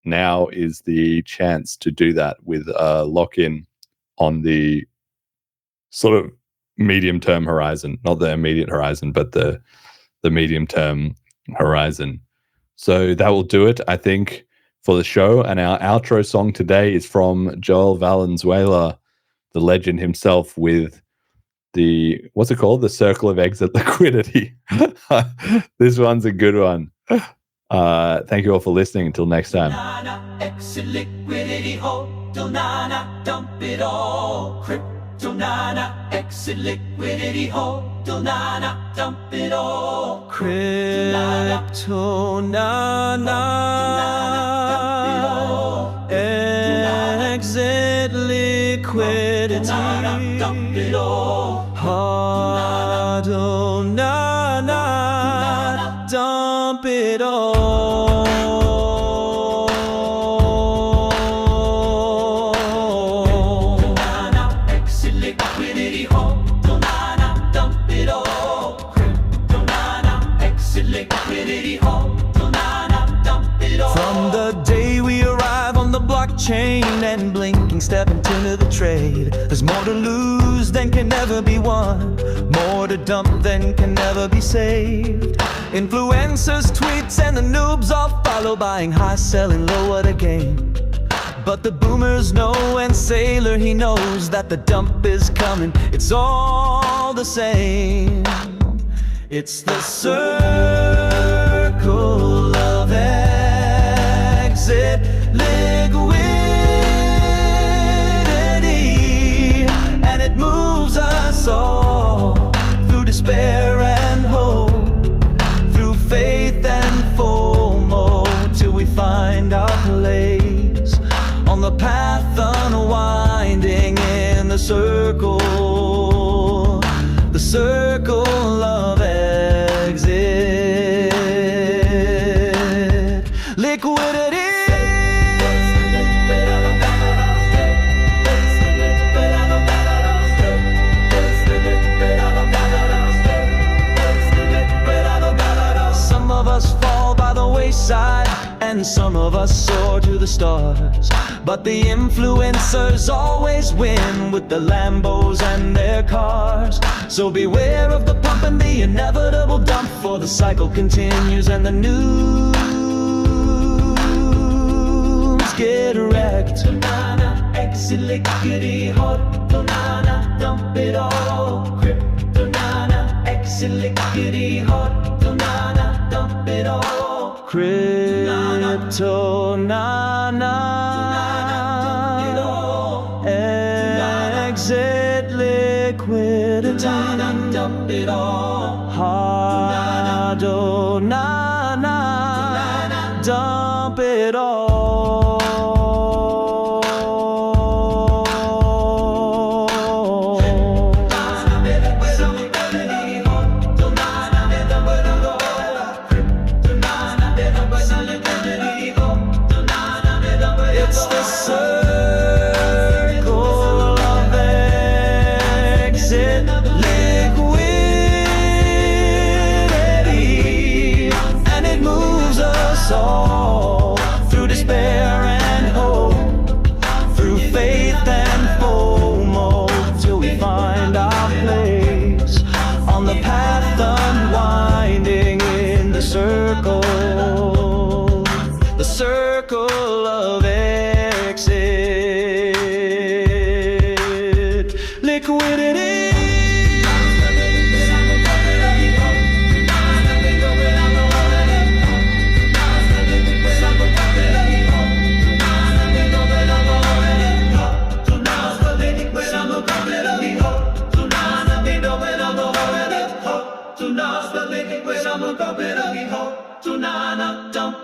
now is the chance to do that with lock-in on the sort of medium-term horizon. Not the immediate horizon, but the medium-term horizon. So that will do it, I think, for the show. And our outro song today is from Joel Valenzuela, the legend himself, with what's it called? The Circle of Exit Liquidity. This one's a good one. Thank you all for listening. Until next time. Exit liquidity, hodl nana, dump it all. Crypto nana, exit liquidity, hodl nana, dump it all. Crypto nana, exit liquidity, dump it all. Hodl nana, dump it all. Exit liquidity, hodl nana, dump it all. Crypto nana, exit liquidity, hodl nana, dump it all. From the day we arrive on the blockchain and blinking step into the trade, there's more to lose than can never be won, more to dump than can never be saved. Influencers, tweets, and the noobs all follow, buying high, selling low at a game. But the boomers know, and Sailor, he knows that the dump is coming. It's all the same. It's the circle of exit liquidity, and it moves us all through despair and hope, through faith and FOMO, till we find our place on the path unwinding in the circle of exit liquidity. Some of us fall by the wayside, and some of us soar to the stars. But the influencers always win with the Lambos and their cars. So beware of the pump and the inevitable dump, for the cycle continues and the news get wrecked. Banana, exit, liquidity, hot, banana, dump it all. Crypto nana, exit, liquidity, hot, banana, dump it all. Crypto nana, exit, liquidity, dump it all. Hado nana, dump it all. It's the circle of exit, liquidity, and it moves us all through despair and hope, through faith and FOMO, till we find our place on the path unwinding in the circle of exit, liquidity. Dump